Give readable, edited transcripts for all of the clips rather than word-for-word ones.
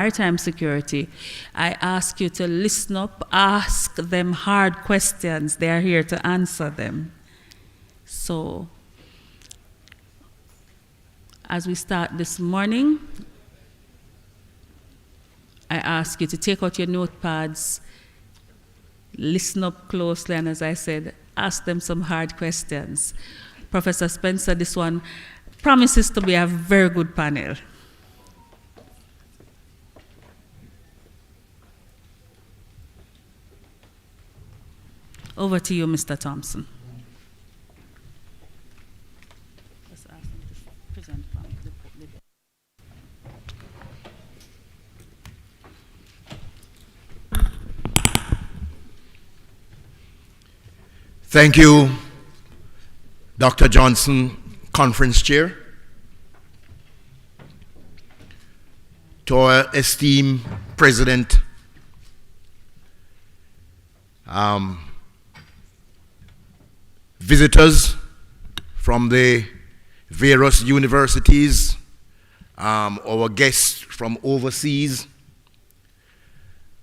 Maritime security, I ask you to listen up, ask them hard questions. They are here to answer them. So, as we start this morning, I ask you to take out your notepads, listen up closely, and as I said, ask them some hard questions. Professor Spencer, this one promises to be a very good panel. Over to you, Mr. Thompson. Let's ask him to present Thank you, Dr. Johnson, Conference Chair. To our esteemed President, visitors from the various universities, our guests from overseas,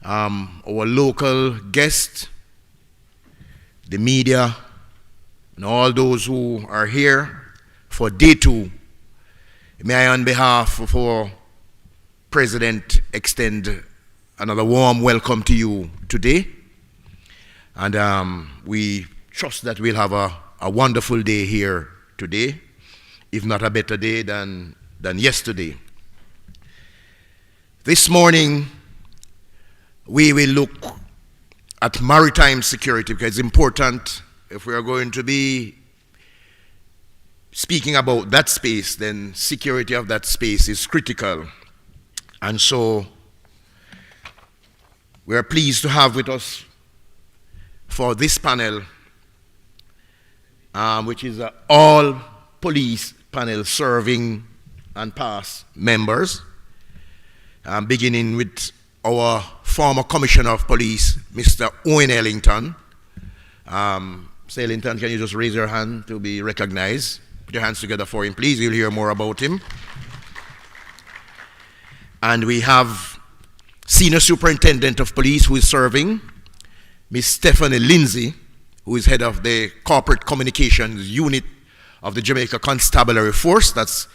our local guests, the media, and all those who are here for day 2, may I on behalf of our President extend another warm welcome to you today. And we trust that we'll have a wonderful day here today, if not a better day than yesterday. This morning, we will look at maritime security, because it's important. If we are going to be speaking about that space, then security of that space is critical. And so we are pleased to have with us for this panel, which is all police panel serving and past members, beginning with our former Commissioner of Police, Mr. Owen Ellington. Mr. Ellington, can you just raise your hand to be recognized? Put your hands together for him, please. You'll hear more about him. And we have Senior Superintendent of Police who is serving, Ms. Stephanie Lindsay, who is head of the Corporate Communications Unit of the Jamaica Constabulary Force. That's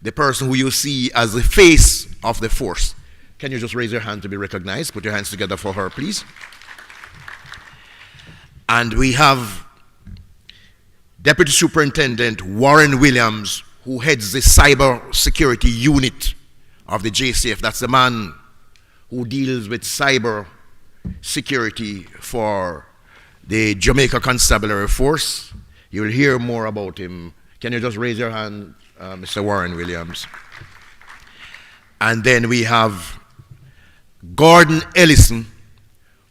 the person who you see as the face of the force. Can you just raise your hand to be recognized? Put your hands together for her, please. And we have Deputy Superintendent Warren Williams, who heads the Cybersecurity Unit of the JCF. That's the man who deals with cyber security for the Jamaica Constabulary Force. You'll hear more about him. Can you just raise your hand, Mr. Warren Williams? And then we have Gordon Ellison,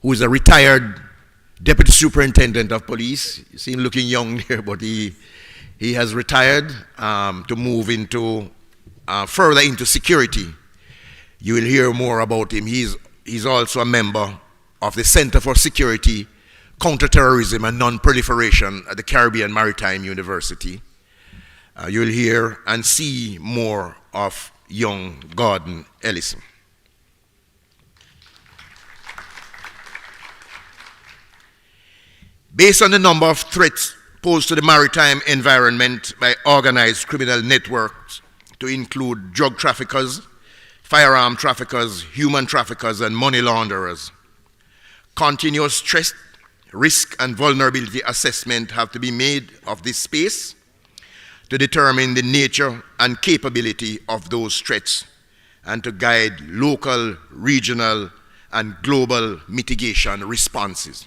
who is a retired Deputy Superintendent of Police. You see him looking young there, but he has retired to move into further into security. You will hear more about him. He's also a member of the Center for Security, Counterterrorism and Non-Proliferation at the Caribbean Maritime University. You'll hear and see more of young Gordon Ellison. Based on the number of threats posed to the maritime environment by organized criminal networks, to include drug traffickers, firearm traffickers, human traffickers, and money launderers, continuous stress, risk, and vulnerability assessment have to be made of this space to determine the nature and capability of those threats and to guide local, regional, and global mitigation responses.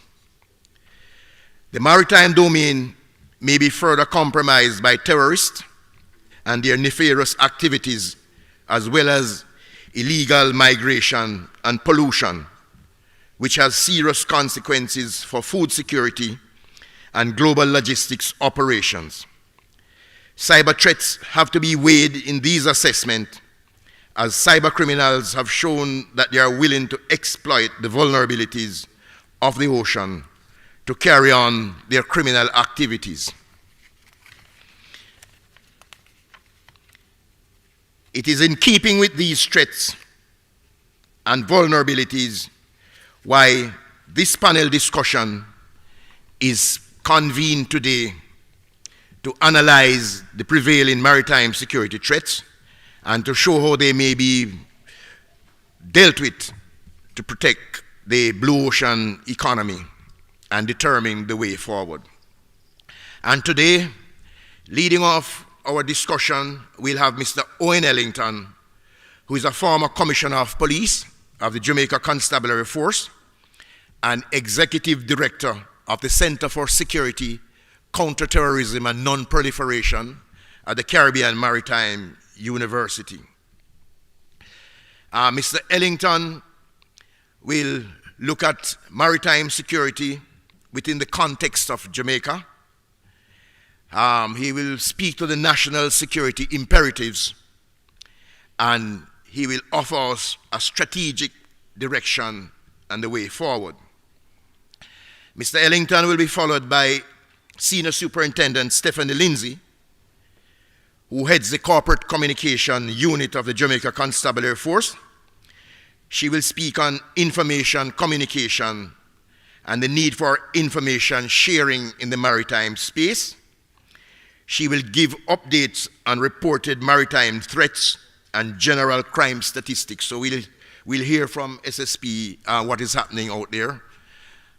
The maritime domain may be further compromised by terrorists and their nefarious activities, as well as illegal migration and pollution, which has serious consequences for food security and global logistics operations. Cyber threats have to be weighed in these assessments, as cyber criminals have shown that they are willing to exploit the vulnerabilities of the ocean to carry on their criminal activities. It is in keeping with these threats and vulnerabilities, why this panel discussion is convened today to analyze the prevailing maritime security threats and to show how they may be dealt with to protect the blue ocean economy and determine the way forward. And today, leading off our discussion, we'll have Mr. Owen Ellington, who is a former Commissioner of Police of the Jamaica Constabulary Force and Executive Director of the Centre for Security, Counterterrorism and Non-Proliferation at the Caribbean Maritime University. Mr. Ellington will look at maritime security within the context of Jamaica. He will speak to the national security imperatives, and he will offer us a strategic direction and the way forward. Mr. Ellington will be followed by Senior Superintendent Stephanie Lindsay, who heads the Corporate Communication Unit of the Jamaica Constabulary Force. She will speak on information communication and the need for information sharing in the maritime space. She will give updates on reported maritime threats and general crime statistics. So we'll hear from SSP what is happening out there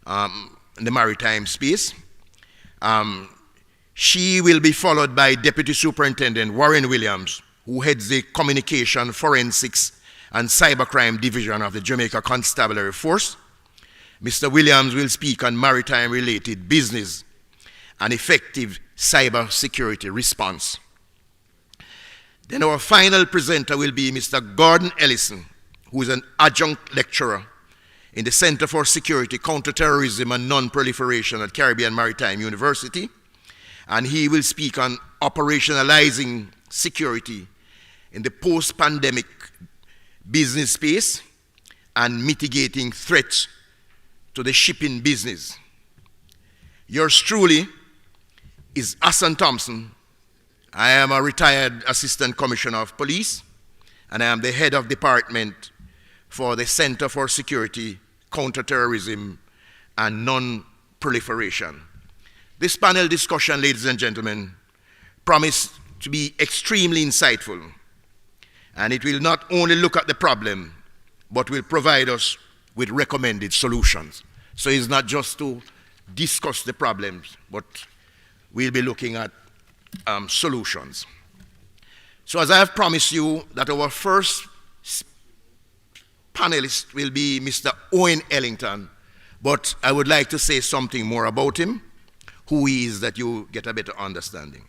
in the maritime space. She will be followed by Deputy Superintendent Warren Williams, who heads the Communication, Forensics, and Cybercrime Division of the Jamaica Constabulary Force. Mr. Williams will speak on maritime-related business and effective cybersecurity response. Then our final presenter will be Mr. Gordon Ellison, who is an adjunct lecturer in the Center for Security, Counterterrorism and Non-Proliferation at Caribbean Maritime University, and he will speak on operationalizing security in the post-pandemic business space and mitigating threats to the shipping business. Yours truly is Hassan Thompson. I am a retired Assistant Commissioner of Police, and I am the head of department for the Center for Security, Counterterrorism, and Non-Proliferation. This panel discussion, ladies and gentlemen, promised to be extremely insightful, and it will not only look at the problem, but will provide us with recommended solutions. So it's not just to discuss the problems, but we'll be looking at solutions. So as I have promised you, that our first panelist will be Mr. Owen Ellington, but I would like to say something more about him, who he is, that you get a better understanding.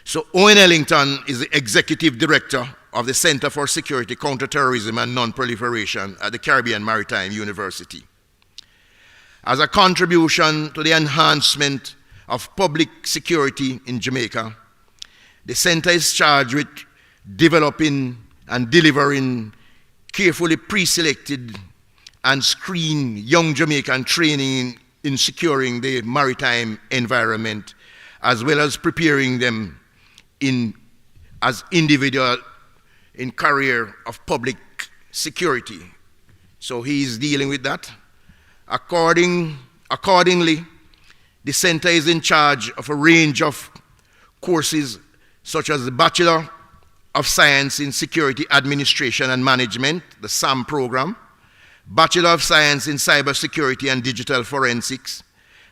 So Owen Ellington is the Executive Director of the Center for Security, Counterterrorism and Non-Proliferation at the Caribbean Maritime University. As a contribution to the enhancement of public security in Jamaica, the center is charged with developing and delivering carefully pre-selected and screened young Jamaican training in securing the maritime environment, as well as preparing them as individual in career of public security. So he is dealing with that. Accordingly, the center is in charge of a range of courses such as the Bachelor of Science in Security Administration and Management, the SAM program, Bachelor of Science in Cybersecurity and Digital Forensics,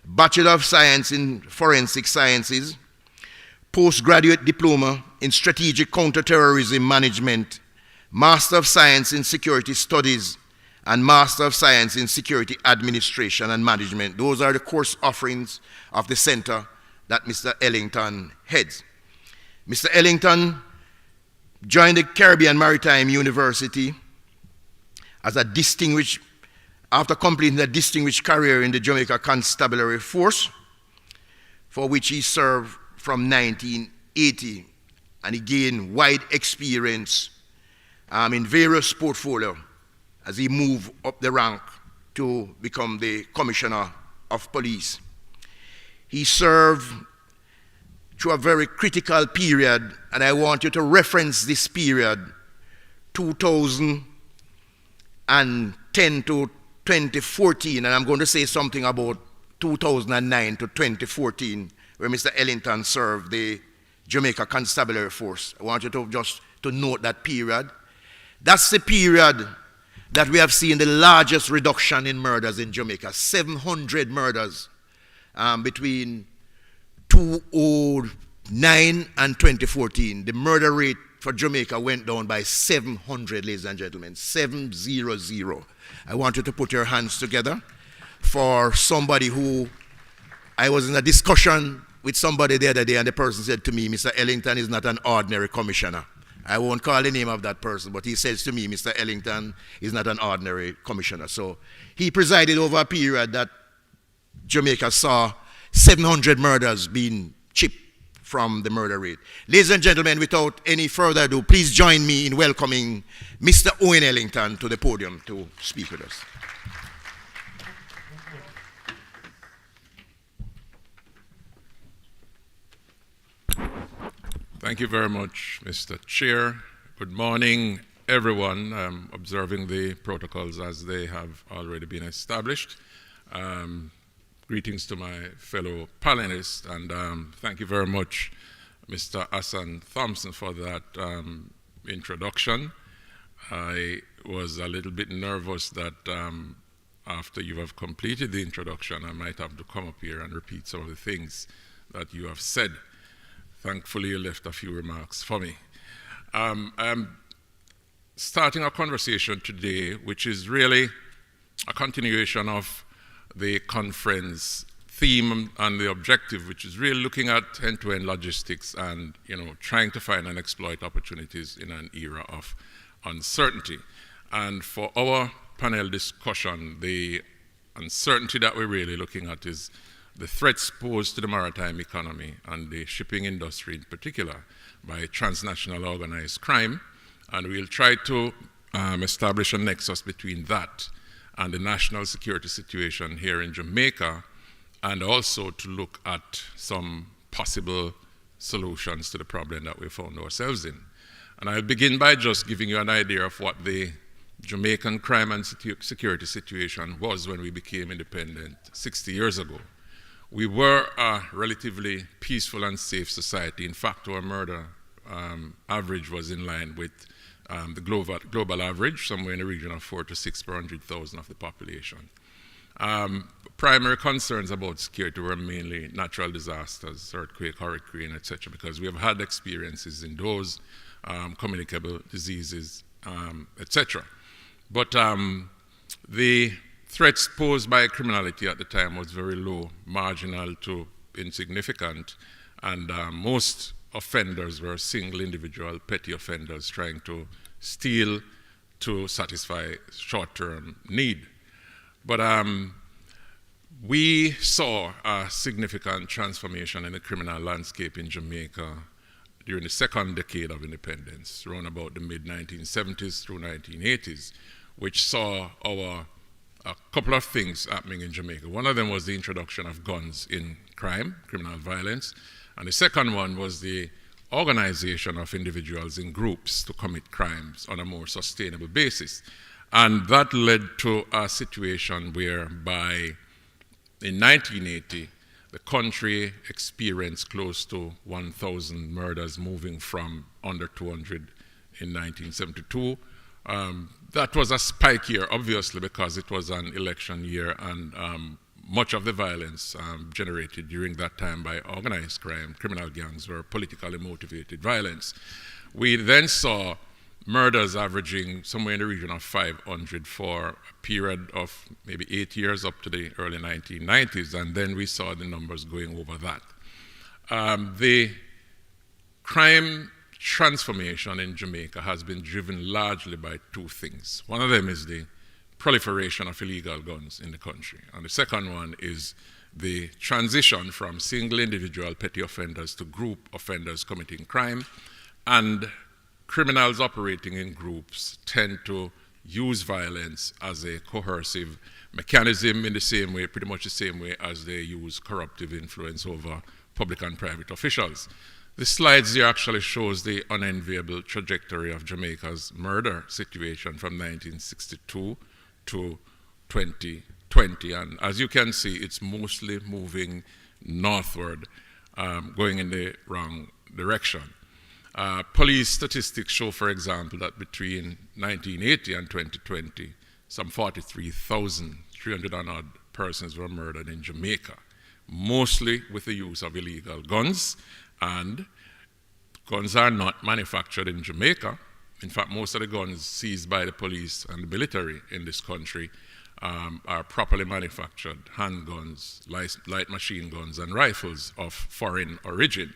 Bachelor of Science in Forensic Sciences, Postgraduate Diploma in Strategic Counterterrorism Management, Master of Science in Security Studies, and Master of Science in Security Administration and Management. Those are the course offerings of the center that Mr. Ellington heads. Mr. Ellington joined the Caribbean Maritime University as a distinguished, after completing a distinguished career in the Jamaica Constabulary Force, for which he served from 1980, and he gained wide experience in various portfolios as he moved up the rank to become the Commissioner of Police. He served through a very critical period, and I want you to reference this period, 2000 to 2014, and I'm going to say something about 2009 to 2014, where Mr. Ellington served the Jamaica Constabulary Force. I want you to just to note that period. That's the period that we have seen the largest reduction in murders in Jamaica, 700 murders between 2009 and 2014. The murder rate for Jamaica went down by 700, ladies and gentlemen, 700. I want you to put your hands together for somebody who, I was in a discussion with somebody the other day, and the person said to me, Mr. Ellington is not an ordinary commissioner. I won't call the name of that person, but he says to me, Mr. Ellington is not an ordinary commissioner. So he presided over a period that Jamaica saw 700 murders being chipped from the murder rate. Ladies and gentlemen, without any further ado, please join me in welcoming Mr. Owen Ellington to the podium to speak with us. Thank you very much, Mr. Chair. Good morning, everyone. Observing the protocols as they have already been established. Greetings to my fellow panelists, and thank you very much, Mr. Hassan Thompson, for that introduction. I was a little bit nervous that after you have completed the introduction, I might have to come up here and repeat some of the things that you have said. Thankfully, you left a few remarks for me. I'm starting a conversation today, which is really a continuation of the conference theme and the objective, which is really looking at end-to-end logistics and trying to find and exploit opportunities in an era of uncertainty. And for our panel discussion, the uncertainty that we're really looking at is the threats posed to the maritime economy and the shipping industry in particular by transnational organized crime. And we'll try to establish a nexus between that and the national security situation here in Jamaica, and also to look at some possible solutions to the problem that we found ourselves in. And I'll begin by just giving you an idea of what the Jamaican crime and security situation was when we became independent 60 years ago. We were a relatively peaceful and safe society. In fact, our murder average was in line with the global average, somewhere in the region of 4 to 6 per 100,000 of the population. Primary concerns about security were mainly natural disasters, earthquake, hurricane, etc., because we have had experiences in those, communicable diseases, etc. But the threats posed by criminality at the time was very low, marginal to insignificant, and most offenders were single individual petty offenders trying to steal to satisfy short-term need. But we saw a significant transformation in the criminal landscape in Jamaica during the second decade of independence, around about the mid-1970s through 1980s, which saw a couple of things happening in Jamaica. One of them was the introduction of guns in crime, criminal violence, and the second one was the organization of individuals in groups to commit crimes on a more sustainable basis. And that led to a situation whereby in 1980, the country experienced close to 1,000 murders, moving from under 200 in 1972. That was a spike year, obviously, because it was an election year, and much of the violence generated during that time by organized crime, criminal gangs, were politically motivated violence. We then saw murders averaging somewhere in the region of 500 for a period of maybe 8 years up to the early 1990s, and then we saw the numbers going over that. The crime transformation in Jamaica has been driven largely by two things. One of them is the proliferation of illegal guns in the country, and the second one is the transition from single individual petty offenders to group offenders committing crime. And criminals operating in groups tend to use violence as a coercive mechanism in the same way, pretty much the same way as they use corruptive influence over public and private officials. The slides here actually shows the unenviable trajectory of Jamaica's murder situation from 1962 to 2020. And as you can see, it's mostly moving northward, going in the wrong direction. Police statistics show, for example, that between 1980 and 2020, some 43,300 and odd persons were murdered in Jamaica, mostly with the use of illegal guns. And guns are not manufactured in Jamaica. In fact, most of the guns seized by the police and the military in this country are properly manufactured handguns, light machine guns, and rifles of foreign origin.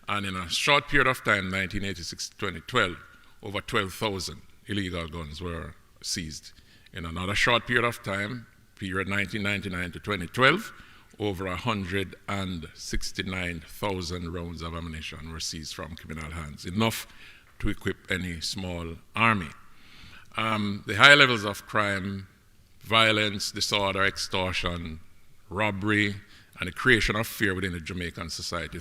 And in a short period of time, 1986 to 2012, over 12,000 illegal guns were seized. In another short period of time, period 1999 to 2012, over 169,000 rounds of ammunition were seized from criminal hands, enough to equip any small army. The high levels of crime, violence, disorder, extortion, robbery, and the creation of fear within the Jamaican society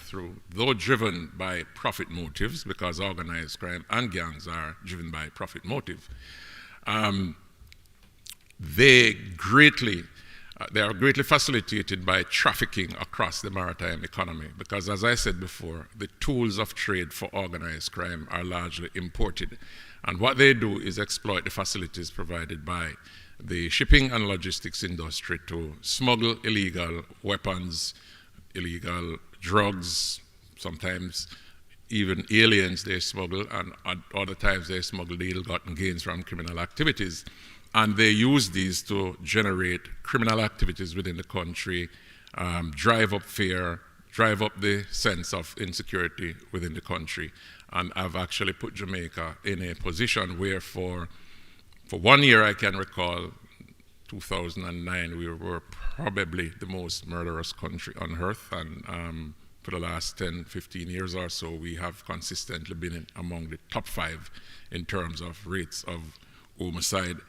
though driven by profit motives, because organized crime and gangs are driven by profit motive, they are greatly facilitated by trafficking across the maritime economy, because, as I said before, the tools of trade for organized crime are largely imported. And what they do is exploit the facilities provided by the shipping and logistics industry to smuggle illegal weapons, illegal drugs, sometimes even aliens they smuggle, and at other times they smuggle the ill-gotten gains from criminal activities. And they use these to generate criminal activities within the country, drive up fear, drive up the sense of insecurity within the country. And I've actually put Jamaica in a position where for 1 year, I can recall, 2009, we were probably the most murderous country on earth. And for the last 10, 15 years or so, we have consistently been among the top 5 in terms of rates of homicide.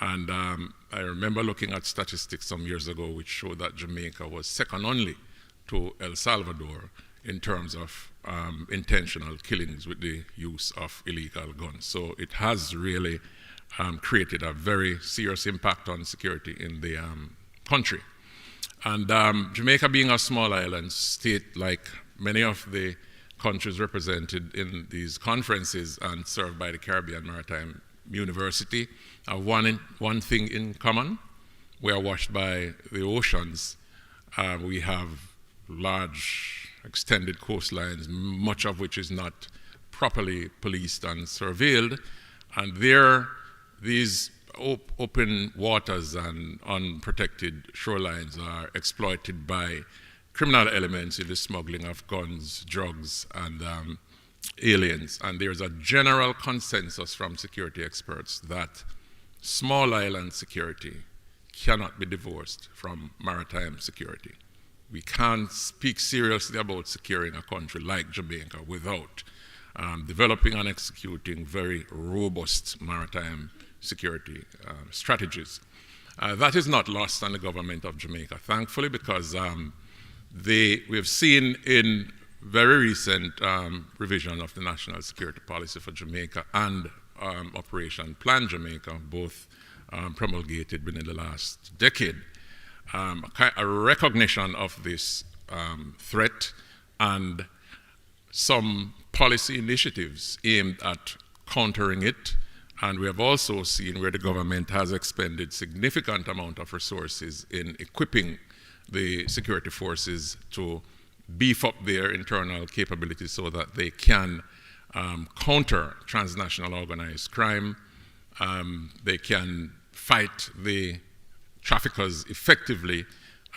And I remember looking at statistics some years ago which showed that Jamaica was second only to El Salvador in terms of intentional killings with the use of illegal guns. So it has really created a very serious impact on security in the country. And Jamaica, being a small island state, like many of the countries represented in these conferences and served by the Caribbean Maritime University, have one thing in common. We are washed by the oceans. We have large, extended coastlines, much of which is not properly policed and surveilled. And these open waters and unprotected shorelines are exploited by criminal elements in the smuggling of guns, drugs, and aliens. And there's a general consensus from security experts that small island security cannot be divorced from maritime security. We can't speak seriously about securing a country like Jamaica without developing and executing very robust maritime security strategies. That is not lost on the government of Jamaica, thankfully, because we have seen in very recent revision of the National Security Policy for Jamaica and Operation Plan Jamaica, both promulgated within the last decade, a recognition of this threat and some policy initiatives aimed at countering it. And we have also seen where the government has expended significant amount of resources in equipping the security forces to beef up their internal capabilities so that they can counter transnational organized crime. They can fight the traffickers effectively,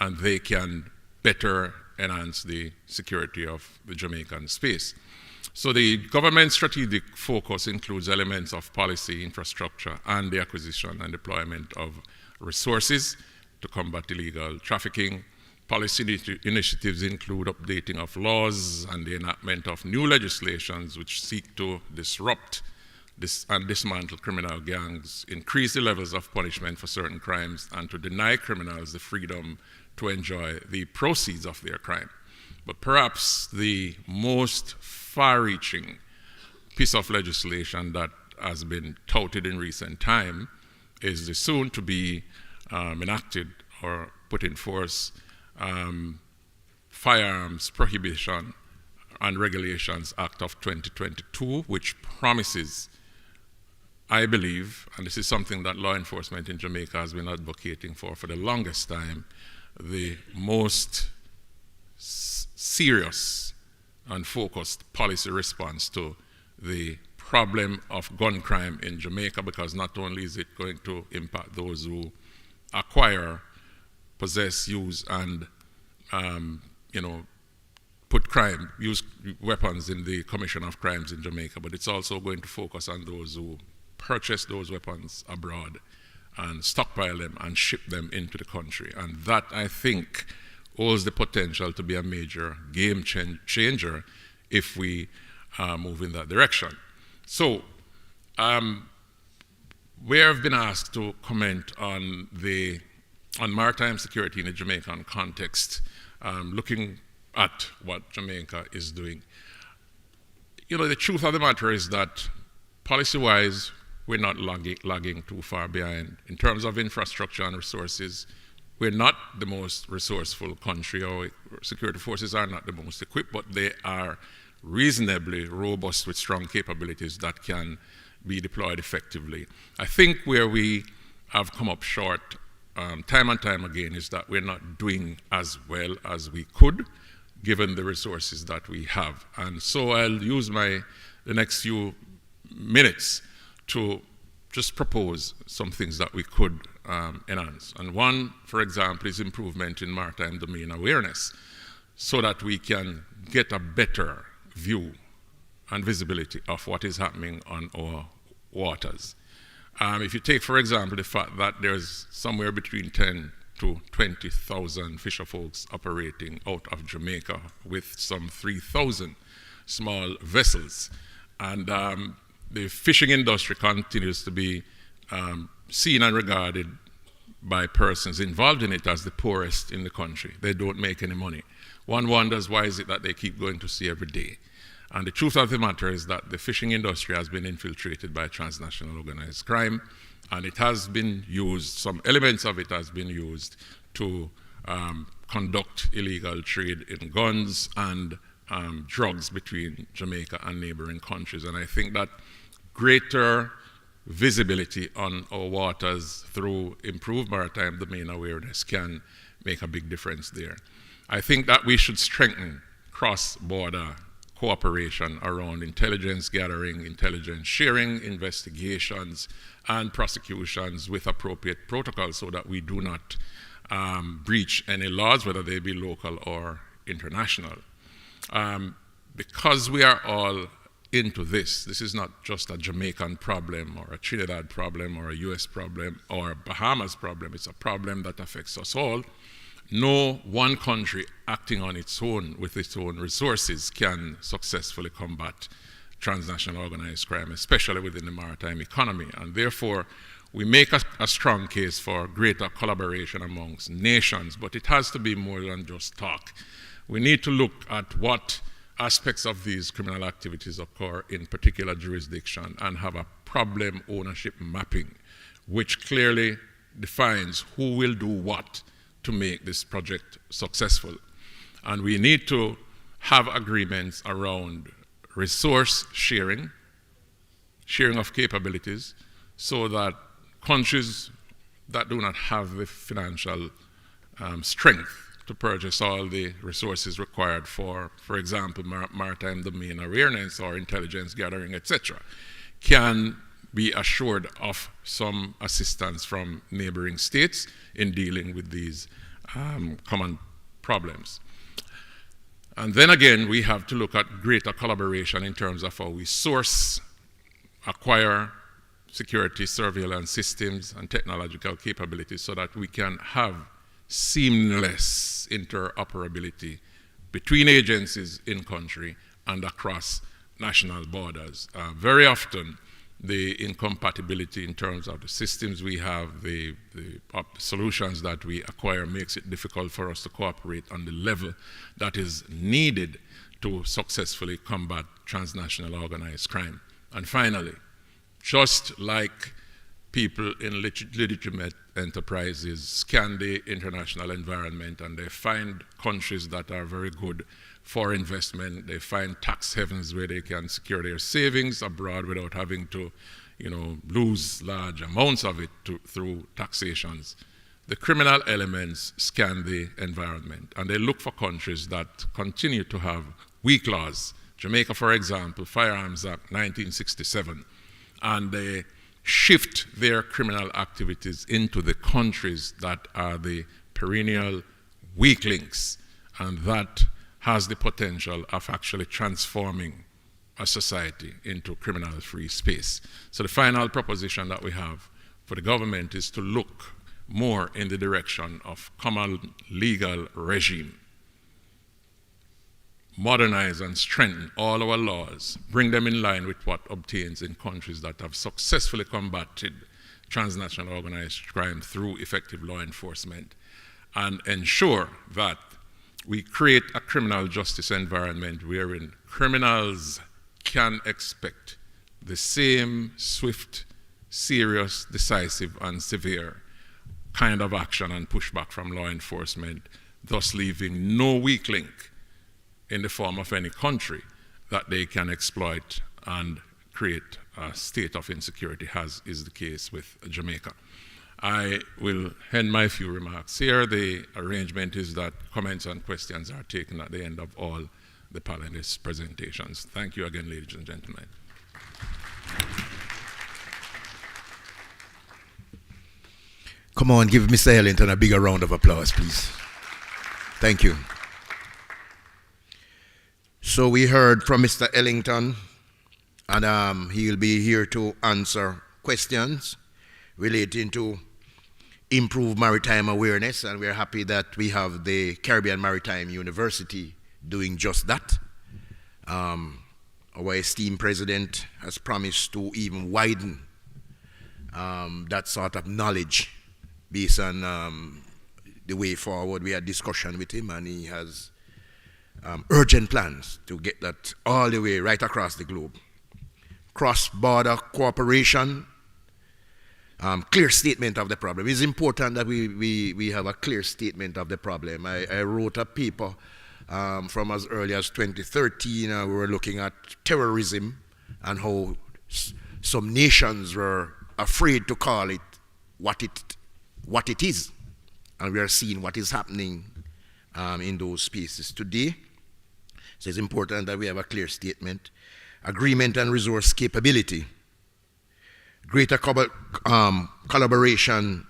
and they can better enhance the security of the Jamaican space. So the government's strategic focus includes elements of policy, infrastructure, and the acquisition and deployment of resources to combat illegal trafficking. Policy initiatives include updating of laws and the enactment of new legislations which seek to disrupt and dismantle criminal gangs, increase the levels of punishment for certain crimes, and to deny criminals the freedom to enjoy the proceeds of their crime. But perhaps the most far-reaching piece of legislation that has been touted in recent time is the soon-to-be enacted or put in force Firearms Prohibition and Regulations Act of 2022, which promises, I believe, and this is something that law enforcement in Jamaica has been advocating for the longest time, the most serious and focused policy response to the problem of gun crime in Jamaica, because not only is it going to impact those who acquire, possess, use, and use weapons in the commission of crimes in Jamaica, but it's also going to focus on those who purchase those weapons abroad and stockpile them and ship them into the country. And that, I think, holds the potential to be a major game changer if we move in that direction. So, we have been asked to comment on maritime security in the Jamaican context, looking at what Jamaica is doing. The truth of the matter is that policy-wise, we're not lagging too far behind. In terms of infrastructure and resources, we're not the most resourceful country. Our security forces are not the most equipped, but they are reasonably robust with strong capabilities that can be deployed effectively. I think where we have come up short time and time again is that we're not doing as well as we could, given the resources that we have. And so I'll use the next few minutes to just propose some things that we could enhance. And one, for example, is improvement in maritime domain awareness, so that we can get a better view and visibility of what is happening on our waters. If you take, for example, the fact that there's somewhere between 10 to 20,000 fisher folks operating out of Jamaica with some 3,000 small vessels. And the fishing industry continues to be seen and regarded by persons involved in it as the poorest in the country. They don't make any money. One wonders, why is it that they keep going to sea every day? And the truth of the matter is that the fishing industry has been infiltrated by transnational organized crime, and it has been used, some elements of it has been used to conduct illegal trade in guns and drugs between Jamaica and neighboring countries. And I think that greater visibility on our waters through improved maritime domain awareness can make a big difference there. I think that we should strengthen cross-border cooperation around intelligence gathering, intelligence sharing, investigations, and prosecutions with appropriate protocols, so that we do not breach any laws, whether they be local or international. Because we are all into this is not just a Jamaican problem or a Trinidad problem or a US problem or a Bahamas problem. It's a problem that affects us all. No one country acting on its own with its own resources can successfully combat transnational organized crime, especially within the maritime economy. And therefore, we make a strong case for greater collaboration amongst nations, but it has to be more than just talk. We need to look at what aspects of these criminal activities occur in particular jurisdiction and have a problem ownership mapping, which clearly defines who will do what to make this project successful. And we need to have agreements around resource sharing of capabilities, so that countries that do not have the financial strength to purchase all the resources required for example, maritime domain awareness or intelligence gathering, etc., can be assured of some assistance from neighboring states in dealing with these common problems. And then again, we have to look at greater collaboration in terms of how we source, acquire security, surveillance systems, and technological capabilities, so that we can have seamless interoperability between agencies in country and across national borders. Very often, the incompatibility in terms of the systems we have, the solutions that we acquire makes it difficult for us to cooperate on the level that is needed to successfully combat transnational organized crime. And finally, just like people in legitimate enterprises scan the international environment and they find countries that are very good for investment, they find tax havens where they can secure their savings abroad without having to, lose large amounts of it through taxations. The criminal elements scan the environment and they look for countries that continue to have weak laws. Jamaica, for example, Firearms Act 1967, and they shift their criminal activities into the countries that are the perennial weak links, and that has the potential of actually transforming a society into criminal-free space. So the final proposition that we have for the government is to look more in the direction of common legal regime, modernize and strengthen all our laws, bring them in line with what obtains in countries that have successfully combated transnational organized crime through effective law enforcement, and ensure that we create a criminal justice environment wherein criminals can expect the same swift, serious, decisive, and severe kind of action and pushback from law enforcement, thus leaving no weak link in the form of any country that they can exploit and create a state of insecurity, as is the case with Jamaica. I will end my few remarks here. The arrangement is that comments and questions are taken at the end of all the panelists' presentations. Thank you again, ladies and gentlemen. Come on, give Mr. Ellington a bigger round of applause, please. Thank you. So we heard from Mr. Ellington, and he'll be here to answer questions relating to improved maritime awareness, and we're happy that we have the Caribbean Maritime University doing just that. Our esteemed president has promised to even widen that sort of knowledge based on the way forward. We had discussion with him, and he has urgent plans to get that all the way right across the globe. Cross-border cooperation, clear statement of the problem. It's important that we have a clear statement of the problem. I wrote a paper from as early as 2013. We were looking at terrorism and how some nations were afraid to call it what it is. And we are seeing what is happening in those spaces today. So it's important that we have a clear statement. Agreement and resource capability. Greater collaboration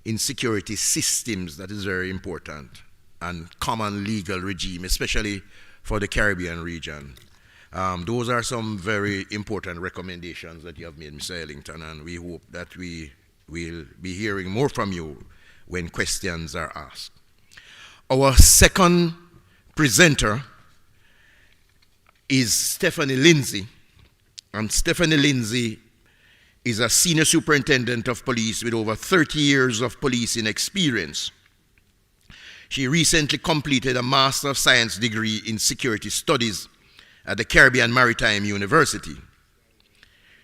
in security systems, that is very important. And common legal regime, especially for the Caribbean region. Those are some very important recommendations that you have made, Mr. Ellington, and we hope that we will be hearing more from you when questions are asked. Our second presenter is Stephanie Lindsay, and Stephanie Lindsay is a senior superintendent of police with over 30 years of policing experience. She recently completed a Master of Science degree in Security Studies at the Caribbean Maritime University.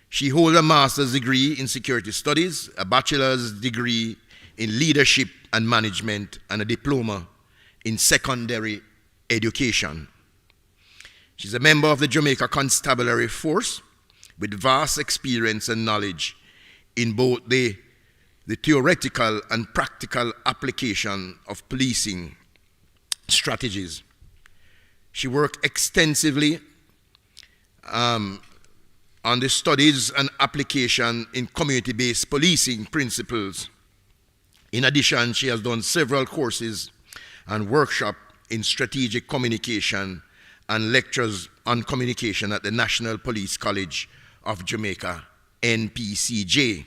She holds a master's degree in Security Studies, a bachelor's degree in Leadership and Management, and a diploma in Secondary Education. She's a member of the Jamaica Constabulary Force with vast experience and knowledge in both the theoretical and practical application of policing strategies. She worked extensively on the studies and application in community-based policing principles. In addition, she has done several courses and workshops in strategic communication and lectures on communication at the National Police College of Jamaica, NPCJ.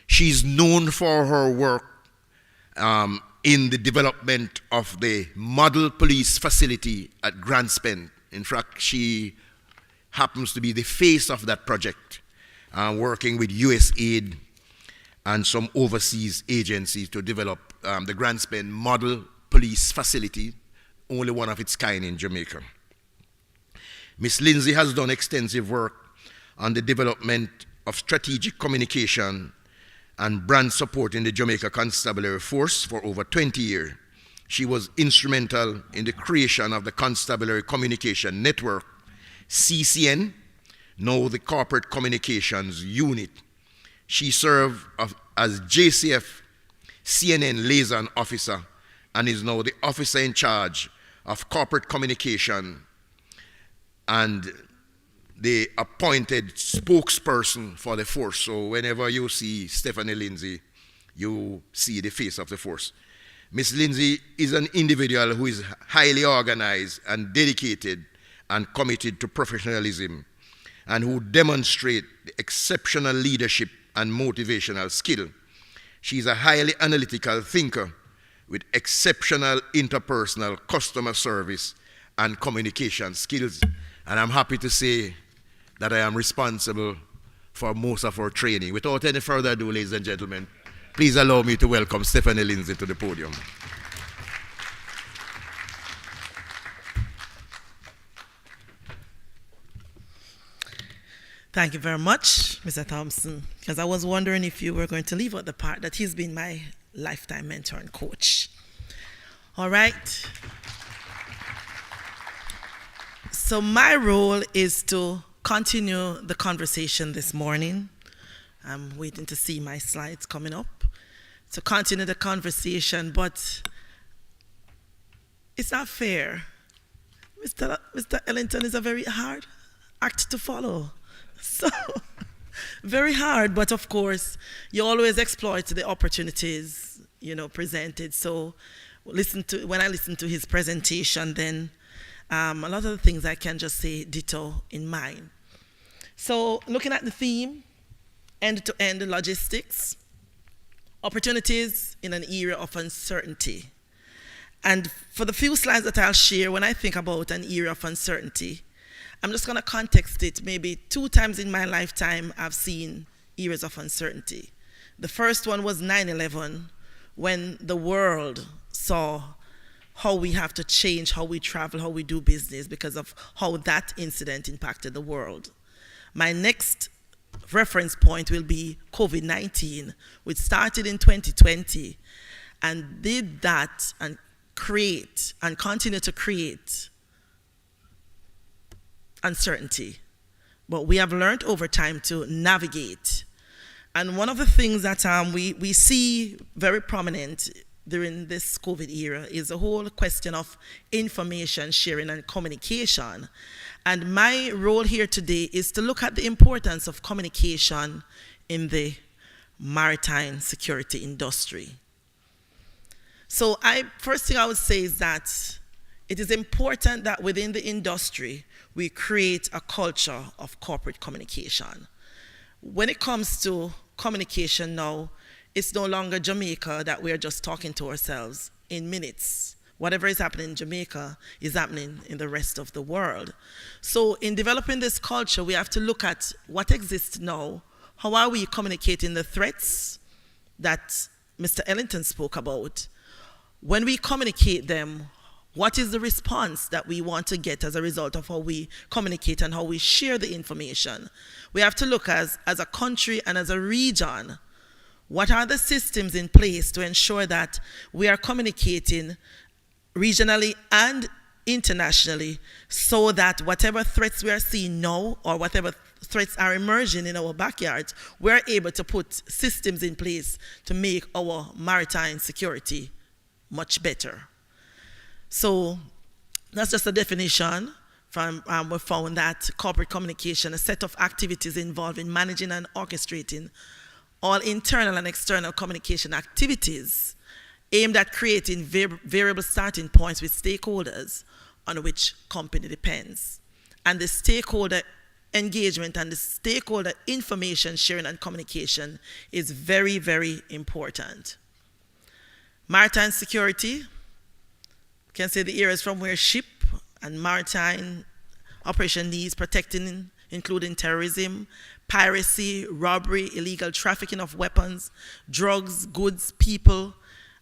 She's known for her work in the development of the model police facility at Grand Spend. In fact, she happens to be the face of that project. working with USAID and some overseas agencies to develop the Grand Spend Model Police Facility, only one of its kind in Jamaica. Ms. Lindsay has done extensive work on the development of strategic communication and brand support in the Jamaica Constabulary Force for over 20 years. She was instrumental in the creation of the Constabulary Communication Network, CCN, now the Corporate Communications Unit. She served as JCF CNN liaison officer and is now the officer in charge of corporate communication and the appointed spokesperson for the force. So whenever you see Stephanie Lindsay, you see the face of the force. Ms. Lindsay is an individual who is highly organized and dedicated and committed to professionalism, and who demonstrate exceptional leadership and motivational skill. She is a highly analytical thinker with exceptional interpersonal customer service and communication skills. And I'm happy to say that I am responsible for most of our training. Without any further ado, ladies and gentlemen, please allow me to welcome Stephanie Lindsay to the podium. Thank you very much, Mr. Thompson, because I was wondering if you were going to leave out the part that he's been my lifetime mentor and coach. All right. So my role is to continue the conversation this morning. I'm waiting to see my slides coming up. To continue the conversation, but it's not fair. Mr. Ellington is a very hard act to follow. So, very hard, but of course, you always exploit the opportunities, presented. So, when I listen to his presentation, then a lot of the things I can just say ditto in mine. So, looking at the theme, end-to-end logistics, opportunities in an era of uncertainty. And for the few slides that I'll share, when I think about an era of uncertainty, I'm just going to context it. Maybe 2 times in my lifetime, I've seen eras of uncertainty. The first one was 9/11, when the world saw how we have to change how we travel, how we do business, because of how that incident impacted the world. My next reference point will be COVID-19, which started in 2020 and did that and create and continue to create uncertainty. But we have learned over time to navigate. And one of the things that we see very prominent during this COVID era is the whole question of information sharing and communication. And my role here today is to look at the importance of communication in the maritime security industry. So first thing I would say is that it is important that within the industry, we create a culture of corporate communication. When it comes to communication now, it's no longer Jamaica that we're just talking to ourselves in minutes. Whatever is happening in Jamaica is happening in the rest of the world. So in developing this culture, we have to look at what exists now. How are we communicating the threats that Mr. Ellington spoke about? When we communicate them, what is the response that we want to get as a result of how we communicate and how we share the information? We have to look as a country and as a region, what are the systems in place to ensure that we are communicating regionally and internationally, so that whatever threats we are seeing now or whatever threats are emerging in our backyards, we're able to put systems in place to make our maritime security much better. So that's just a definition. We found that corporate communication, a set of activities involved in managing and orchestrating all internal and external communication activities aimed at creating variable starting points with stakeholders on which company depends. And the stakeholder engagement and the stakeholder information sharing and communication is very, very important. Maritime security, you can say the areas from where ship and maritime operation needs protecting, including terrorism, piracy, robbery, illegal trafficking of weapons, drugs, goods, people.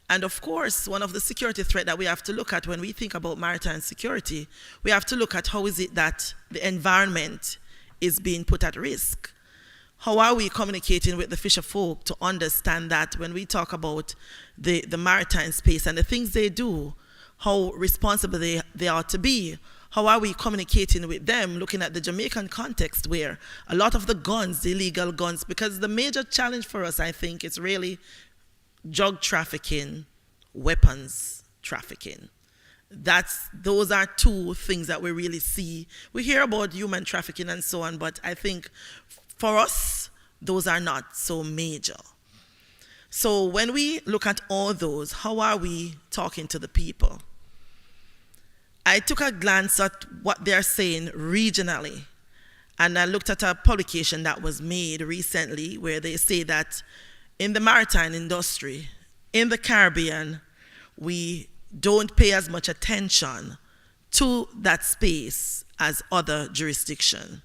And of course, one of the security threats that we have to look at when we think about maritime security, we have to look at how is it that the environment is being put at risk. How are we communicating with the fisher folk to understand that when we talk about the maritime space and the things they do, how responsible they are to be? How are we communicating with them, looking at the Jamaican context where a lot of the guns, the illegal guns, because the major challenge for us, I think, is really drug trafficking, weapons trafficking. Those are two things that we really see. We hear about human trafficking and so on, but I think for us, those are not so major. So when we look at all those, how are we talking to the people? I took a glance at what they're saying regionally, and I looked at a publication that was made recently where they say that in the maritime industry, in the Caribbean, we don't pay as much attention to that space as other jurisdictions.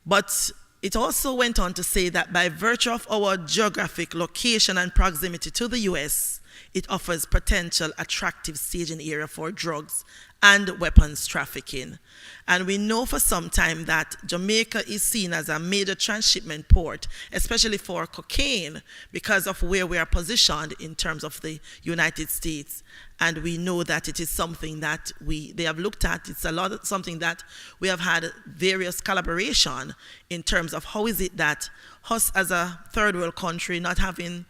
But it also went on to say that by virtue of our geographic location and proximity to the US, it offers potential attractive staging area for drugs and weapons trafficking. And we know for some time that Jamaica is seen as a major transshipment port, especially for cocaine, because of where we are positioned in terms of the United States. And we know that it is something that they have looked at. It's something that we have had various collaboration in terms of how is it that us as a third world country not having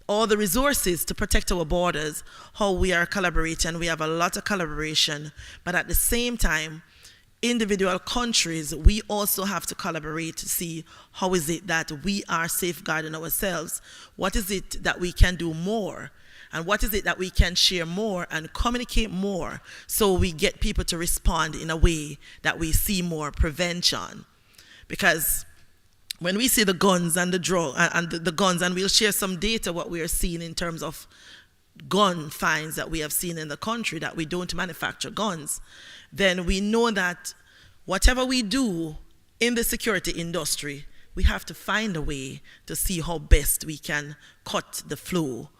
all the resources to protect our borders, how we are collaborating. We have a lot of collaboration, but at the same time, individual countries, we also have to collaborate to see how is it that we are safeguarding ourselves. What is it that we can do more? And what is it that we can share more and communicate more so we get people to respond in a way that we see more prevention? Because when we see the guns and the the guns, and we'll share some data what we are seeing in terms of gun fines that we have seen in the country, that we don't manufacture guns, then we know that whatever we do in the security industry, we have to find a way to see how best we can cut the flow.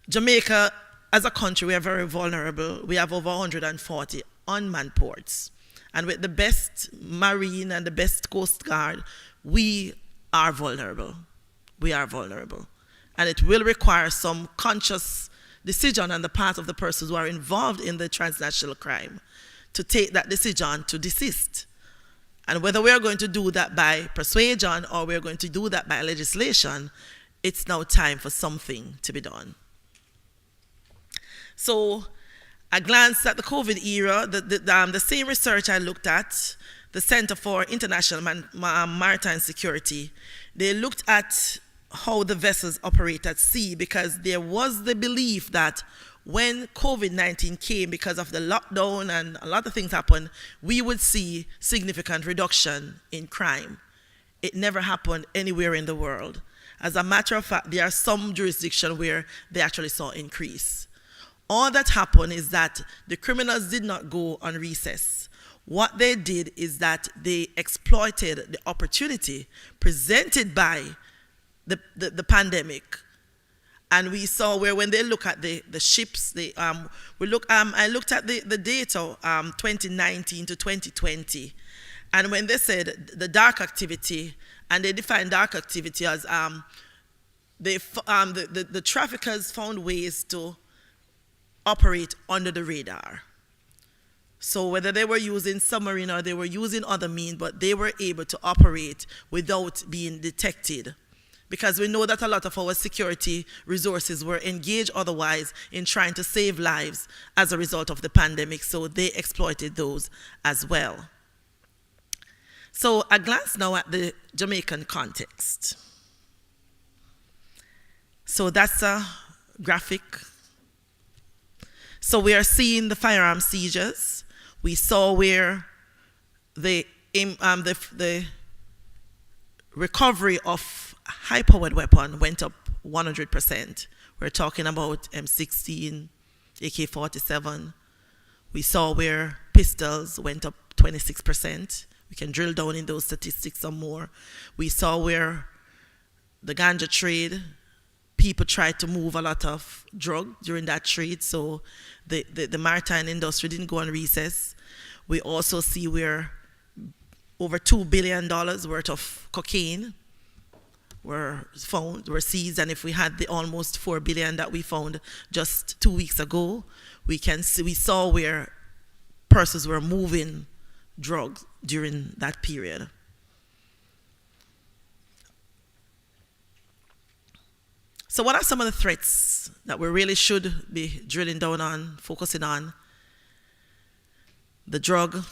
Jamaica, as a country, we are very vulnerable. We have over 140 unmanned ports. And with the best Marine and the best Coast Guard, we are vulnerable. We are vulnerable. And it will require some conscious decision on the part of the persons who are involved in the transnational crime to take that decision to desist. And whether we are going to do that by persuasion or we're going to do that by legislation, it's now time for something to be done. So I glanced at the COVID era, the same research I looked at, the Center for International Maritime Security. They looked at how the vessels operate at sea, because there was the belief that when COVID-19 came, because of the lockdown and a lot of things happened, we would see significant reduction in crime. It never happened anywhere in the world. As a matter of fact, there are some jurisdictions where they actually saw increase. All that happened is that the criminals did not go on recess. What they did is that they exploited the opportunity presented by the pandemic. And we saw where when they look at the ships, I looked at the data 2019 to 2020. And when they said the dark activity, and they defined dark activity as the traffickers found ways to operate under the radar. So whether they were using submarine or they were using other means, but they were able to operate without being detected. Because we know that a lot of our security resources were engaged otherwise in trying to save lives as a result of the pandemic, so they exploited those as well. So a glance now at the Jamaican context. So that's a graphic. So we are seeing the firearm seizures. We saw where the recovery of high-powered weapon went up 100%. We're talking about M16, AK-47. We saw where pistols went up 26%. We can drill down in those statistics some more. We saw where the ganja trade, people tried to move a lot of drug during that trade, so the maritime industry didn't go on recess. We also see where over $2 billion worth of cocaine were seized, and if we had the almost 4 billion that we found just 2 weeks ago, we saw where persons were moving drugs during that period. So what are some of the threats that we really should be drilling down on, focusing on? The drug,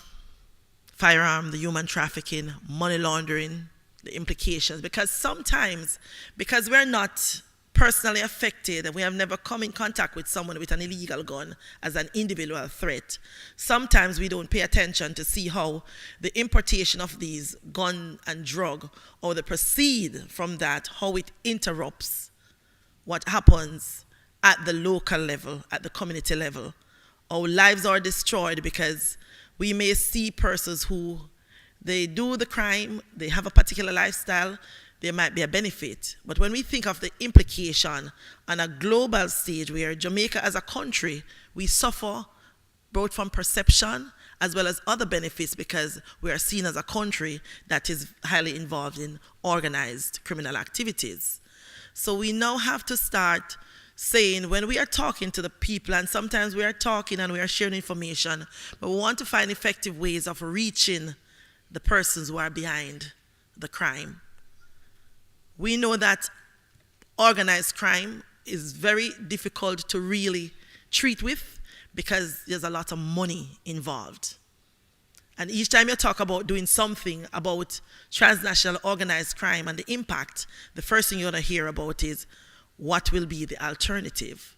firearm, the human trafficking, money laundering, the implications. Because sometimes, because we're not personally affected and we have never come in contact with someone with an illegal gun as an individual threat, sometimes we don't pay attention to see how the importation of these gun and drug, or the proceed from that, how it interrupts what happens at the local level, at the community level. Our lives are destroyed because we may see persons who, they do the crime, they have a particular lifestyle, there might be a benefit. But when we think of the implication on a global stage where Jamaica as a country, we suffer both from perception as well as other benefits because we are seen as a country that is highly involved in organized criminal activities. So we now have to start saying, when we are talking to the people, and sometimes we are talking and we are sharing information, but we want to find effective ways of reaching the persons who are behind the crime. We know that organized crime is very difficult to really treat with because there's a lot of money involved. And each time you talk about doing something about transnational organized crime and the impact, the first thing you're going to hear about is what will be the alternative.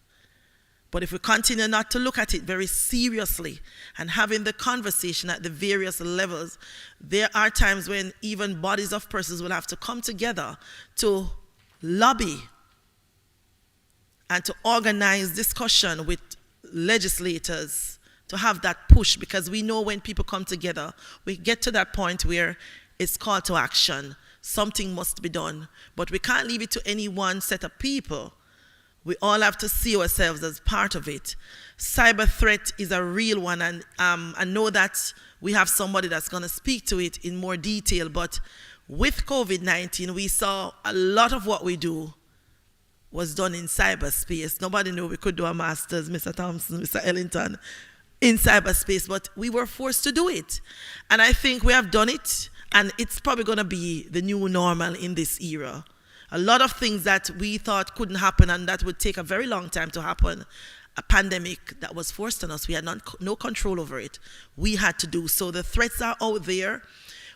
But if we continue not to look at it very seriously and having the conversation at the various levels, there are times when even bodies of persons will have to come together to lobby and to organize discussion with legislators to have that push, because we know when people come together, we get to that point where it's call to action. Something must be done, but we can't leave it to any one set of people. We all have to see ourselves as part of it. Cyber threat is a real one, and I know that we have somebody that's going to speak to it in more detail, but with COVID-19, we saw a lot of what we do was done in cyberspace. Nobody knew we could do a master's, Mr. Thompson, Mr. Ellington, in cyberspace, but we were forced to do it. And I think we have done it, and it's probably going to be the new normal in this era. A lot of things that we thought couldn't happen and that would take a very long time to happen, a pandemic that was forced on us, we had no control over it. We had to do. So the threats are out there.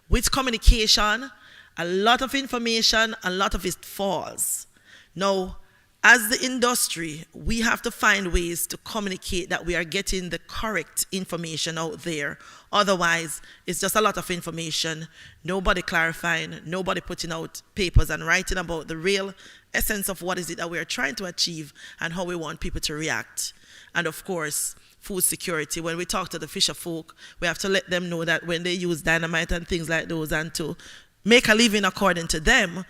With communication, a lot of information, a lot of it falls. Now, as the industry, we have to find ways to communicate that we are getting the correct information out there. Otherwise, it's just a lot of information, nobody clarifying, nobody putting out papers and writing about the real essence of what is it that we are trying to achieve and how we want people to react. And of course, food security. When we talk to the fisher folk, we have to let them know that when they use dynamite and things like those and to make a living according to them,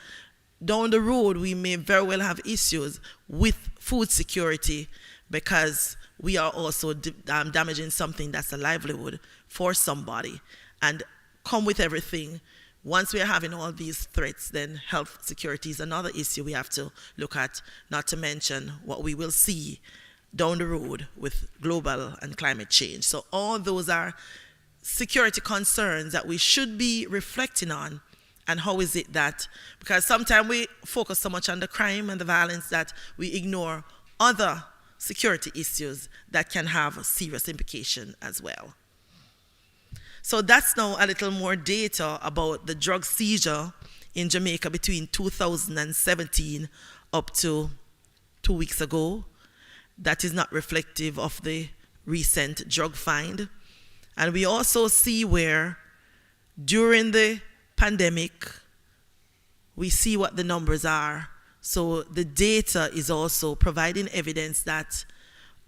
down the road, we may very well have issues with food security because we are also damaging something that's a livelihood for somebody. And come with everything, once we are having all these threats, then health security is another issue we have to look at, not to mention what we will see down the road with global and climate change. So all those are security concerns that we should be reflecting on. And how is it that, because sometimes we focus so much on the crime and the violence that we ignore other security issues that can have a serious implication as well. So that's now a little more data about the drug seizure in Jamaica between 2017 up to 2 weeks ago. That is not reflective of the recent drug find. And we also see where during the pandemic, we see what the numbers are. So the data is also providing evidence that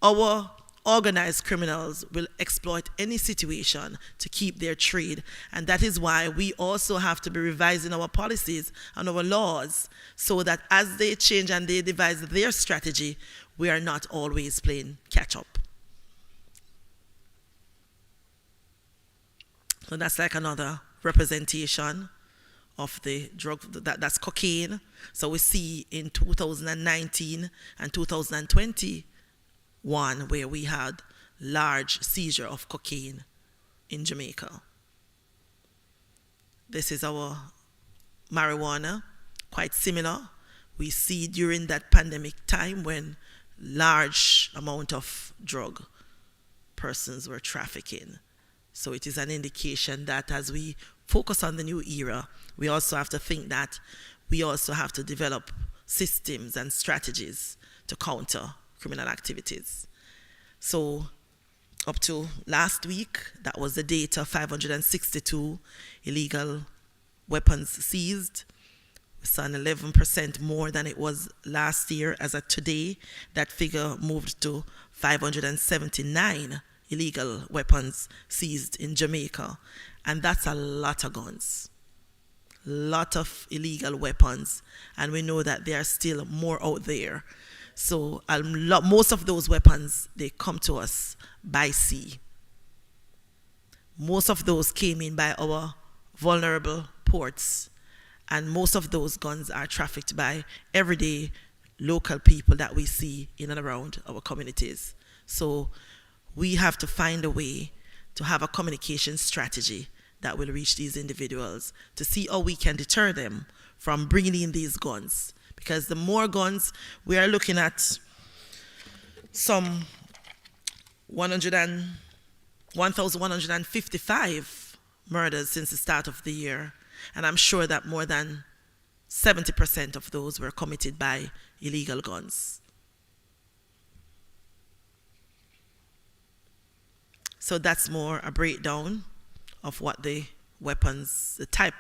our organized criminals will exploit any situation to keep their trade. And that is why we also have to be revising our policies and our laws so that as they change and they devise their strategy, we are not always playing catch up. So that's like another representation of the drug, that's cocaine. So we see in 2019 and 2021 where we had large seizure of cocaine in Jamaica. This is our marijuana, quite similar. We see during that pandemic time when large amount of drug persons were trafficking. So it is an indication that as we focus on the new era, we also have to think that we also have to develop systems and strategies to counter criminal activities. So up to last week, that was the data, 562 illegal weapons seized. We saw an 11% more than it was last year. As of today, that figure moved to 579 illegal weapons seized in Jamaica. And that's a lot of guns, lot of illegal weapons. And we know that there are still more out there. So most of those weapons, they come to us by sea. Most of those came in by our vulnerable ports. And most of those guns are trafficked by everyday local people that we see in and around our communities. So we have to find a way to have a communication strategy that will reach these individuals to see how we can deter them from bringing in these guns. Because the more guns, we are looking at some 1,155 murders since the start of the year. And I'm sure that more than 70% of those were committed by illegal guns. So that's more a breakdown of what the weapons, the types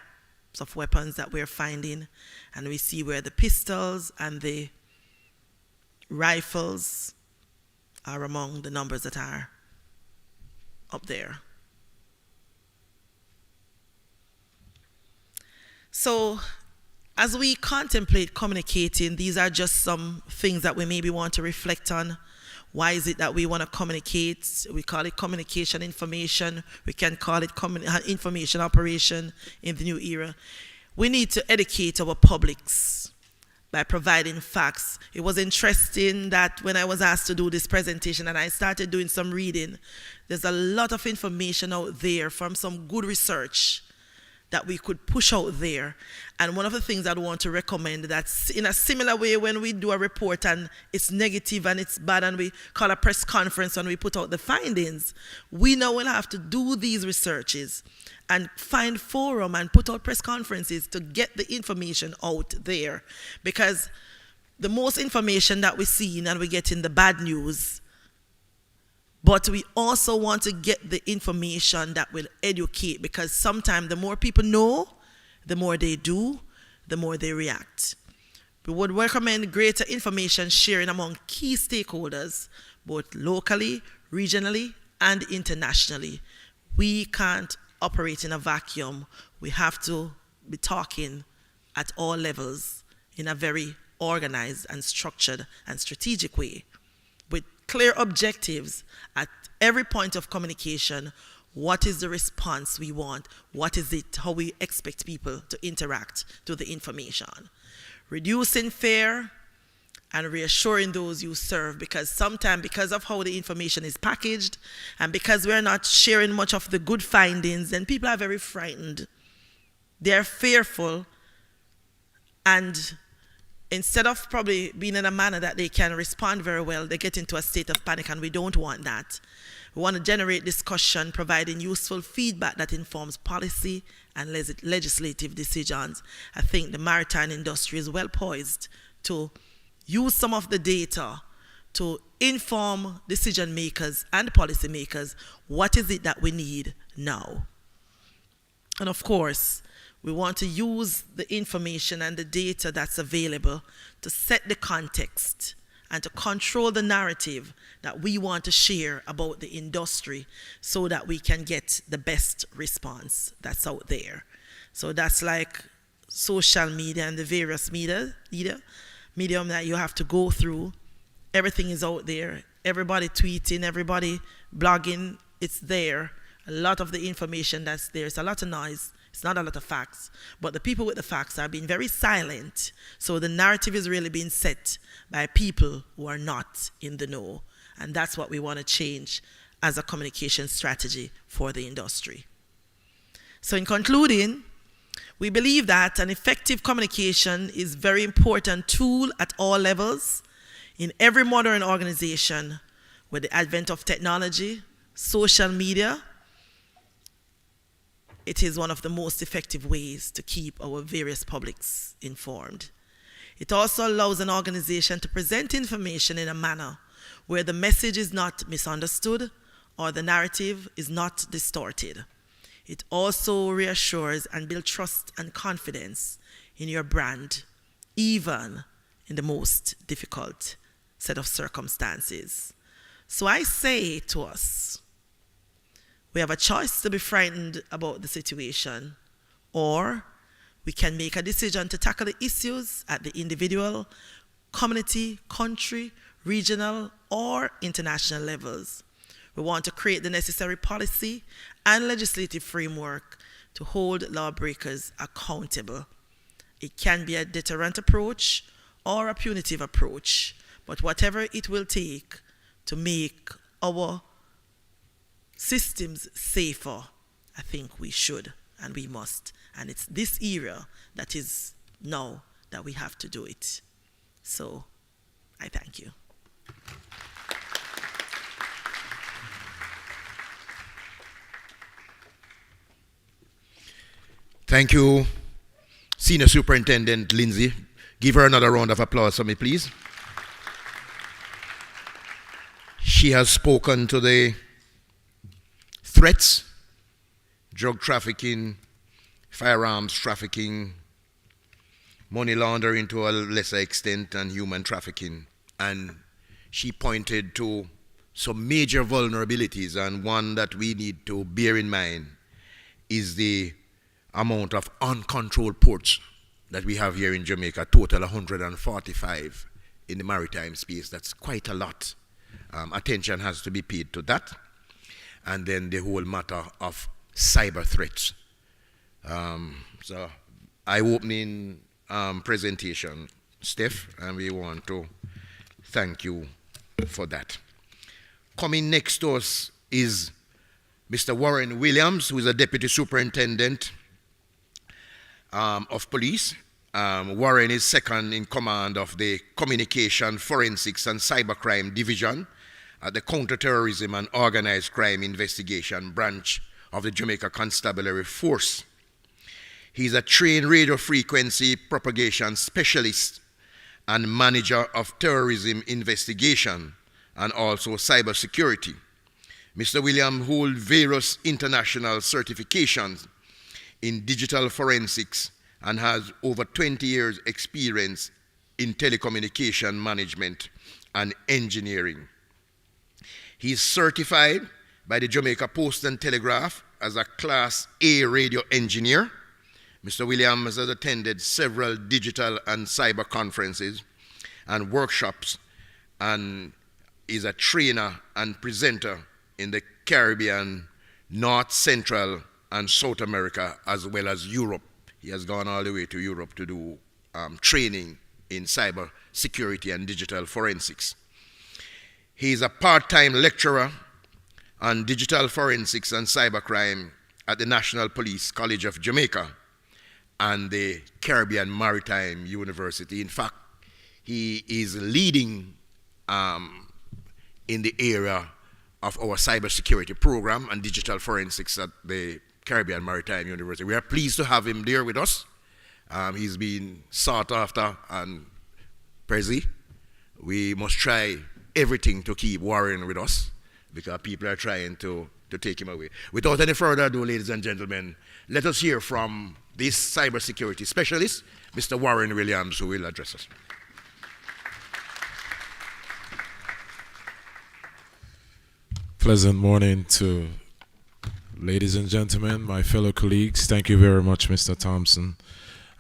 of weapons that we're finding. And we see where the pistols and the rifles are among the numbers that are up there. So as we contemplate communicating, these are just some things that we maybe want to reflect on. Why is it that we want to communicate? We call it communication information. We can call it information operation in the new era. We need to educate our publics by providing facts. It was interesting that when I was asked to do this presentation and I started doing some reading, there's a lot of information out there from some good research that we could push out there. And one of the things I'd want to recommend, that in a similar way when we do a report and it's negative and it's bad and we call a press conference and we put out the findings, we now will have to do these researches and find forum and put out press conferences to get the information out there. Because the most information that we see and we get in the bad news, but we also want to get the information that will educate, because sometimes the more people know, the more they do, the more they react. We would recommend greater information sharing among key stakeholders, both locally, regionally, and internationally. We can't operate in a vacuum. We have to be talking at all levels in a very organized and structured and strategic way, with clear objectives at every point of communication. What is the response we want? What is it, how we expect people to interact to the information? Reducing fear and reassuring those you serve, because sometimes because of how the information is packaged and because we're not sharing much of the good findings, then people are very frightened. They're fearful, and instead of probably being in a manner that they can respond very well, they get into a state of panic, and we don't want that. We want to generate discussion, providing useful feedback that informs policy and legislative decisions. I think the maritime industry is well poised to use some of the data to inform decision makers and policy makers what is it that we need now. And of course, we want to use the information and the data that's available to set the context and to control the narrative that we want to share about the industry so that we can get the best response that's out there. So that's like social media and the various medium that you have to go through. Everything is out there. Everybody tweeting, everybody blogging, it's there. A lot of the information that's there, it's a lot of noise. It's not a lot of facts, but the people with the facts are being very silent. So the narrative is really being set by people who are not in the know. And that's what we want to change as a communication strategy for the industry. So in concluding, we believe that an effective communication is a very important tool at all levels in every modern organization. With the advent of technology, social media, it is one of the most effective ways to keep our various publics informed. It also allows an organization to present information in a manner where the message is not misunderstood or the narrative is not distorted. It also reassures and builds trust and confidence in your brand, even in the most difficult set of circumstances. So I say to us, we have a choice to be frightened about the situation, or we can make a decision to tackle the issues at the individual, community, country, regional, or international levels. We want to create the necessary policy and legislative framework to hold lawbreakers accountable. It can be a deterrent approach or a punitive approach, but whatever it will take to make our systems safer, I think we should and we must. And it's this era that is now that we have to do it. So I thank you. Thank you, Senior Superintendent Lindsay. Give her another round of applause for me, please. She has spoken to the threats, drug trafficking, firearms trafficking, money laundering to a lesser extent, and human trafficking. And she pointed to some major vulnerabilities, and one that we need to bear in mind is the amount of uncontrolled ports that we have here in Jamaica, total 145 in the maritime space. That's quite a lot. Attention has to be paid to that. And then the whole matter of cyber threats. So eye-opening presentation, Steph, and we want to thank you for that. Coming next to us is Mr. Warren Williams, who is a Deputy Superintendent of Police. Warren is second in command of the Communication, Forensics and Cybercrime Division at the Counterterrorism and Organized Crime Investigation Branch of the Jamaica Constabulary Force. He's a trained radio frequency propagation specialist and manager of terrorism investigation and also cybersecurity. Mr. William holds various international certifications in digital forensics and has over 20 years experience in telecommunication management and engineering. He is certified by the Jamaica Post and Telegraph as a Class A radio engineer. Mr. Williams has attended several digital and cyber conferences and workshops and is a trainer and presenter in the Caribbean, North, Central, and South America, as well as Europe. He has gone all the way to Europe to do training in cyber security and digital forensics. He is a part-time lecturer on digital forensics and cybercrime at the National Police College of Jamaica and the Caribbean Maritime University. In fact, he is leading in the area of our cybersecurity program and digital forensics at the Caribbean Maritime University. We are pleased to have him there with us. He's been sought after, and Prezi, we must try everything to keep Warren with us because people are trying to take him away. Without any further ado, ladies and gentlemen, let us hear from this cybersecurity specialist, Mr. Warren Williams, who will address us. Pleasant morning to ladies and gentlemen, my fellow colleagues. Thank you very much, Mr. Thompson.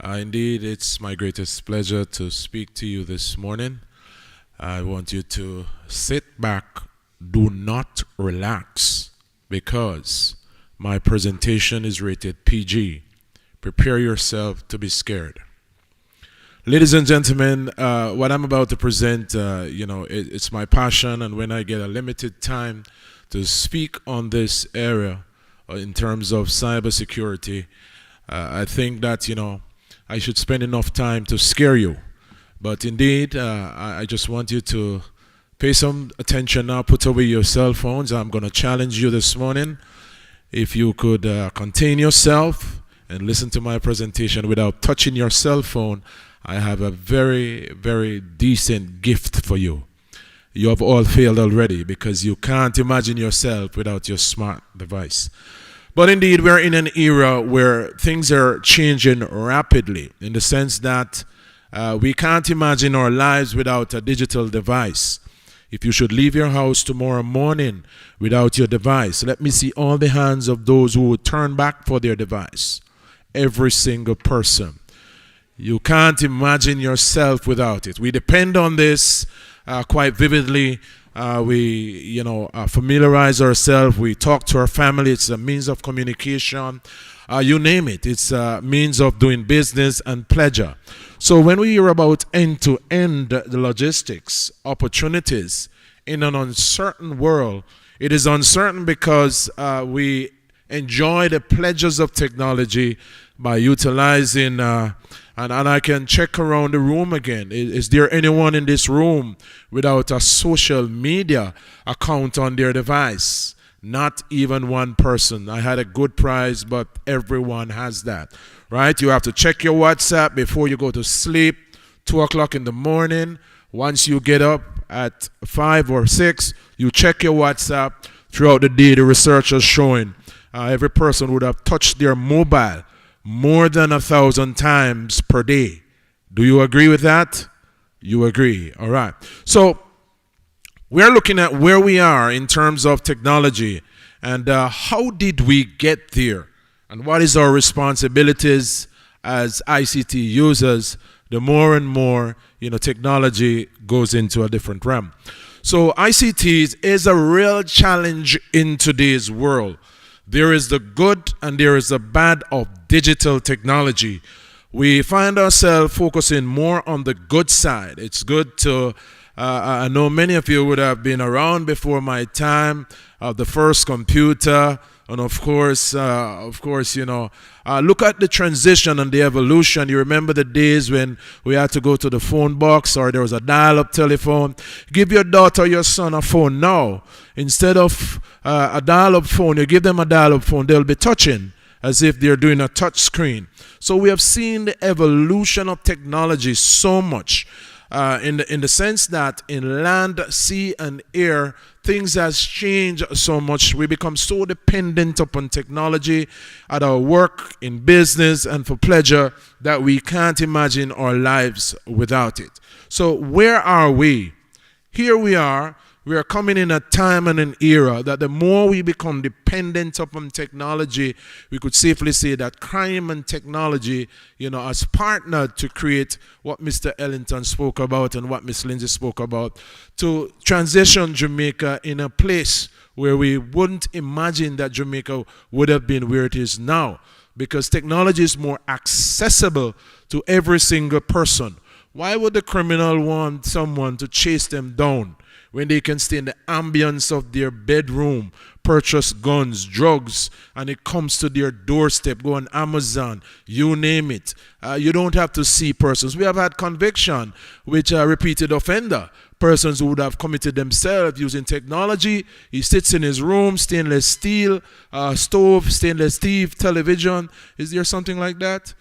Indeed, it's my greatest pleasure to speak to you this morning. I want you to sit back, do not relax, because my presentation is rated PG. Prepare yourself to be scared. Ladies and gentlemen, what I'm about to present, it's my passion, and when I get a limited time to speak on this area in terms of cybersecurity, I think that, I should spend enough time to scare you. But indeed, I just want you to pay some attention now, put away your cell phones. I'm going to challenge you this morning. If you could contain yourself and listen to my presentation without touching your cell phone, I have a very, very decent gift for you. You have all failed already because you can't imagine yourself without your smart device. But indeed, we're in an era where things are changing rapidly in the sense that we can't imagine our lives without a digital device. If you should leave your house tomorrow morning without your device, let me see all the hands of those who would turn back for their device. Every single person. You can't imagine yourself without it. We depend on this quite vividly. We familiarize ourselves. We talk to our family. It's a means of communication. You name it. It's a means of doing business and pleasure. So when we hear about end-to-end the logistics, opportunities in an uncertain world, it is uncertain because we enjoy the pleasures of technology by utilizing, and I can check around the room again. Is there anyone in this room without a social media account on their device? Not even one person. I had a good prize, but everyone has that, right? You have to check your WhatsApp before you go to sleep, 2 o'clock in the morning. Once you get up at 5 or 6, you check your WhatsApp. Throughout the day, the research is showing every person would have touched their mobile more than 1,000 times per day. Do you agree with that? You agree. All right. So we're looking at where we are in terms of technology and how did we get there and what is our responsibilities as ICT users the more and more technology goes into a different realm. So ICT is a real challenge in today's world. There is the good and there is the bad of digital technology. We find ourselves focusing more on the good side. It's good to, I know many of you would have been around before my time of the first computer. And of course, look at the transition and the evolution. You remember the days when we had to go to the phone box or there was a dial-up telephone. Give your daughter or your son a phone now. Instead of a dial-up phone, you give them a dial-up phone, they'll be touching as if they're doing a touch screen. So we have seen the evolution of technology so much in the sense that in land, sea, and air, things has changed so much. We become so dependent upon technology at our work, in business, and for pleasure that we can't imagine our lives without it. So where are we? Here we are. We are coming in a time and an era that the more we become dependent upon technology, we could safely say that crime and technology, has partnered to create what Mr. Ellington spoke about and what Ms. Lindsay spoke about, to transition Jamaica in a place where we wouldn't imagine that Jamaica would have been where it is now, because technology is more accessible to every single person. Why would the criminal want someone to chase them down when they can stay in the ambience of their bedroom, purchase guns, drugs, and it comes to their doorstep, go on Amazon, you name it. You don't have to see persons. We have had conviction, which are repeated offender, persons who would have committed themselves using technology. He sits in his room, stainless steel, stove, stainless steel, television. Is there something like that?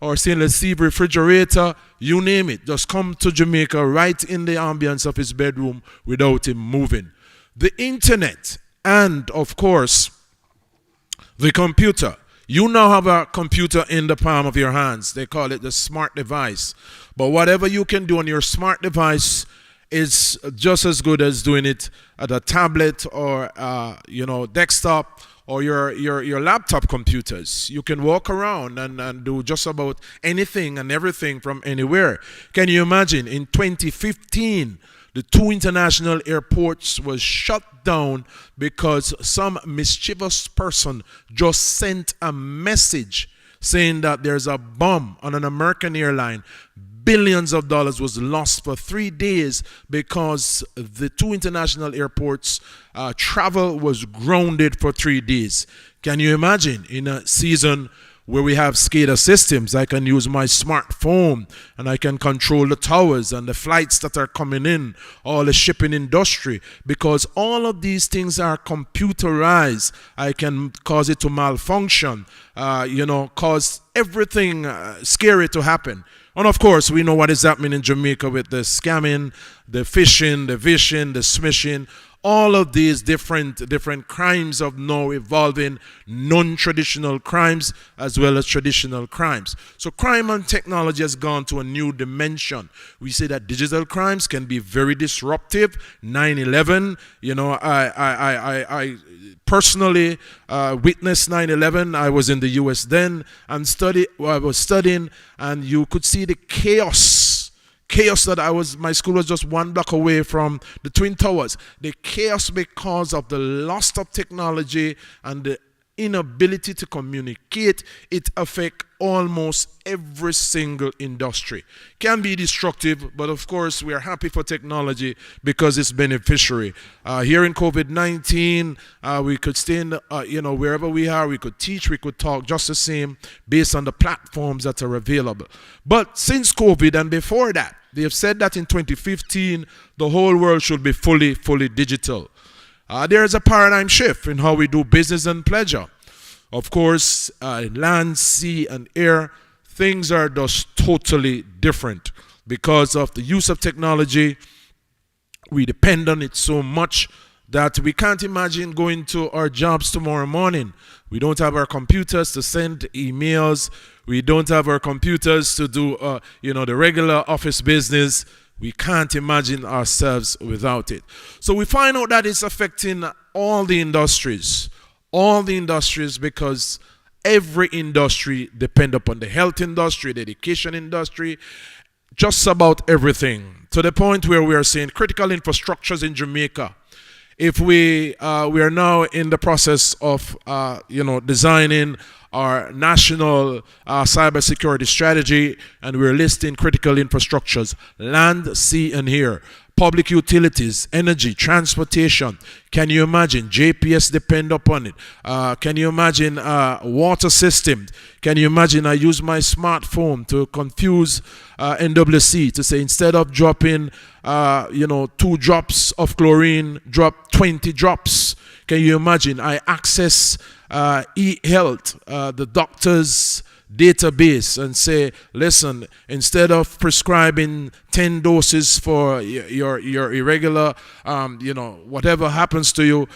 Or stainless steel refrigerator, you name it. Just come to Jamaica right in the ambience of his bedroom without him moving. The internet and, of course, the computer. You now have a computer in the palm of your hands. They call it the smart device. But whatever you can do on your smart device is just as good as doing it at a tablet or desktop or your laptop computers. You can walk around and do just about anything and everything from anywhere. Can you imagine? In 2015, the 2 international airports was shut down because some mischievous person just sent a message saying that there's a bomb on an American airline. Billions of dollars was lost for 3 days because the 2 international airports travel was grounded for 3 days. Can you imagine? In a season where we have SCADA systems, I can use my smartphone and I can control the towers and the flights that are coming in, all the shipping industry, because all of these things are computerized. I can cause it to malfunction, cause everything scary to happen. And of course, we know what is happening in Jamaica with the scamming, the phishing, the vishing, the smishing, all of these different crimes of now evolving non-traditional crimes as well as traditional crimes. So crime and technology has gone to a new dimension. We say that digital crimes can be very disruptive. 9/11, I personally witnessed 9/11. I was in the U.S. then and I was studying, and you could see the chaos that my school was just 1 block away from the Twin Towers. The chaos because of the loss of technology and the inability to communicate, it affects almost every single industry. Can be destructive, but of course we are happy for technology because it's beneficiary. Here in COVID-19, we could stay in wherever we are, we could teach, we could talk just the same based on the platforms that are available. But since COVID and before that, they have said that in 2015, the whole world should be fully digital. There is a paradigm shift in how we do business and pleasure. Of course, land, sea, and air, things are just totally different. Because of the use of technology, we depend on it so much that we can't imagine going to our jobs tomorrow morning. We don't have our computers to send emails. We don't have our computers to do, the regular office business. We can't imagine ourselves without it. So we find out that it's affecting all the industries, because every industry depends upon the health industry, the education industry, just about everything, to the point where we are seeing critical infrastructures in Jamaica. If we are now in the process of designing our national cybersecurity strategy, and we're listing critical infrastructures: land, sea, and air, public utilities, energy, transportation. Can you imagine? JPS depend upon it. Can you imagine water systems? Can you imagine I use my smartphone to confuse NWC to say instead of dropping 2 drops of chlorine, drop 20 drops. Can you imagine I access e-health, the doctor's database, and say, listen, instead of prescribing 10 doses for your irregular, whatever happens to you,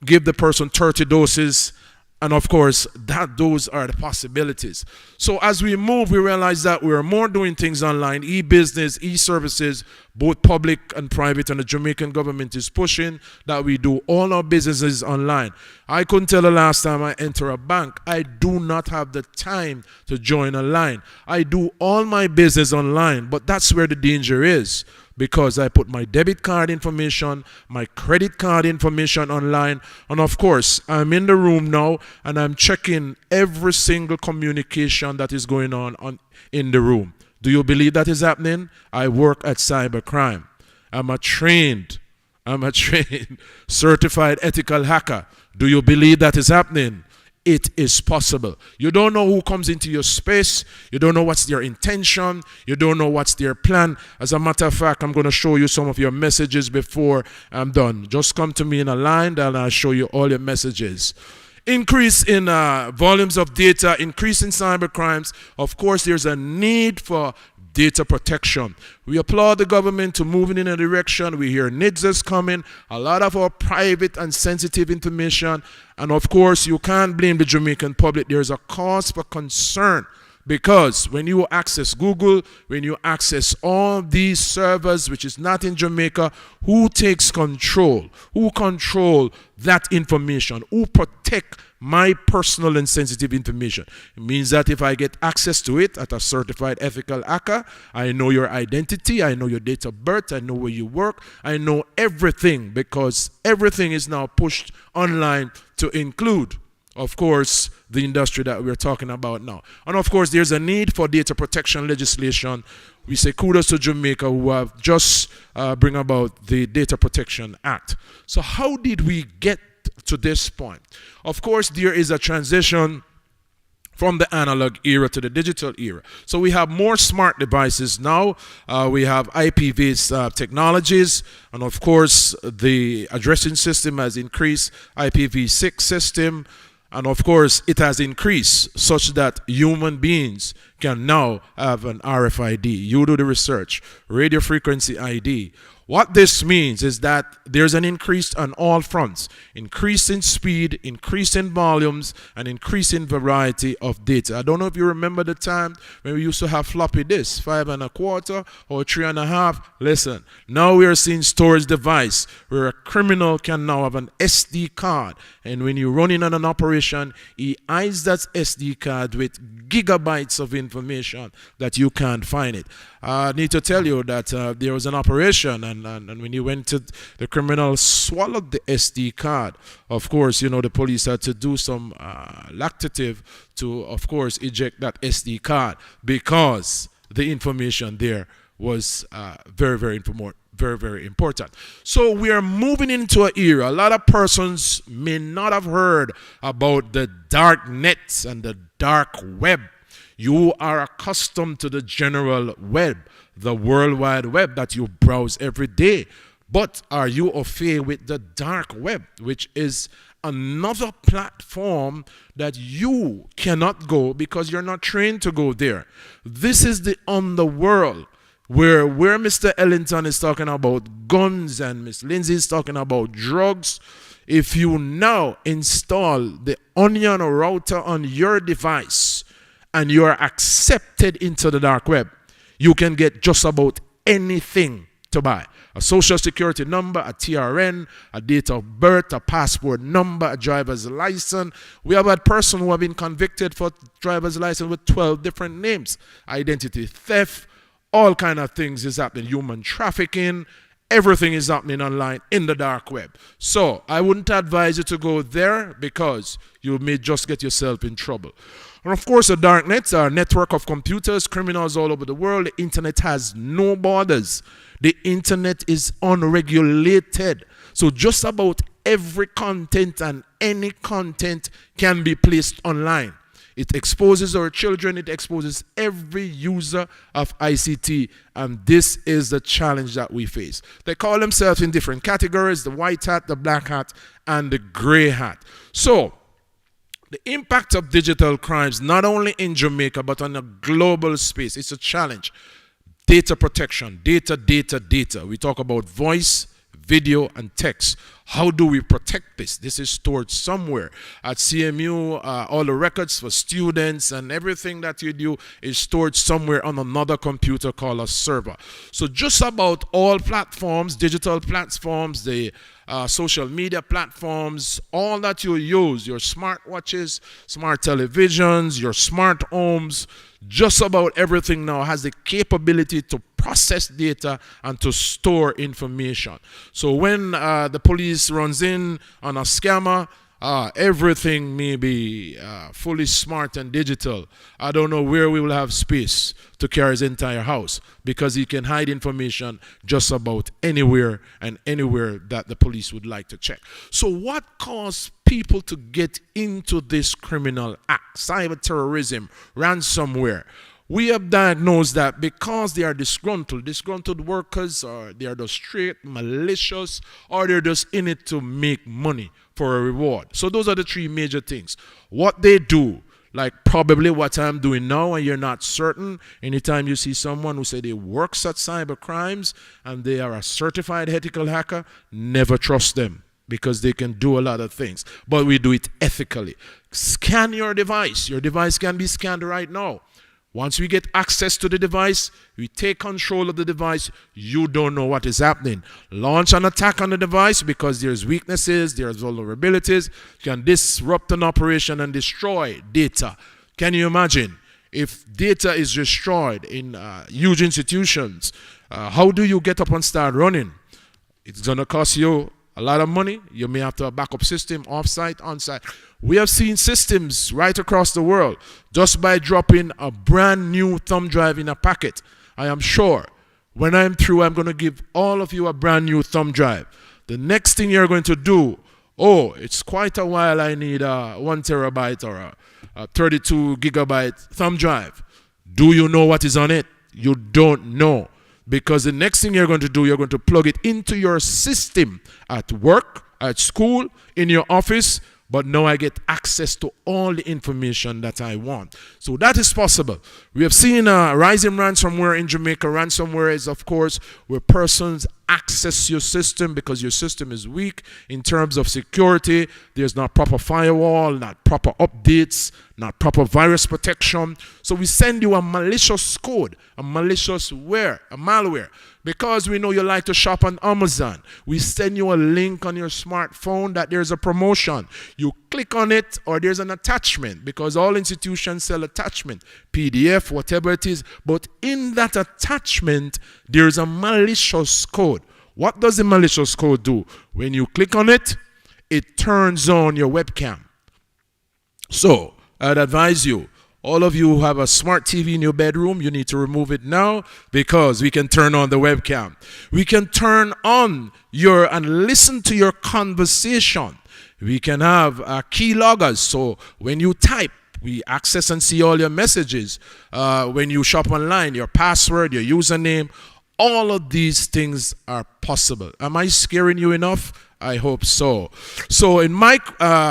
give the person 30 doses. And of course, those are the possibilities. So as we move, we realize that we are more doing things online, e-business, e-services, both public and private, and the Jamaican government is pushing that we do all our businesses online. I couldn't tell the last time I enter a bank. I do not have the time to join a line. I do all my business online, but that's where the danger is. Because I put my debit card information, my credit card information online, and of course, I'm in the room now and I'm checking every single communication that is going on in the room. Do you believe that is happening? I work at cybercrime. I'm a trained certified ethical hacker. Do you believe that is happening? It is possible. You don't know who comes into your space. You don't know what's their intention. You don't know what's their plan. As a matter of fact, I'm going to show you some of your messages before I'm done. Just come to me in a line and I'll show you all your messages. Increase in volumes of data, increase in cyber crimes. Of course, there's a need for data protection. We applaud the government to moving in a direction. We hear NIDS is coming, a lot of our private and sensitive information. And of course, you can't blame the Jamaican public. There's a cause for concern Because when you access Google, when you access all these servers, which is not in Jamaica, who takes control? Who control that information? Who protect my personal and sensitive information? It means that if I get access to it at a certified ethical hacker, I know your identity, I know your date of birth, I know where you work, I know everything, because everything is now pushed online to include, of course, the industry that we're talking about now. And of course, there's a need for data protection legislation. We say kudos to Jamaica, who have just bring about the Data Protection Act. So how did we get to this point? Of course, there is a transition from the analog era to the digital era. So we have more smart devices now. We have IP-based technologies. And of course, the addressing system has increased, IPv6 system. And of course, it has increased such that human beings can now have an RFID. You do the research, radio frequency ID. What this means is that there's an increase on all fronts. Increase in speed, increase in volumes, and increase in variety of data. I don't know if you remember the time when we used to have floppy disks, 5 1/4 or 3 1/2. Listen, now we are seeing storage device where a criminal can now have an SD card. And when you're running on an operation, he hides that SD card with gigabytes of information that you can't find it. I need to tell you that there was an operation, and when you went to, the criminal swallowed the SD card. Of course, you know, the police had to do some laxative to, of course, eject that SD card, because the information there was very, very important. So we are moving into an era. A lot of persons may not have heard about the dark nets and the dark web. You are accustomed to the general web, the World Wide Web that you browse every day. But are you au fait with the dark web, which is another platform that you cannot go because you're not trained to go there? This is the underworld where Mr. Ellington is talking about guns and Miss Lindsay is talking about drugs. If you now install the Onion router on your device, and you are accepted into the dark web, you can get just about anything to buy. A social security number, a TRN, a date of birth, a passport number, a driver's license. We have had persons who have been convicted for driver's license with 12 different names. Identity theft, all kind of things is happening. Human trafficking, everything is happening online in the dark web. So I wouldn't advise you to go there, because you may just get yourself in trouble. And of course, the dark nets are a network of computers, criminals all over the world. The internet has no borders. The internet is unregulated. So just about every content and any content can be placed online. It exposes our children. It exposes every user of ICT. And this is the challenge that we face. They call themselves in different categories: the white hat, the black hat, and the gray hat. So the impact of digital crimes, not only in Jamaica, but on a global space, it's a challenge. Data protection, data. We talk about voice, video, and text. How do we protect this? This is stored somewhere. At CMU, all the records for students and everything that you do is stored somewhere on another computer called a server. So just about all platforms, digital platforms, the social media platforms, all that you use, your smartwatches, smart televisions, your smart homes, just about everything now has the capability to process data and to store information. So when the police runs in on a scammer, everything may be fully smart and digital. I don't know where we will have space to carry his entire house, because he can hide information just about anywhere and anywhere that the police would like to check. So what caused people to get into this criminal act, cyber terrorism, ransomware? We have diagnosed that because they are disgruntled workers, or they are just straight malicious, or they're just in it to make money for a reward. So those are the three major things. What they do, like probably what I'm doing now, and you're not certain. Anytime you see someone who say they works at cyber crimes and they are a certified ethical hacker, never trust them, because they can do a lot of things. But we do it ethically. Scan your device. Your device can be scanned right now. Once we get access to the device, we take control of the device, you don't know what is happening. Launch an attack on the device because there's weaknesses, there's vulnerabilities, can disrupt an operation and destroy data. Can you imagine if data is destroyed in huge institutions? How do you get up and start running? It's going to cost you a lot of money. You may have to have a backup system off-site, on-site. We have seen systems right across the world just by dropping a brand new thumb drive in a packet. I am sure when I'm through, I'm going to give all of you a brand new thumb drive. The next thing you're going to do, oh, it's quite a while I need a 1 terabyte or a 32 gigabyte thumb drive. Do you know what is on it? You don't know. Because the next thing you're going to do, you're going to plug it into your system at work, at school, in your office, but now I get access to all the information that I want. So that is possible. We have seen rising ransomware in Jamaica. Ransomware is, of course, where persons access your system because your system is weak in terms of security. There's not proper firewall, not proper updates, not proper virus protection. So we send you a malicious code, a malicious malware. Because we know you like to shop on Amazon, we send you a link on your smartphone that there's a promotion. You click on it or there's an attachment because all institutions sell attachment, PDF, whatever it is. But in that attachment, there's a malicious code. What does the malicious code do? When you click on it, it turns on your webcam. So I'd advise you, all of you who have a smart TV in your bedroom, you need to remove it now because we can turn on the webcam. We can turn on and listen to your conversation. We can have keyloggers. So when you type, we access and see all your messages. When you shop online, your password, your username, all of these things are possible. Am I scaring you enough? I hope so. So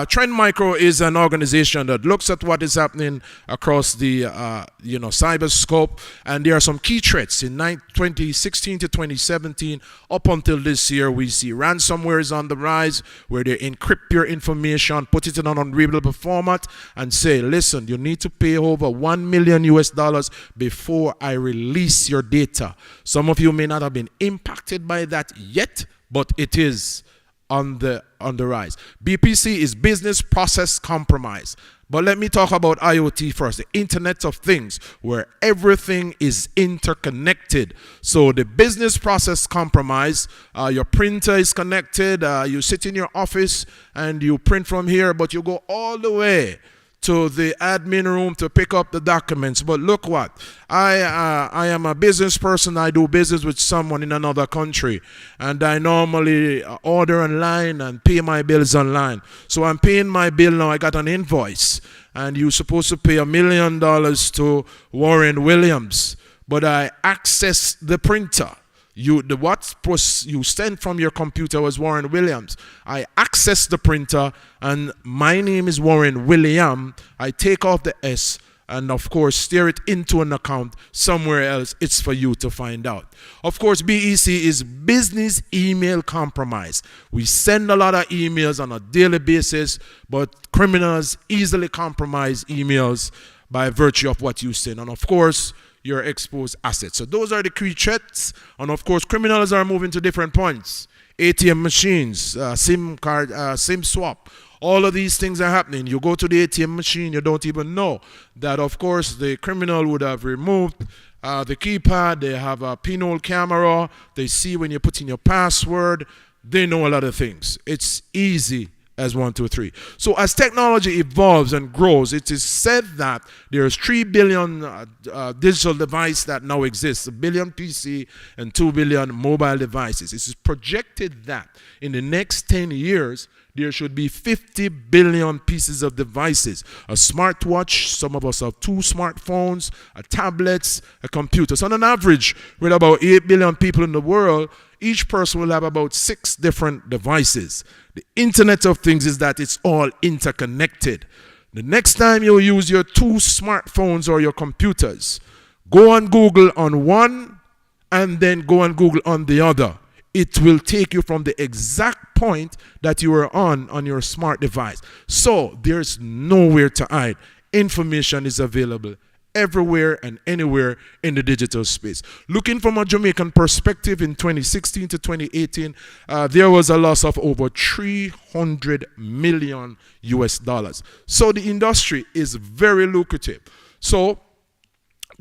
Trend Micro is an organization that looks at what is happening across the cyberscope, and there are some key threats in 2016 to 2017 up until this year. We see ransomware is on the rise, where they encrypt your information, put it in an unreadable format, and say, listen, you need to pay over $1 million before I release your data. Some of you may not have been impacted by that yet, but it is on the rise. BPC is business process compromise. But let me talk about IoT first, the Internet of Things, where everything is interconnected. So the business process compromise, your printer is connected, you sit in your office and you print from here, but you go all the way to the admin room to pick up the documents. But look what, I am a business person. I do business with someone in another country, and I normally order online and pay my bills online. So I'm paying my bill now. I got an invoice, and you're supposed to pay $1 million to Warren Williams, but I access the printer. You sent from your computer was Warren Williams. I access the printer and my name is Warren William. I take off the S and of course steer it into an account somewhere else. It's for you to find out. Of course, BEC is business email compromise. We send a lot of emails on a daily basis, but criminals easily compromise emails by virtue of what you send. And of course, your exposed assets. So those are the key threats. And of course, criminals are moving to different points. ATM machines, SIM card, SIM swap. All of these things are happening. You go to the ATM machine, you don't even know that, of course, the criminal would have removed the keypad. They have a pinhole camera. They see when you put in your password. They know a lot of things. It's easy as 1, 2, 3. So as technology evolves and grows, it is said that there's 3 billion digital devices that now exist, 1 billion PC and 2 billion mobile devices. It is projected that in the next 10 years, there should be 50 billion pieces of devices. A smartwatch, some of us have 2 smartphones, tablets, a computer. So on an average, with about 8 billion people in the world, each person will have about 6 different devices. The Internet of Things is that it's all interconnected. The next time you use your 2 smartphones or your computers, go on Google on one and then go on Google on the other. It will take you from the exact point that you were on your smart device. So there's nowhere to hide. Information is available everywhere and anywhere in the digital space. Looking from a Jamaican perspective, in 2016 to 2018, there was a loss of over 300 million US dollars. So the industry is very lucrative. So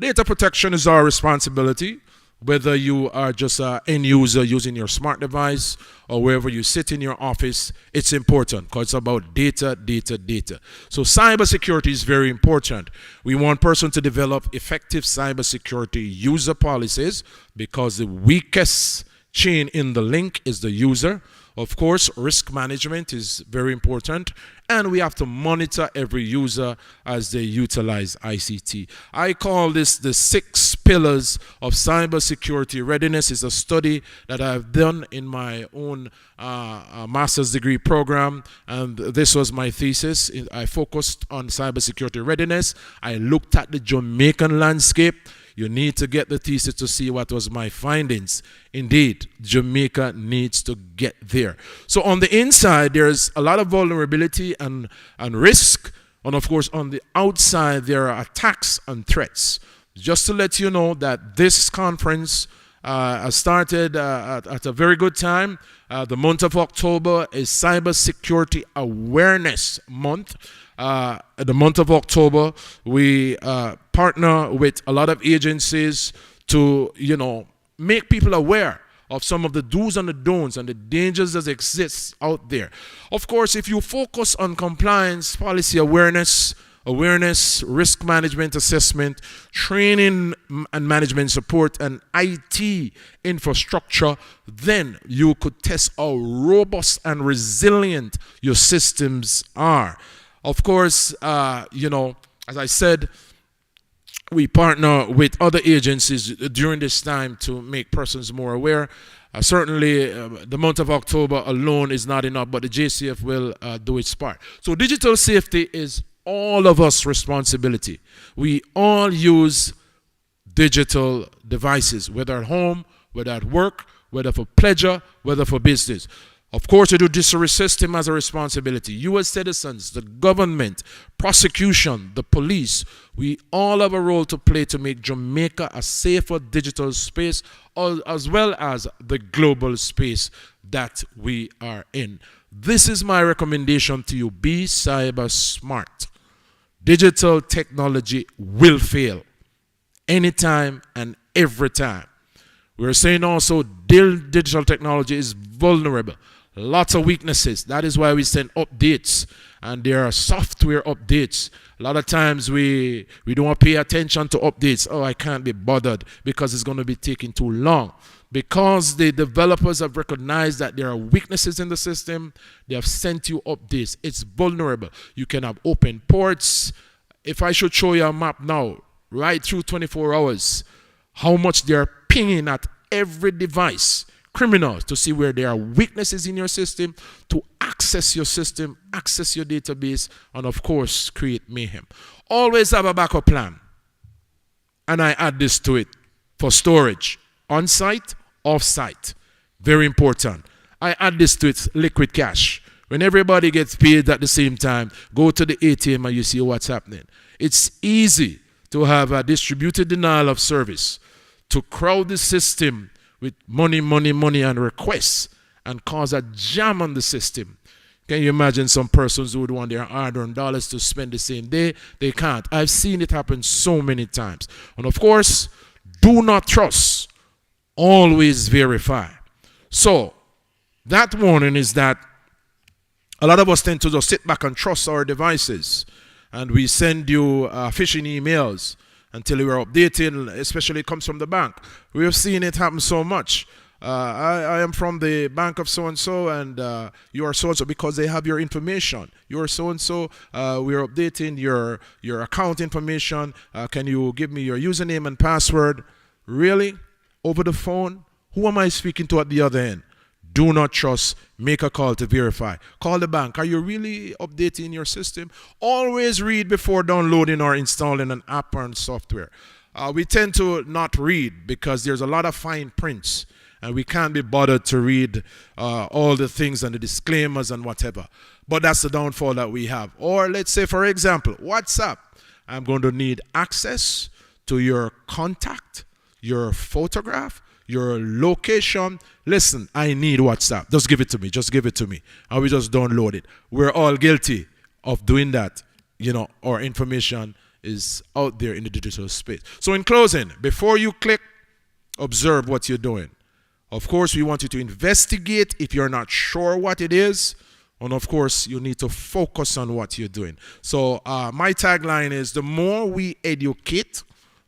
data protection is our responsibility. Whether you are just an end user using your smart device or wherever you sit in your office, it's important because it's about data, data, data. So cybersecurity is very important. We want person to develop effective cybersecurity user policies because the weakest chain in the link is the user. Of course, risk management is very important, and we have to monitor every user as they utilize ICT. I call this the 6 pillars of cybersecurity readiness. It's a study that I've done in my own master's degree program, and this was my thesis. I focused on cybersecurity readiness. I looked at the Jamaican landscape. You need to get the thesis to see what was my findings. Indeed, Jamaica needs to get there. So on the inside, there's a lot of vulnerability and risk. And of course, on the outside, there are attacks and threats. Just to let you know that this conference started at a very good time. The month of October is Cybersecurity Awareness Month. The month of October, we partner with a lot of agencies to, make people aware of some of the do's and the don'ts and the dangers that exist out there. Of course, if you focus on compliance, policy awareness, risk management assessment, training and management support, and IT infrastructure, then you could test how robust and resilient your systems are. Of course, as I said, we partner with other agencies during this time to make persons more aware. Certainly, the month of October alone is not enough, but the JCF will do its part. So digital safety is all of us' responsibility. We all use digital devices, whether at home, whether at work, whether for pleasure, whether for business. Of course, the judiciary system has a responsibility. You as citizens, the government, prosecution, the police, we all have a role to play to make Jamaica a safer digital space, as well as the global space that we are in. This is my recommendation to you. Be cyber smart. Digital technology will fail anytime and every time. We're saying also digital technology is vulnerable. Lots of weaknesses. That is why we send updates, and there are software updates. A lot of times we don't want to pay attention to updates. Oh, I can't be bothered because it's going to be taking too long. Because the developers have recognized that there are weaknesses in the system, they have sent you updates. It's vulnerable. You can have open ports. If I should show you a map now, right through 24 hours, how much they are pinging at every device, criminals, to see where there are weaknesses in your system, to access your system, access your database, and of course, create mayhem. Always have a backup plan. And I add this to it for storage, on-site, off-site. Very important. I add this to it, liquid cash. When everybody gets paid at the same time, go to the ATM and you see what's happening. It's easy to have a distributed denial of service, to crowd the system with money, and requests, and cause a jam on the system. Can you imagine some persons who would want their hard-earned dollars to spend the same day? They can't. I've seen it happen so many times. And of course, do not trust. Always verify. So, that warning is that a lot of us tend to just sit back and trust our devices. And we send you phishing emails until you are updated, especially it comes from the bank. We have seen it happen so much. I am from the bank of so-and-so, and you are so-and-so, because they have your information. You are so-and-so, we are updating your account information. Can you give me your username and password? Really? Over the phone? Who am I speaking to at the other end? Do not trust. Make a call to verify. Call the bank. Are you really updating your system? Always read before downloading or installing an app or software. We tend to not read because there's a lot of fine prints, and we can't be bothered to read all the things and the disclaimers and whatever. But that's the downfall that we have. Or let's say, for example, WhatsApp. I'm going to need access to your contact, your photograph, your location. Listen, I need WhatsApp. Just give it to me. Just give it to me. And we just download it. We're all guilty of doing that. You know, our information is out there in the digital space. So in closing, before you click, observe what you're doing. Of course, we want you to investigate if you're not sure what it is. And of course, you need to focus on what you're doing. So my tagline is, the more we educate,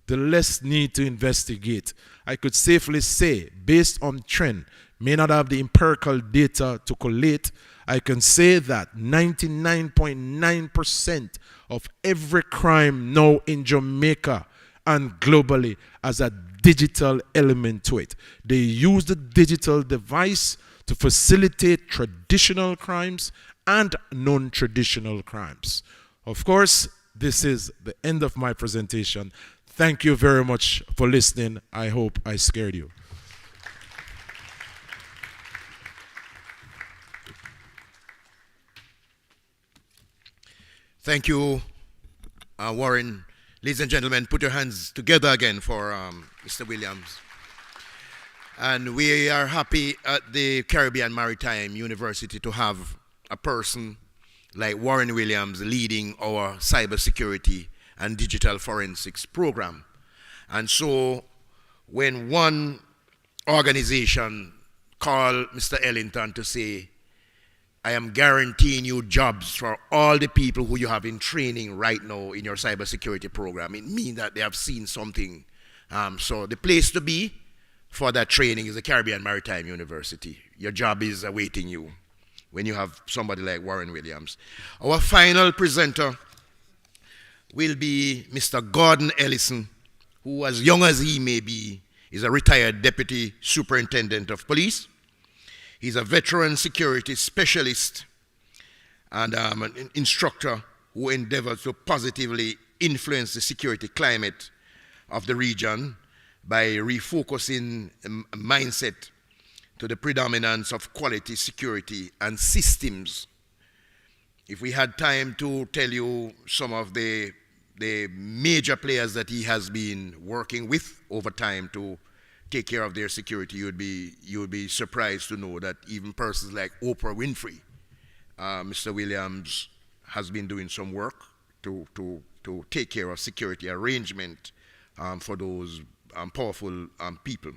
the less need to investigate. I could safely say, based on trend, may not have the empirical data to collate, I can say that 99.9% of every crime now in Jamaica and globally has a digital element to it. They use the digital device to facilitate traditional crimes and non-traditional crimes. Of course, this is the end of my presentation. Thank you very much for listening. I hope I scared you. Thank you, Warren. Ladies and gentlemen, put your hands together again for Mr. Williams. And we are happy at the Caribbean Maritime University to have a person like Warren Williams leading our cybersecurity and digital forensics program. And so when one organization called Mr. Ellington to say, I am guaranteeing you jobs for all the people who you have in training right now in your cybersecurity program, it means that they have seen something. So the place to be for that training is the Caribbean Maritime University. Your job is awaiting you when you have somebody like Warren Williams. Our final presenter will be Mr. Gordon Ellison, who, as young as he may be, is a retired Deputy Superintendent of Police. He's a veteran security specialist and an instructor who endeavors to positively influence the security climate of the region by refocusing a mindset to the predominance of quality security and systems. If we had time to tell you some of the major players that he has been working with over time to take care of their security, you would be surprised to know that even persons like Oprah Winfrey, Mr. Williams has been doing some work to take care of security arrangement for those powerful people.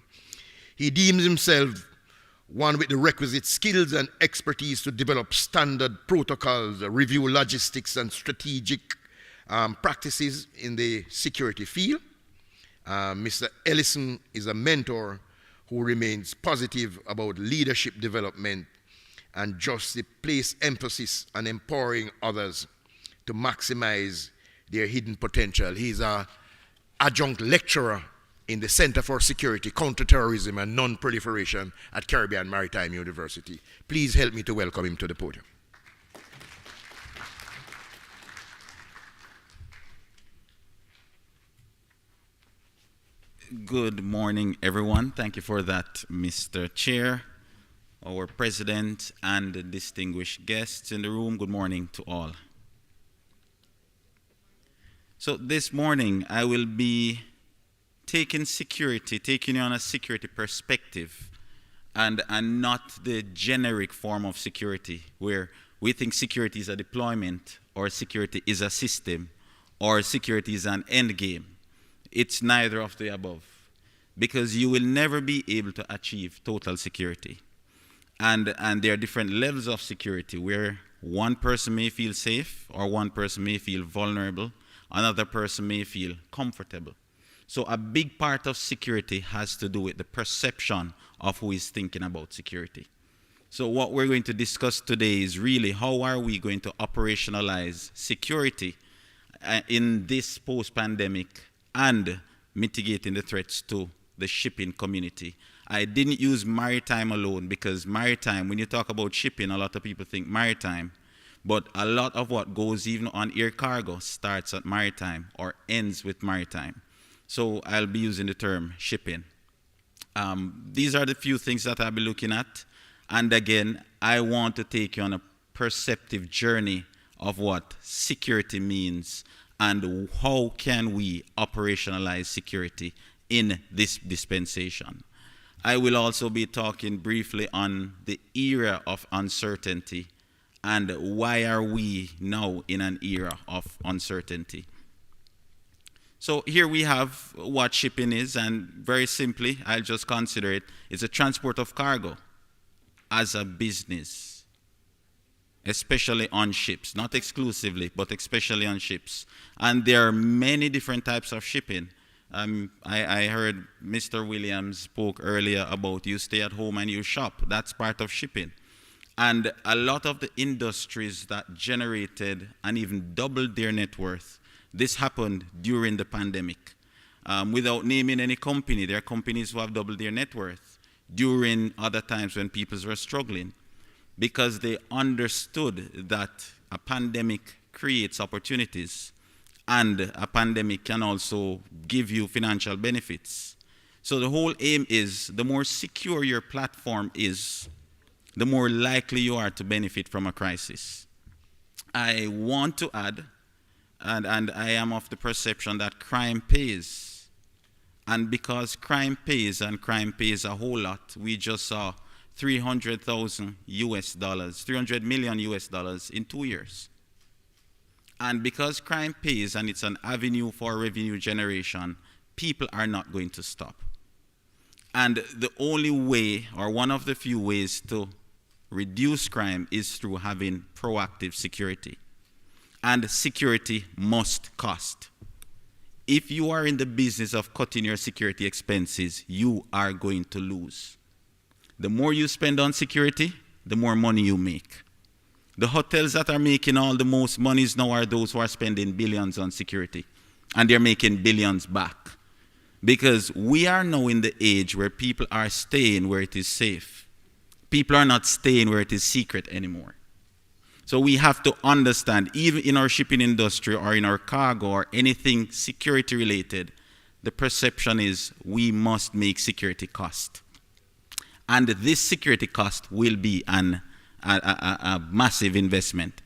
He deems himself one with the requisite skills and expertise to develop standard protocols, review logistics and strategic practices in the security field. Mr. Ellison is a mentor who remains positive about leadership development and justly place emphasis on empowering others to maximize their hidden potential. He's an adjunct lecturer in the Center for Security, Counterterrorism and Non-Proliferation at Caribbean Maritime University. Please help me to welcome him to the podium. Good morning, everyone. Thank you for that, Mr. Chair, our President, and the distinguished guests in the room. Good morning to all. So this morning, I will be taking you on a security perspective, and not the generic form of security, where we think security is a deployment, or security is a system, or security is an end game. It's neither of the above, because you will never be able to achieve total security. And there are different levels of security where one person may feel safe or one person may feel vulnerable, another person may feel comfortable. So a big part of security has to do with the perception of who is thinking about security. So what we're going to discuss today is really how are we going to operationalize security in this post-pandemic and mitigating the threats to the shipping community. I didn't use maritime alone because maritime, when you talk about shipping, a lot of people think maritime, but a lot of what goes even on air cargo starts at maritime or ends with maritime. So I'll be using the term shipping. These are the few things that I'll be looking at. And again, I want to take you on a perceptive journey of what security means and how can we operationalize security in this dispensation. I will also be talking briefly on the era of uncertainty and why are we now in an era of uncertainty. So here we have what shipping is, and very simply, I'll just consider it, it's a transport of cargo as a business, especially on ships, not exclusively, but especially on ships. And there are many different types of shipping. I heard Mr. Williams spoke earlier about you stay at home and you shop. That's part of shipping. And a lot of the industries that generated and even doubled their net worth, this happened during the pandemic. Without naming any company, there are companies who have doubled their net worth during other times when people were struggling, because they understood that a pandemic creates opportunities and a pandemic can also give you financial benefits. So the whole aim is the more secure your platform is, the more likely you are to benefit from a crisis. I want to add, and I am of the perception that crime pays. And because crime pays, and crime pays a whole lot, we just saw $300 million US dollars in 2 years. And because crime pays and it's an avenue for revenue generation, people are not going to stop. And the only way, or one of the few ways to reduce crime is through having proactive security. And security must cost. If you are in the business of cutting your security expenses, you are going to lose. The more you spend on security, the more money you make. The hotels that are making all the most monies now are those who are spending billions on security. And they're making billions back. Because we are now in the age where people are staying where it is safe. People are not staying where it is secret anymore. So we have to understand, even in our shipping industry or in our cargo or anything security related, the perception is we must make security cost. And this security cost will be a massive investment.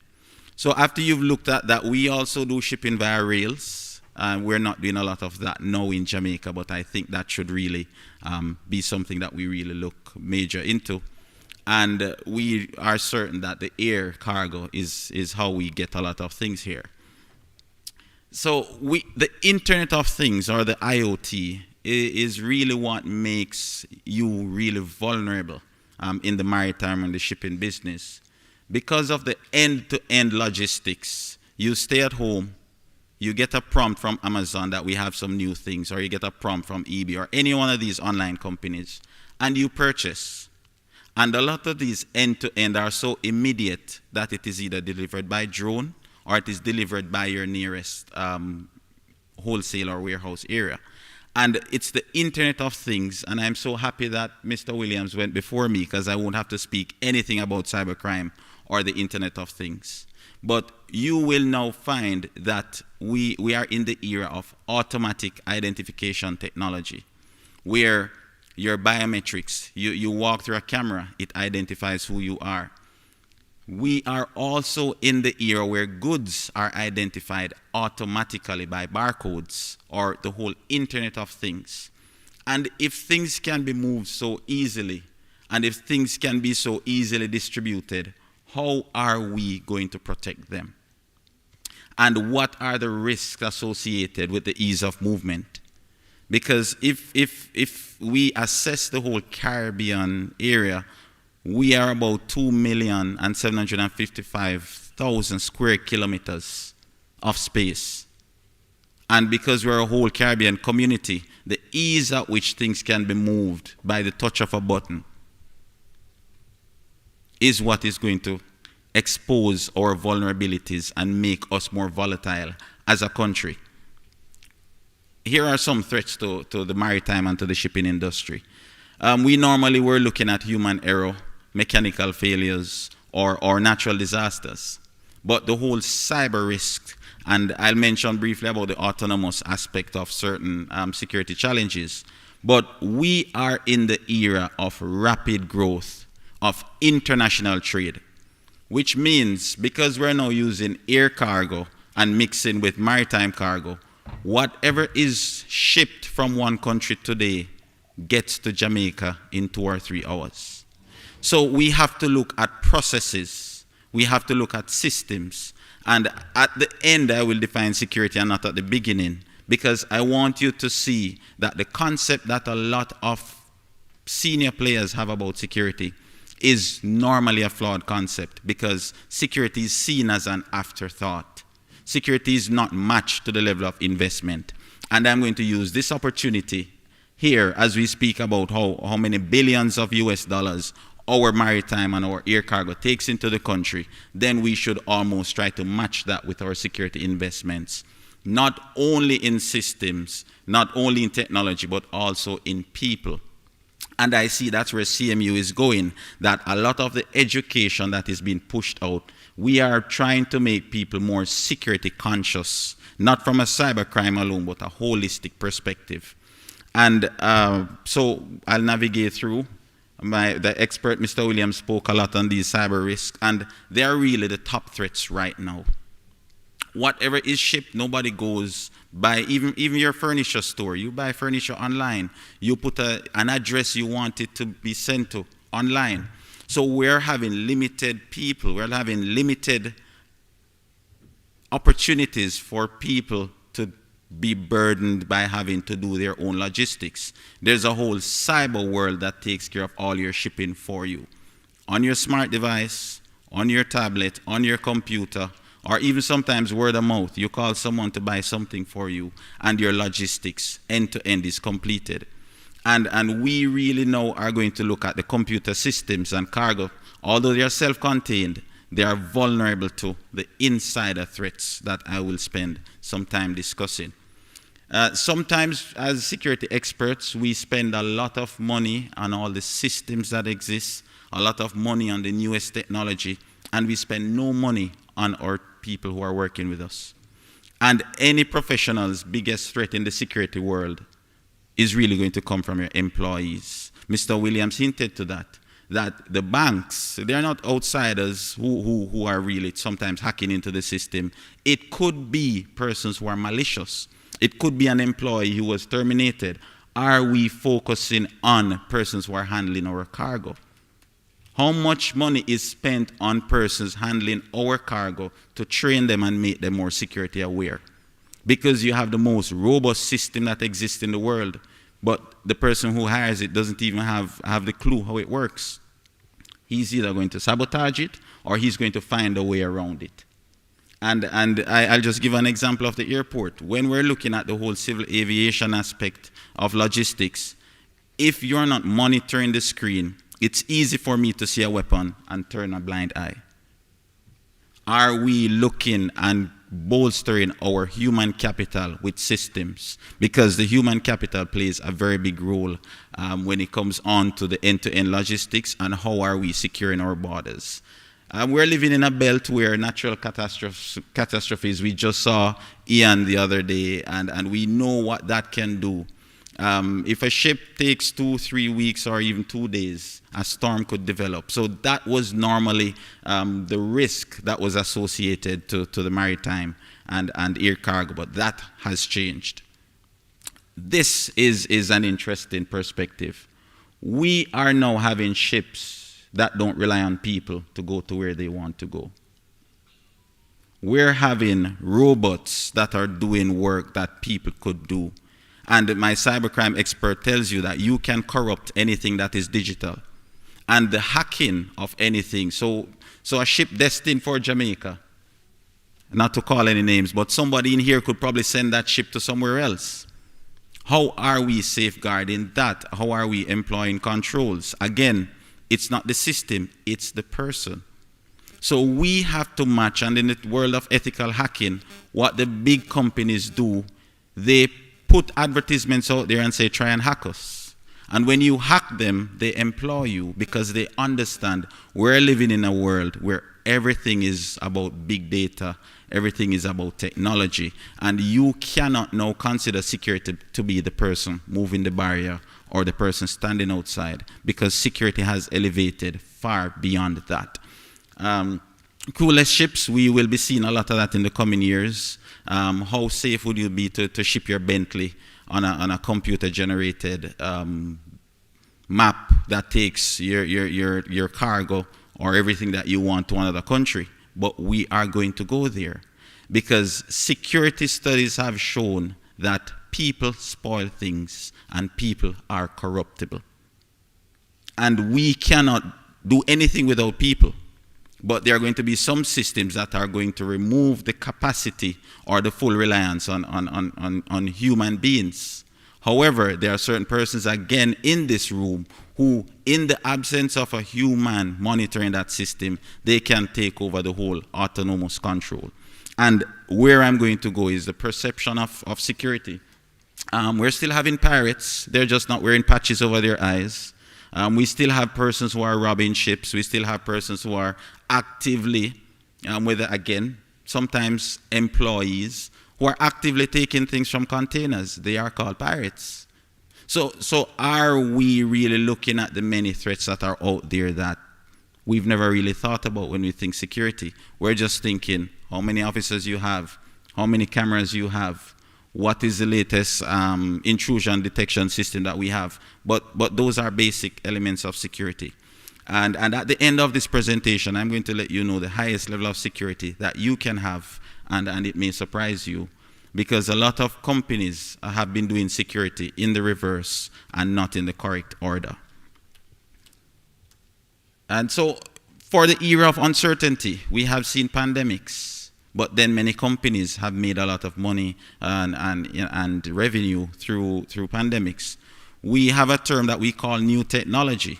So after you've looked at that, we also do shipping via rails. We're not doing a lot of that now in Jamaica, but I think that should really be something that we really look major into. And we are certain that the air cargo is how we get a lot of things here. So the Internet of Things, or the IoT, is really what makes you really vulnerable in the maritime and the shipping business. Because of the end-to-end logistics, you stay at home, you get a prompt from Amazon that we have some new things, or you get a prompt from eBay or any one of these online companies, and you purchase. And a lot of these end-to-end are so immediate that it is either delivered by drone or it is delivered by your nearest wholesale or warehouse area. And it's the Internet of Things, and I'm so happy that Mr. Williams went before me because I won't have to speak anything about cybercrime or the Internet of Things. But you will now find that we are in the era of automatic identification technology, where your biometrics, you walk through a camera, it identifies who you are. We are also in the era where goods are identified automatically by barcodes, or the whole Internet of Things. And if things can be moved so easily, and if things can be so easily distributed, how are we going to protect them? And what are the risks associated with the ease of movement? Because if we assess the whole Caribbean area, we are about 2,755,000 square kilometers of space. And because we're a whole Caribbean community, the ease at which things can be moved by the touch of a button is what is going to expose our vulnerabilities and make us more volatile as a country. Here are some threats to the maritime and to the shipping industry. We normally were looking at human error, mechanical failures, or natural disasters. But the whole cyber risk, and I'll mention briefly about the autonomous aspect of certain security challenges, but we are in the era of rapid growth of international trade, which means because we're now using air cargo and mixing with maritime cargo, whatever is shipped from one country today gets to Jamaica in 2 or 3 hours. So we have to look at processes. We have to look at systems. And at the end, I will define security and not at the beginning, because I want you to see that the concept that a lot of senior players have about security is normally a flawed concept, because security is seen as an afterthought. Security is not matched to the level of investment. And I'm going to use this opportunity here as we speak about how many billions of US dollars our maritime and our air cargo takes into the country. Then we should almost try to match that with our security investments, not only in systems, not only in technology, but also in people. And I see that's where CMU is going, that a lot of the education that is being pushed out, we are trying to make people more security conscious, not from a cybercrime alone, but a holistic perspective. And so I'll navigate through. The expert, Mr. Williams, spoke a lot on these cyber risks, and they are really the top threats right now. Whatever is shipped, nobody goes by, even your furniture store. You buy furniture online. You put an address you want it to be sent to online. So we're having limited people. We're having limited opportunities for people to be burdened by having to do their own logistics. There's a whole cyber world that takes care of all your shipping for you. On your smart device, on your tablet, on your computer, or even sometimes word of mouth. You call someone to buy something for you, and your logistics end-to-end is completed. And we really now are going to look at the computer systems and cargo. Although they are self-contained, they are vulnerable to the insider threats that I will spend some time discussing. Sometimes, as security experts, we spend a lot of money on all the systems that exist, a lot of money on the newest technology, and we spend no money on our people who are working with us. And any professional's biggest threat in the security world is really going to come from your employees. Mr. Williams hinted to that the banks, they're not outsiders who are really sometimes hacking into the system. It could be persons who are malicious. It could be an employee who was terminated. Are we focusing on persons who are handling our cargo? How much money is spent on persons handling our cargo to train them and make them more security aware? Because you have the most robust system that exists in the world, but the person who hires it doesn't even have the clue how it works. He's either going to sabotage it or he's going to find a way around it. And I'll just give an example of the airport. When we're looking at the whole civil aviation aspect of logistics, if you're not monitoring the screen, it's easy for me to see a weapon and turn a blind eye. Are we looking and bolstering our human capital with systems? Because the human capital plays a very big role when it comes on to the end-to-end logistics and how are we securing our borders. We're living in a belt where natural catastrophes, we just saw Ian the other day, and we know what that can do. If a ship takes 2-3 weeks or even 2 days, a storm could develop. So that was normally the risk that was associated to the maritime and air cargo, but that has changed. This is an interesting perspective. We are now having ships that don't rely on people to go to where they want to go. We're having robots that are doing work that people could do. And my cybercrime expert tells you that you can corrupt anything that is digital. And the hacking of anything, so a ship destined for Jamaica, not to call any names, but somebody in here could probably send that ship to somewhere else. How are we safeguarding that? How are we employing controls? Again, it's not the system, it's the person. So we have to match, and in the world of ethical hacking, what the big companies do, they put advertisements out there and say, try and hack us. And when you hack them, they employ you because they understand we're living in a world where everything is about big data, everything is about technology, and you cannot now consider security to be the person moving the barrier or the person standing outside, because security has elevated far beyond that. Crewless ships, we will be seeing a lot of that in the coming years. How safe would you be to ship your Bentley on a computer-generated map that takes your cargo or everything that you want to another country? But we are going to go there because security studies have shown that people spoil things and people are corruptible. And we cannot do anything without people. But there are going to be some systems that are going to remove the capacity or the full reliance on human beings. However, there are certain persons, again, in this room who, in the absence of a human monitoring that system, they can take over the whole autonomous control. And where I'm going to go is the perception of security. We're still having pirates. They're just not wearing patches over their eyes. We still have persons who are robbing ships. We still have persons who are actively, whether again, sometimes employees, who are actively taking things from containers. They are called pirates. So are we really looking at the many threats that are out there that we've never really thought about when we think security? We're just thinking how many officers you have, how many cameras you have, what is the latest intrusion detection system that we have. But those are basic elements of security. And at the end of this presentation, I'm going to let you know the highest level of security that you can have, and it may surprise you, because a lot of companies have been doing security in the reverse and not in the correct order. And so for the era of uncertainty, we have seen pandemics, but then many companies have made a lot of money and revenue through pandemics. We have a term that we call new technology.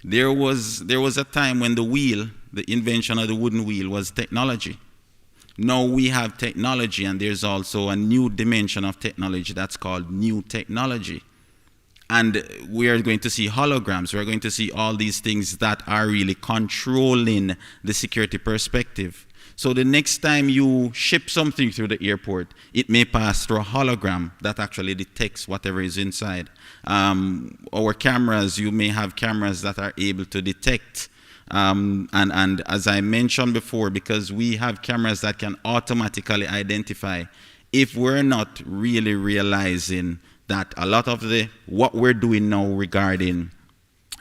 There was a time when the invention of the wooden wheel was technology. Now we have technology, and there's also a new dimension of technology that's called new technology. And we are going to see holograms. We're going to see all these things that are really controlling the security perspective. So the next time you ship something through the airport, it may pass through a hologram that actually detects whatever is inside. Our cameras, you may have cameras that are able to detect. And as I mentioned before, because we have cameras that can automatically identify, if we're not really realizing that a lot of what we're doing now regarding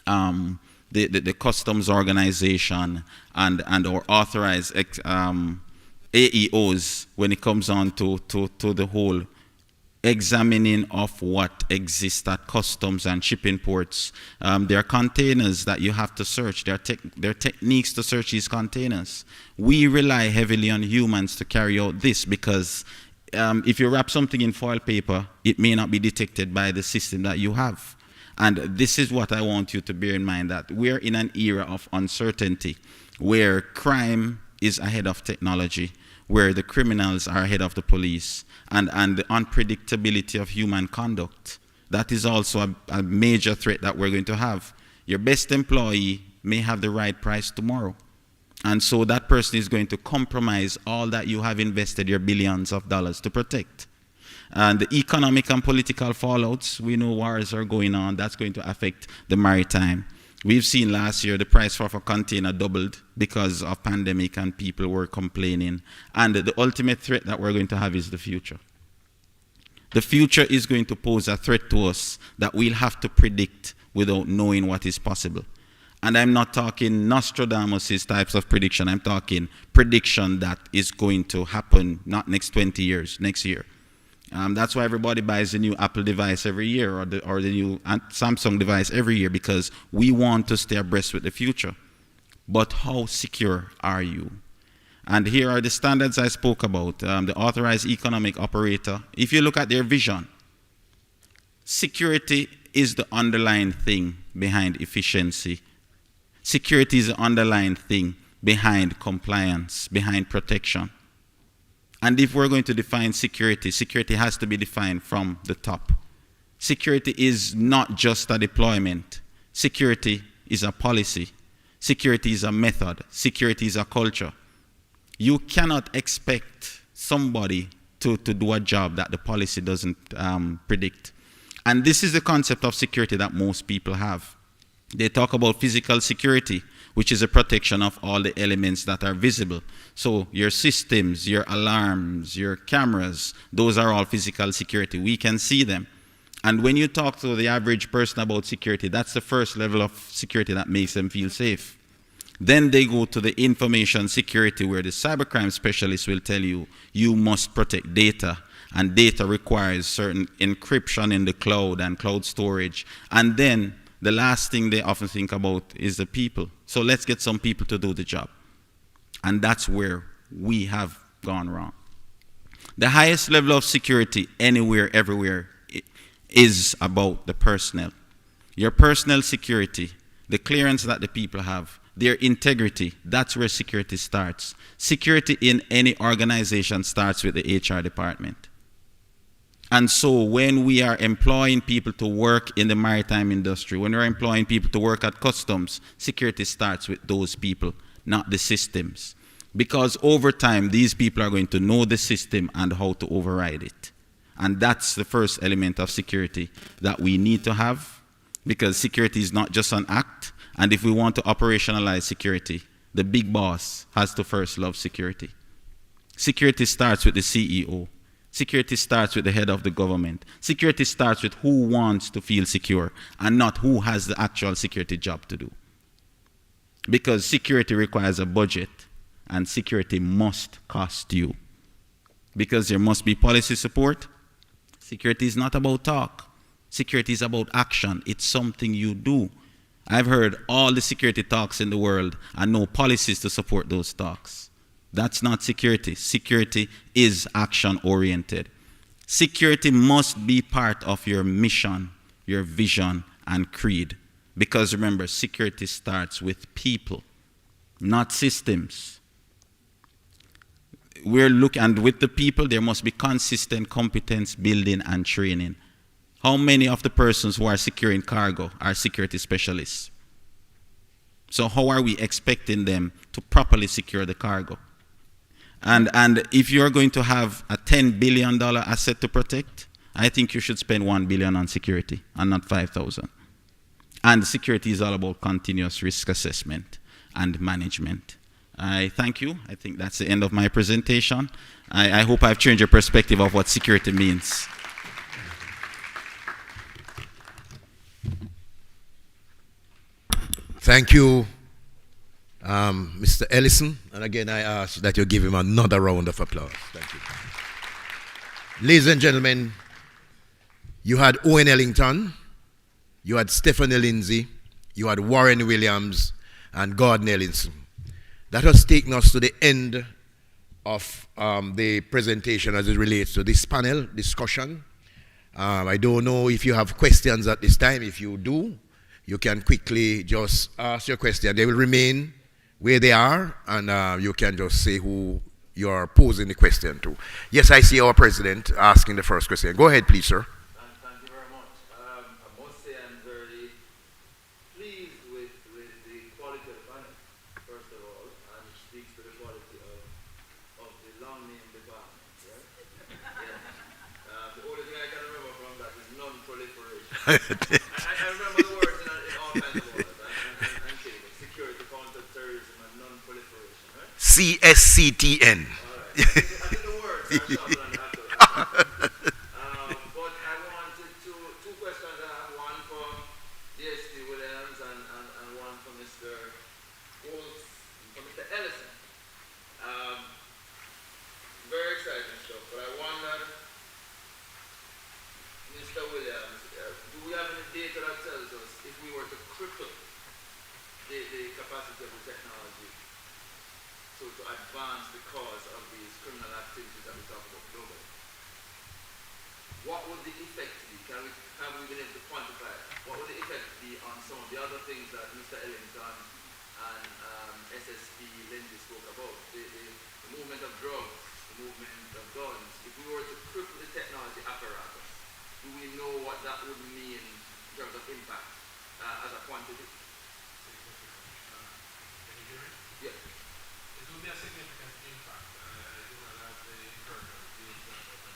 the customs organization and our authorized AEOs, when it comes on to the whole examining of what exists at customs and shipping ports. There are containers that you have to search. There are techniques to search these containers. We rely heavily on humans to carry out this because if you wrap something in foil paper, it may not be detected by the system that you have. And this is what I want you to bear in mind, that we're in an era of uncertainty where crime is ahead of technology, where the criminals are ahead of the police, and the unpredictability of human conduct. That is also a major threat that we're going to have. Your best employee may have the right price tomorrow. And so that person is going to compromise all that you have invested your billions of dollars to protect. And the economic and political fallouts, we know wars are going on. That's going to affect the maritime. We've seen last year the price for a container doubled because of pandemic and people were complaining. And the ultimate threat that we're going to have is the future. The future is going to pose a threat to us that we'll have to predict without knowing what is possible. And I'm not talking Nostradamus' types of prediction. I'm talking prediction that is going to happen not next 20 years, next year. That's why everybody buys the new Apple device every year or the new Samsung device every year, because we want to stay abreast with the future. But how secure are you? And here are the standards I spoke about. The authorized economic operator. If you look at their vision, security is the underlying thing behind efficiency. Security is the underlying thing behind compliance, behind protection. And if we're going to define security, security has to be defined from the top. Security is not just a deployment. Security is a policy. Security is a method. Security is a culture. You cannot expect somebody to do a job that the policy doesn't predict. And this is the concept of security that most people have. They talk about physical security. which is a protection of all the elements that are visible. So your systems, your alarms, your cameras, those are all physical security. We can see them. And when you talk to the average person about security, that's the first level of security that makes them feel safe. Then they go to the information security, where the cybercrime specialist will tell you, you must protect data. And data requires certain encryption in the cloud and cloud storage. And then the last thing they often think about is the people. So let's get some people to do the job. And that's where we have gone wrong. The highest level of security anywhere, everywhere, is about the personnel. Your personal security, the clearance that the people have, their integrity, that's where security starts. Security in any organization starts with the HR department. And so when we are employing people to work in the maritime industry, when we're employing people to work at customs, security starts with those people, not the systems. Because over time, these people are going to know the system and how to override it. And that's the first element of security that we need to have, because security is not just an act. And if we want to operationalize security, the big boss has to first love security. Security starts with the CEO. Security starts with the head of the government. Security starts with who wants to feel secure and not who has the actual security job to do. Because security requires a budget, and security must cost you. Because there must be policy support. Security is not about talk. Security is about action. It's something you do. I've heard all the security talks in the world and no policies to support those talks. That's not security. Security is action-oriented. Security must be part of your mission, your vision, and creed. Because remember, security starts with people, not systems. And with the people, there must be consistent competence building and training. How many of the persons who are securing cargo are security specialists? So how are we expecting them to properly secure the cargo? And if you're going to have a $10 billion asset to protect, I think you should spend $1 billion on security and not 5,000. And security is all about continuous risk assessment and management. I thank you. I think that's the end of my presentation. I hope I've changed your perspective of what security means. Thank you, Mr. Ellison. And again, I ask that you give him another round of applause. Thank you. Ladies and gentlemen, you had Owen Ellington, you had Stephanie Lindsay, you had Warren Williams, and Gordon Ellison. That has taken us to the end of the presentation as it relates to this panel discussion. I don't know if you have questions at this time. If you do, you can quickly just ask your question. They will remain where they are, and you can just say who you are posing the question to. Yes, I see our president asking the first question. Go ahead, please, sir. Thank you very much. I must say I'm very pleased with the quality of the panel, first of all, and it speaks to the quality of the long name department, right? Yeah. The only thing I can remember from that is non-proliferation. I remember the words in all kinds of orders. I'm kidding. Security, counter-terrorism, and non-proliferation, right? CSCTN. All right. I think the words are shuffled and after. But I wanted two questions. I have one for DSP Williams and one for Mr. Wolf, for Mr. Ellison. Very exciting stuff, but I wondered, Mr. Williams, do we have any data that tells us if we were to cripple the capacity of the technology to advance the cause of these criminal activities that we talk about globally? What would the effect be? Have we been able to quantify it? What would the effect be on some of the other things that Mr. Ellington and SSP Lindsay spoke about? The movement of drugs, the movement of guns. If we were to cripple the technology apparatus, do we know what that would mean in terms of impact as a quantity? Can you hear me? Yeah. It will be a significant impact. I do not have the internal data, but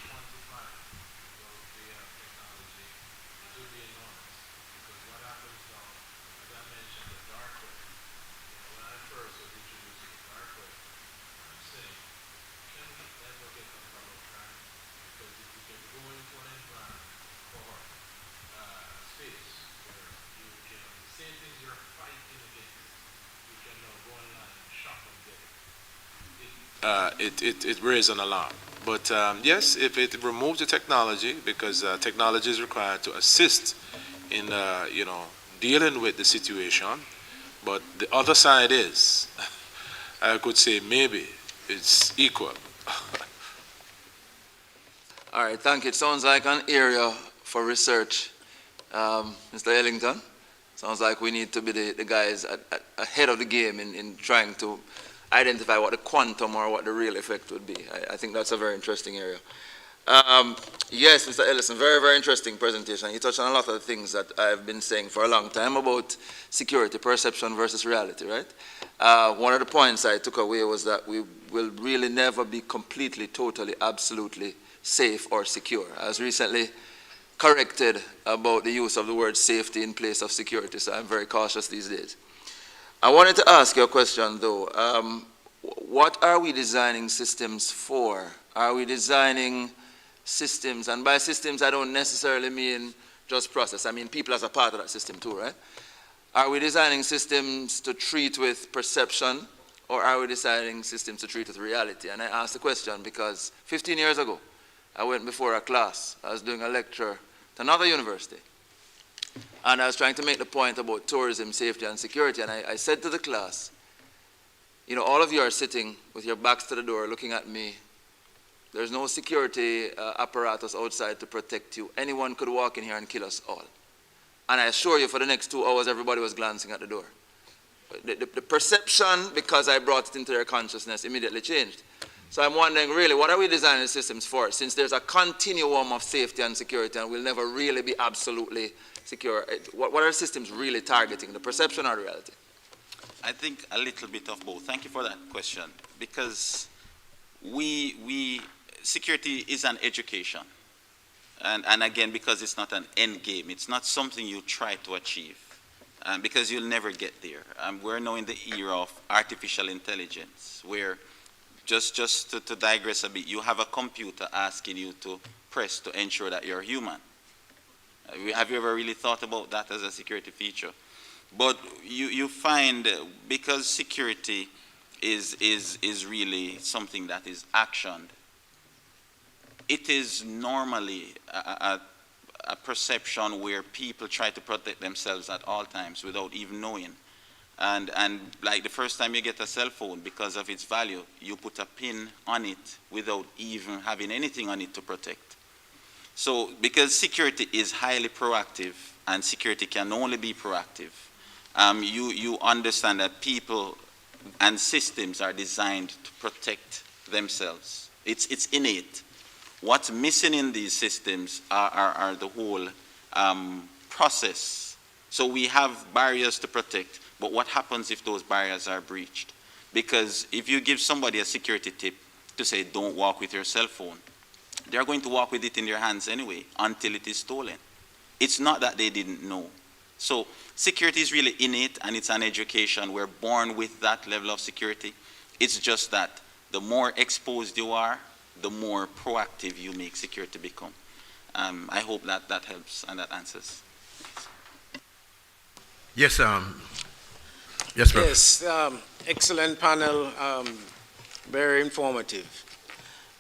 quantify because we have technology. It will be enormous because what happens now, as I mentioned, the dark web, it raised an alarm. But yes, if it removes the technology, because technology is required to assist in dealing with the situation. But the other side is, I could say maybe it's equal. All right, thank you. It sounds like an area for research. Mr. Ellington, sounds like we need to be the guys ahead of the game in trying to identify what the quantum or what the real effect would be. I think that's a very interesting area. Yes, Mr. Ellison, very, very interesting presentation. You touched on a lot of the things that I've been saying for a long time about security, perception versus reality, right? One of the points I took away was that we will really never be completely, totally, absolutely safe or secure. I was recently corrected about the use of the word safety in place of security, so I'm very cautious these days. I wanted to ask you a question, though. What are we designing systems for? Are we designing systems, and by systems I don't necessarily mean just process, I mean people as a part of that system too, right? Are we designing systems to treat with perception, or are we designing systems to treat with reality? And I asked the question because 15 years ago, I went before a class. I was doing a lecture to another university. And I was trying to make the point about tourism, safety, and security. And I said to the class, you know, all of you are sitting with your backs to the door looking at me. There's no security apparatus outside to protect you. Anyone could walk in here and kill us all. And I assure you, for the next 2 hours, everybody was glancing at the door. The perception, because I brought it into their consciousness, immediately changed. So I'm wondering, really, what are we designing systems for? Since there's a continuum of safety and security, and we'll never really be absolutely secure, what are systems really targeting, the perception or the reality? I think a little bit of both. Thank you for that question, because security is an education. And again, because it's not an end game, it's not something you try to achieve, because you'll never get there. We're now in the era of artificial intelligence, where just to digress a bit, you have a computer asking you to press to ensure that you're human. Have you ever really thought about that as a security feature? But you find, because security is really something that is actioned, it is normally a perception where people try to protect themselves at all times without even knowing. And like the first time you get a cell phone, because of its value, you put a pin on it without even having anything on it to protect. So because security is highly proactive, and security can only be proactive, you understand that people and systems are designed to protect themselves. It's innate. What's missing in these systems are the whole process. So we have barriers to protect, but what happens if those barriers are breached? Because if you give somebody a security tip to say, don't walk with your cell phone, they're going to walk with it in their hands anyway until it is stolen. It's not that they didn't know. So security is really innate, and it's an education. We're born with that level of security. It's just that the more exposed you are, the more proactive you make security become. I hope that helps and that answers. Yes, yes, bro. Yes, excellent panel, very informative.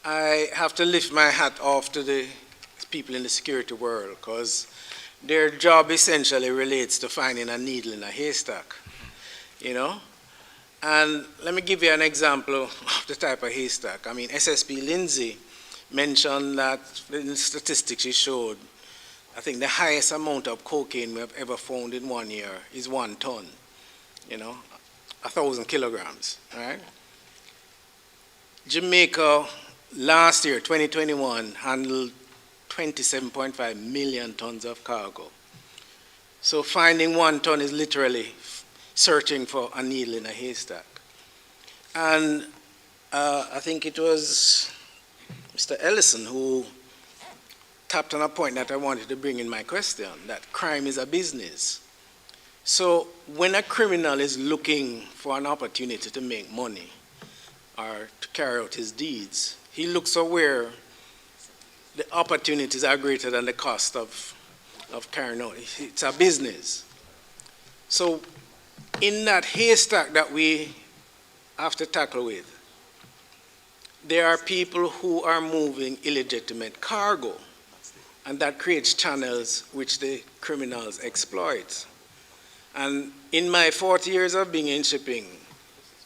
I have to lift my hat off to the people in the security world, because their job essentially relates to finding a needle in a haystack, you know? And let me give you an example of the type of haystack. I mean, SSP Lindsay mentioned that in the statistics she showed, I think the highest amount of cocaine we have ever found in 1 year is 1 ton, you know, 1,000 kilograms, right? Jamaica last year, 2021, handled 27.5 million tons of cargo. So finding 1 ton is literally searching for a needle in a haystack. And I think it was Mr. Ellison who tapped on a point that I wanted to bring in my question, that crime is a business. So when a criminal is looking for an opportunity to make money or to carry out his deeds, he looks for where the opportunities are greater than the cost of carrying out. It's a business. So in that haystack that we have to tackle with, there are people who are moving illegitimate cargo, and that creates channels which the criminals exploit. And in my 40 years of being in shipping,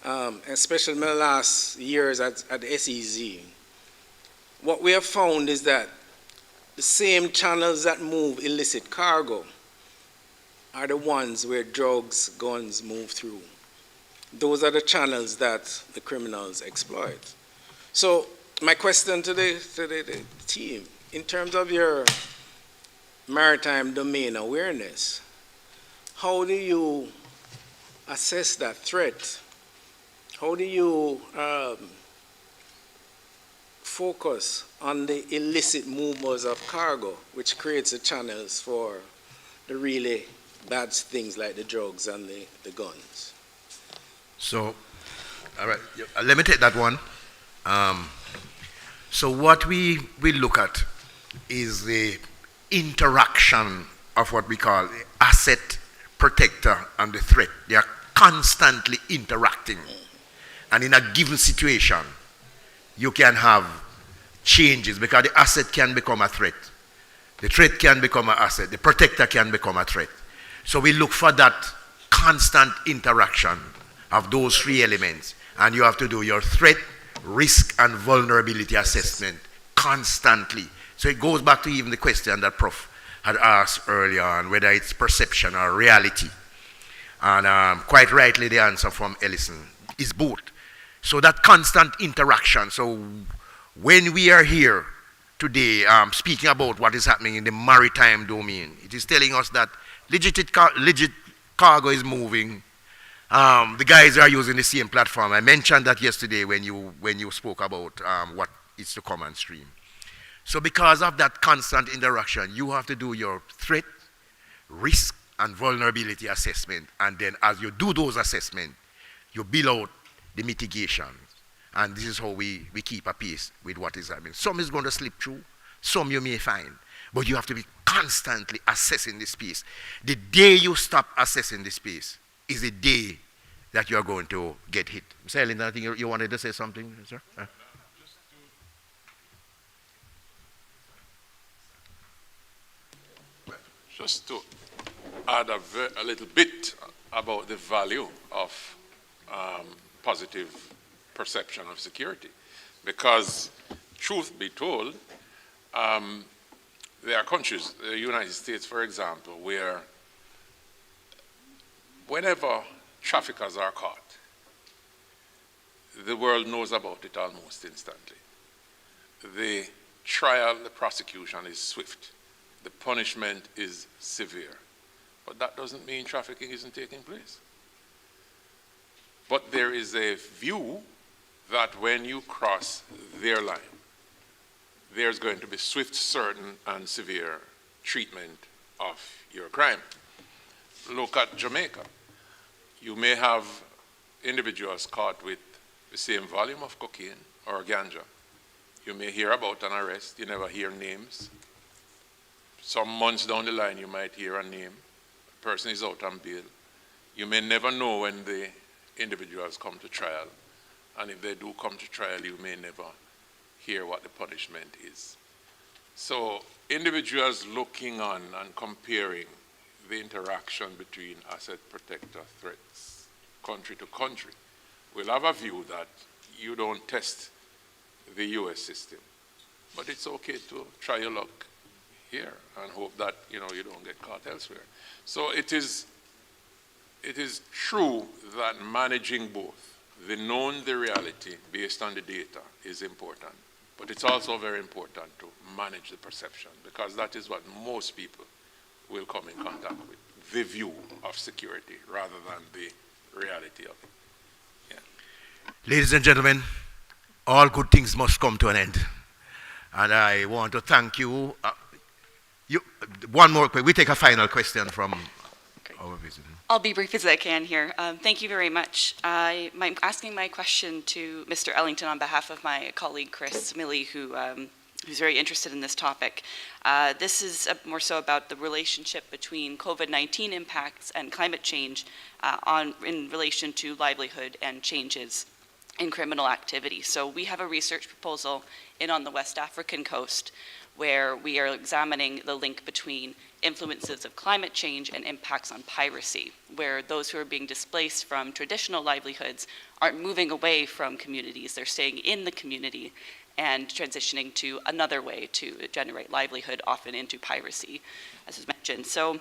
especially my last years at SEZ, what we have found is that the same channels that move illicit cargo are the ones where drugs, guns move through. Those are the channels that the criminals exploit. So my question to the team, in terms of your maritime domain awareness, how do you assess that threat? How do you focus on the illicit movers of cargo, which creates the channels for the really bad things like the drugs and the guns? So, all right, let me take that one. So what we look at is the interaction of what we call the asset protector and the threat. They are constantly interacting. And in a given situation, you can have changes because the asset can become a threat. The threat can become an asset. The protector can become a threat. So we look for that constant interaction of those three elements. And you have to do your threat, risk, and vulnerability assessment constantly. So it goes back to even the question that Prof had asked earlier on, whether it's perception or reality. And quite rightly, the answer from Ellison is both. So that constant interaction. So when we are here today speaking about what is happening in the maritime domain, it is telling us that legit cargo is moving. The guys are using the same platform. I mentioned that yesterday when you spoke about what is to come on stream. So because of that constant interaction, you have to do your threat, risk, and vulnerability assessment. And then as you do those assessments, you build out the mitigation. And this is how we keep a pace with what is happening. Some is going to slip through, some you may find. But you have to be constantly assessing the space. The day you stop assessing the space is the day that you are going to get hit. Mr. Ellen, I think you wanted to say something, sir? Just to add a little bit about the value of positive perception of security. Because, truth be told, there are countries, the United States, for example, where whenever traffickers are caught, the world knows about it almost instantly. The trial, the prosecution is swift. The punishment is severe. But that doesn't mean trafficking isn't taking place. But there is a view that when you cross their line, there's going to be swift, certain, and severe treatment of your crime. Look at Jamaica. You may have individuals caught with the same volume of cocaine or ganja. You may hear about an arrest, you never hear names. Some months down the line, you might hear a name. The person is out on bail. You may never know when the individuals come to trial. And if they do come to trial, you may never hear what the punishment is. So individuals looking on and comparing the interaction between asset protector threats, country to country, will have a view that you don't test the US system. But it's okay to try your luck here and hope that you don't get caught elsewhere. So it is true that managing both the known, the reality based on the data is important. But it's also very important to manage the perception, because that is what most people will come in contact with, the view of security rather than the reality of it. Yeah. Ladies and gentlemen, all good things must come to an end. And I want to thank you. One more, we take a final question from our visitor. I'll be brief as I can here. Thank you very much. I'm asking my question to Mr. Ellington on behalf of my colleague Chris Milley, who's very interested in this topic. This is more so about the relationship between COVID-19 impacts and climate change in relation to livelihood and changes in criminal activity. So we have a research proposal in on the West African coast where we are examining the link between influences of climate change and impacts on piracy, where those who are being displaced from traditional livelihoods aren't moving away from communities, they're staying in the community and transitioning to another way to generate livelihood, often into piracy, as was mentioned. So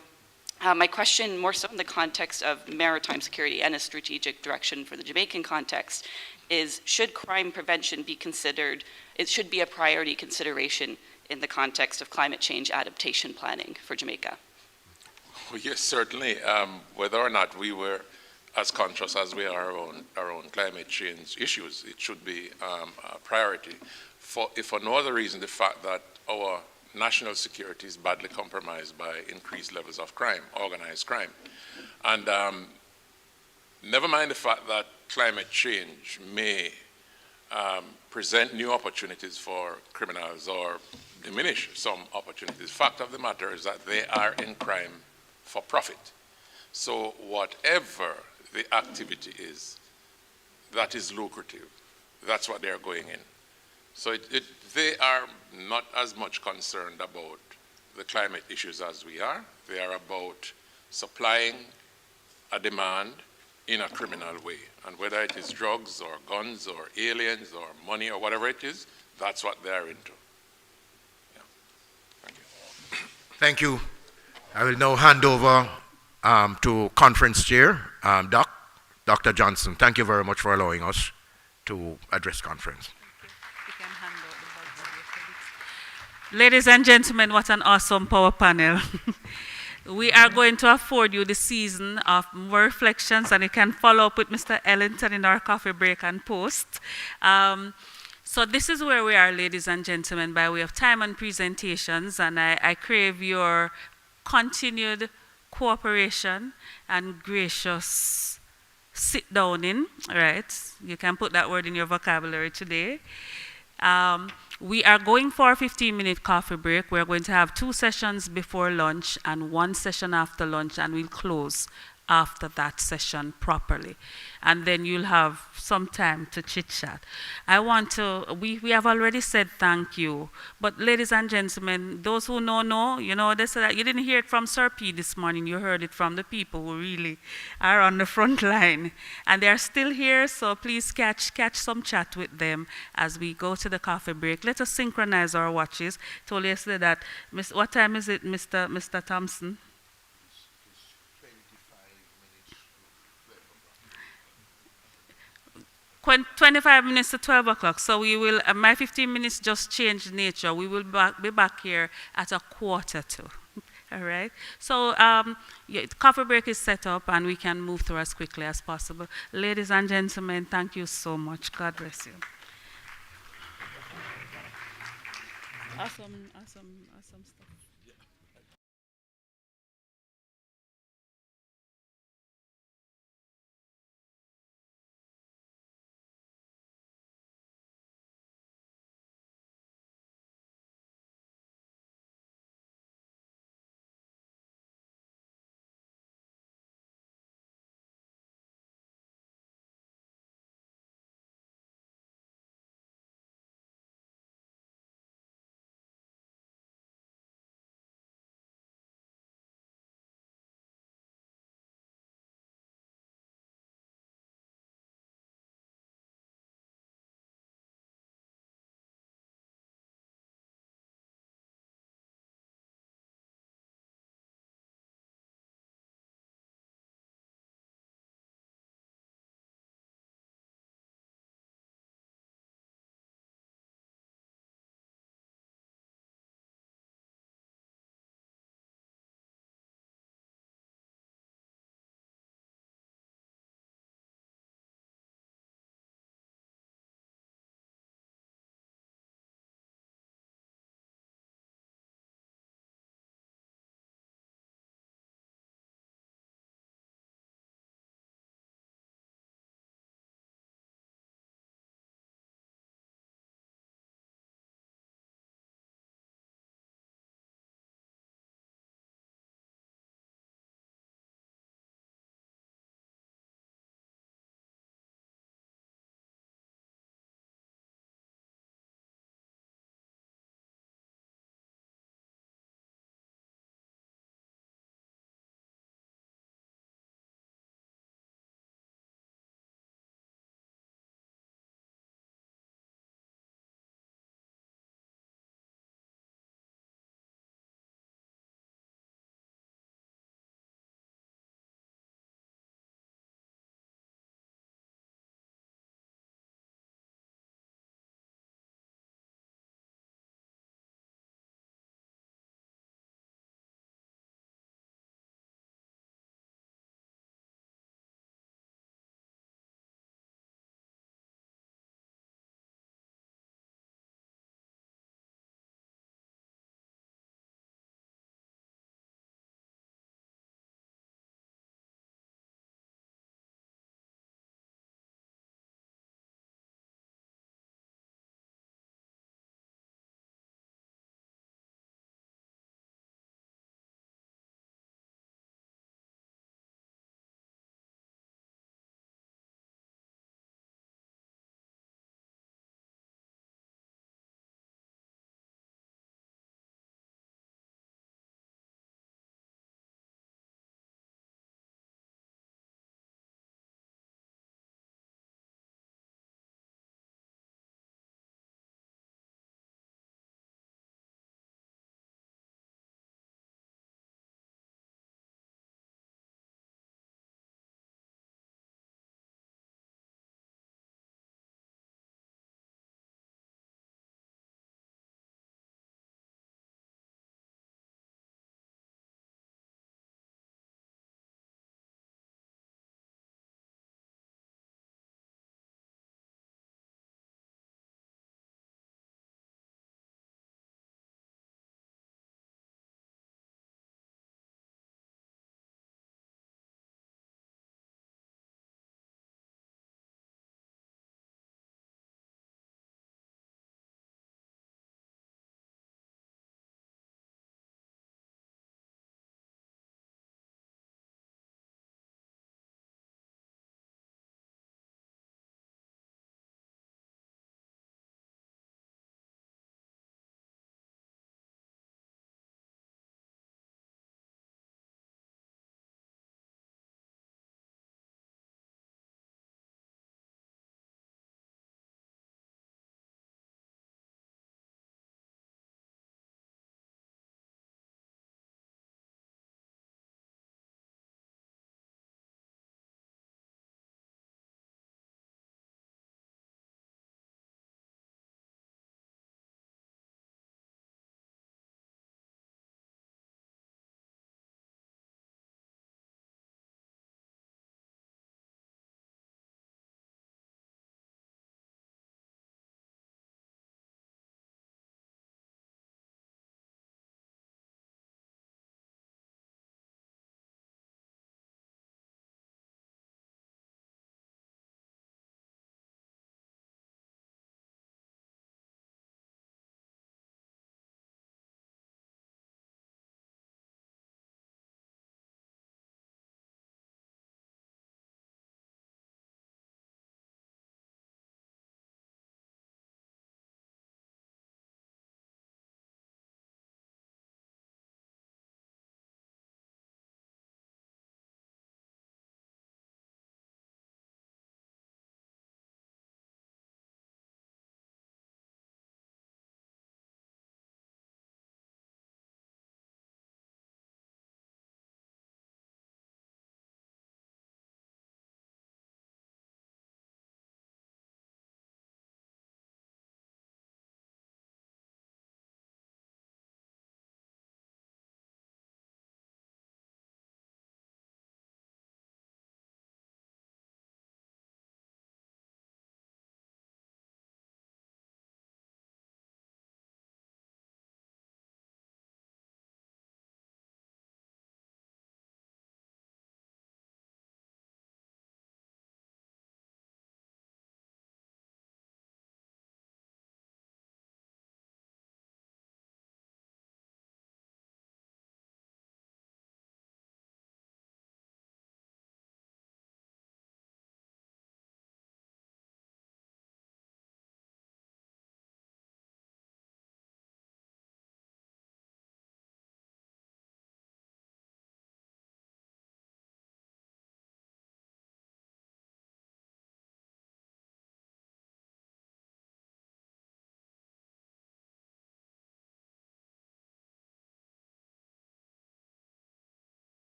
my question, more so in the context of maritime security and a strategic direction for the Jamaican context, is should crime prevention be considered, it should be a priority consideration in the context of climate change adaptation planning for Jamaica? Well, yes, certainly. Whether or not we were as conscious as we are our own climate change issues, it should be a priority. If for no other reason, the fact that our national security is badly compromised by increased levels of crime, organized crime. And never mind the fact that climate change may present new opportunities for criminals or diminish some opportunities. Fact of the matter is that they are in crime for profit. So whatever the activity is that is lucrative, that's what they're going in. So they are not as much concerned about the climate issues as we are. They are about supplying a demand in a criminal way. And whether it is drugs or guns or aliens or money or whatever it is, that's what they're into. Yeah. Thank you. Thank you. I will now hand over to conference chair, Dr. Johnson. Thank you very much for allowing us to address conference. Ladies and gentlemen, what an awesome power panel. We are going to afford you the season of more reflections, and you can follow up with Mr. Ellington in our coffee break and post. So this is where we are, ladies and gentlemen, by way of time and presentations, and I crave your continued cooperation and gracious sit down in, right? You can put that word in your vocabulary today. We are going for a 15-minute coffee break. We're going to have 2 sessions before lunch and 1 session after lunch, and we'll close after that session properly. And then you'll have some time to chit-chat. We have already said thank you, but ladies and gentlemen, those who know, you know, they said that you didn't hear it from Sir P this morning, you heard it from the people who really are on the front line. And they're still here, so please catch some chat with them as we go to the coffee break. Let us synchronize our watches. Told yesterday that, what time is it, Mr. Thompson? 25 minutes to 12 o'clock. So we will, my 15 minutes just changed nature. We will be back here at 1:45. All right. So yeah, coffee break is set up and we can move through as quickly as possible. Ladies and gentlemen, thank you so much. God bless you. Awesome stuff.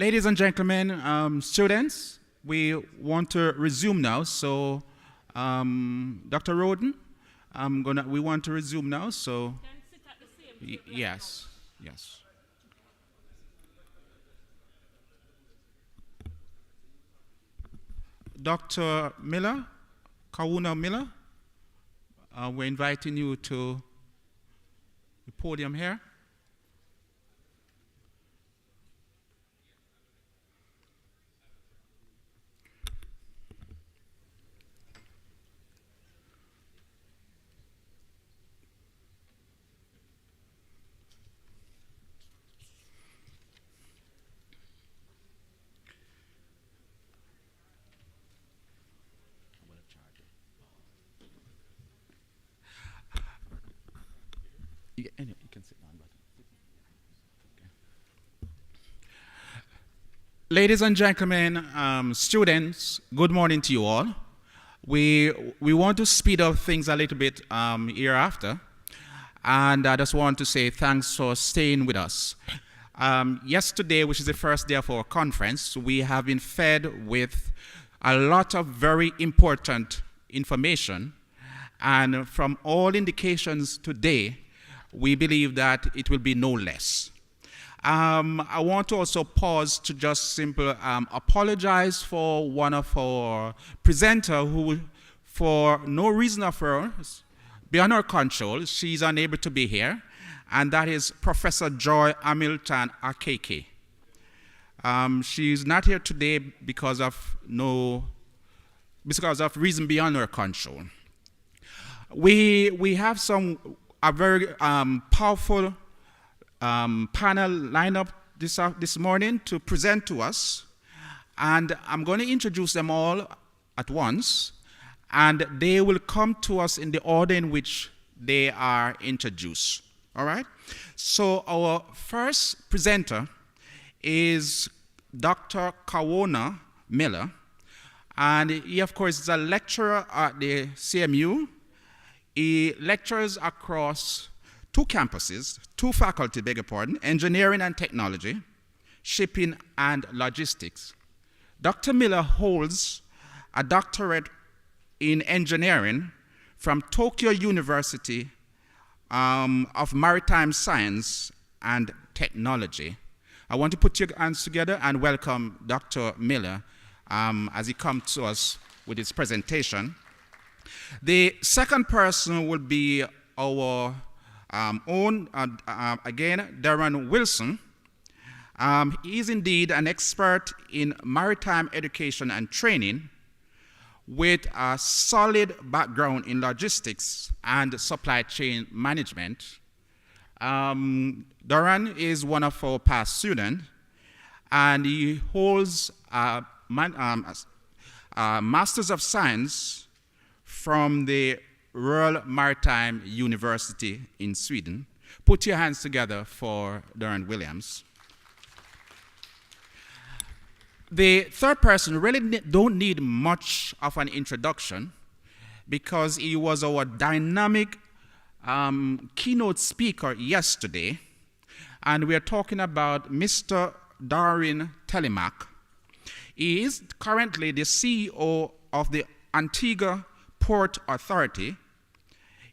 Ladies and gentlemen, students, we want to resume now. So, Dr. Roden, we want to resume now. So, yes, yes. Dr. Miller, Kawuna Miller, we're inviting you to the podium here. You can sit down, Ladies and gentlemen, students, good morning to you all. We want to speed up things a little bit hereafter, and I just want to say thanks for staying with us. Yesterday, which is the first day of our conference, we have been fed with a lot of very important information, and from all indications today, we believe that it will be no less. I want to also pause to just simply apologize for one of our presenters who, for no reason of hers, beyond our control, she's unable to be here, and that is Professor Joy Hamilton Akeke. She's not here today because of reason beyond our control. We have a very powerful panel lineup this morning to present to us, and I'm going to introduce them all at once, and they will come to us in the order in which they are introduced. All right? So our first presenter is Dr. Kawuna Miller, and he, of course, is a lecturer at the CMU. He lectures across two campuses, two faculty, beg your pardon, engineering and technology, shipping and logistics. Dr. Miller holds a doctorate in engineering from Tokyo University of Maritime Science and Technology. I want to put your hands together and welcome Dr. Miller as he comes to us with his presentation. The second person will be our own, again, Darren Wilson. He is indeed an expert in maritime education and training with a solid background in logistics and supply chain management. Darren is one of our past students, and he holds a Master's of Science from the Royal Maritime University in Sweden. Put your hands together for Darren Williams. The third person really don't need much of an introduction because he was our dynamic keynote speaker yesterday, and we are talking about Mr. Darwin Telemack. He is currently the CEO of the Antigua Port Authority.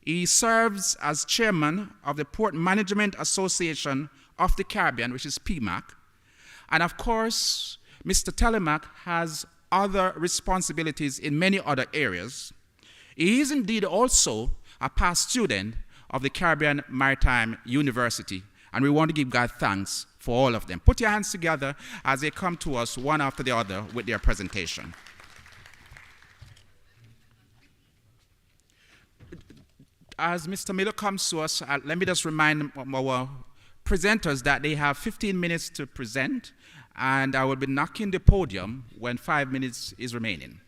He serves as chairman of the Port Management Association of the Caribbean, which is PMAC. And of course, Mr. Telemack has other responsibilities in many other areas. He is indeed also a past student of the Caribbean Maritime University, and we want to give God thanks for all of them. Put your hands together as they come to us one after the other with their presentation. As Mr. Miller comes to us, let me just remind our presenters that they have 15 minutes to present, and I will be knocking the podium when 5 minutes is remaining.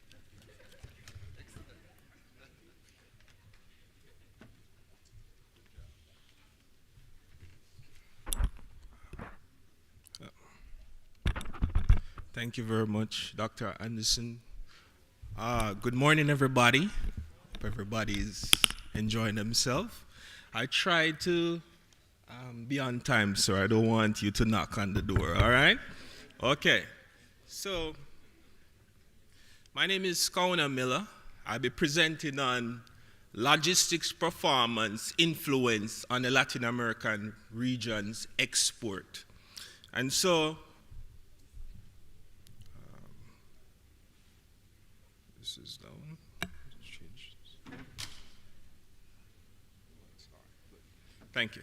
Thank you very much, Dr. Anderson. Good morning, everybody. Hope everybody's enjoying themselves. I tried to be on time, sir. I don't want you to knock on the door, all right? Okay, so my name is Connor Miller. I'll be presenting on logistics performance influence on the Latin American region's export. And so, this is down. Let's change this. Thank you.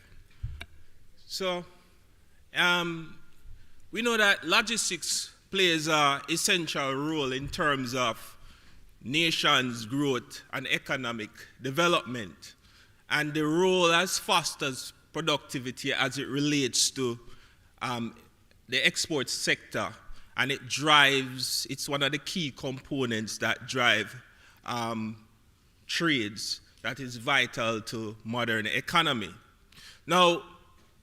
So, we know that logistics plays an essential role in terms of nations' growth and economic development, and the role as fosters productivity as it relates to the export sector, and it's one of the key components that drive trades that is vital to modern economy. Now,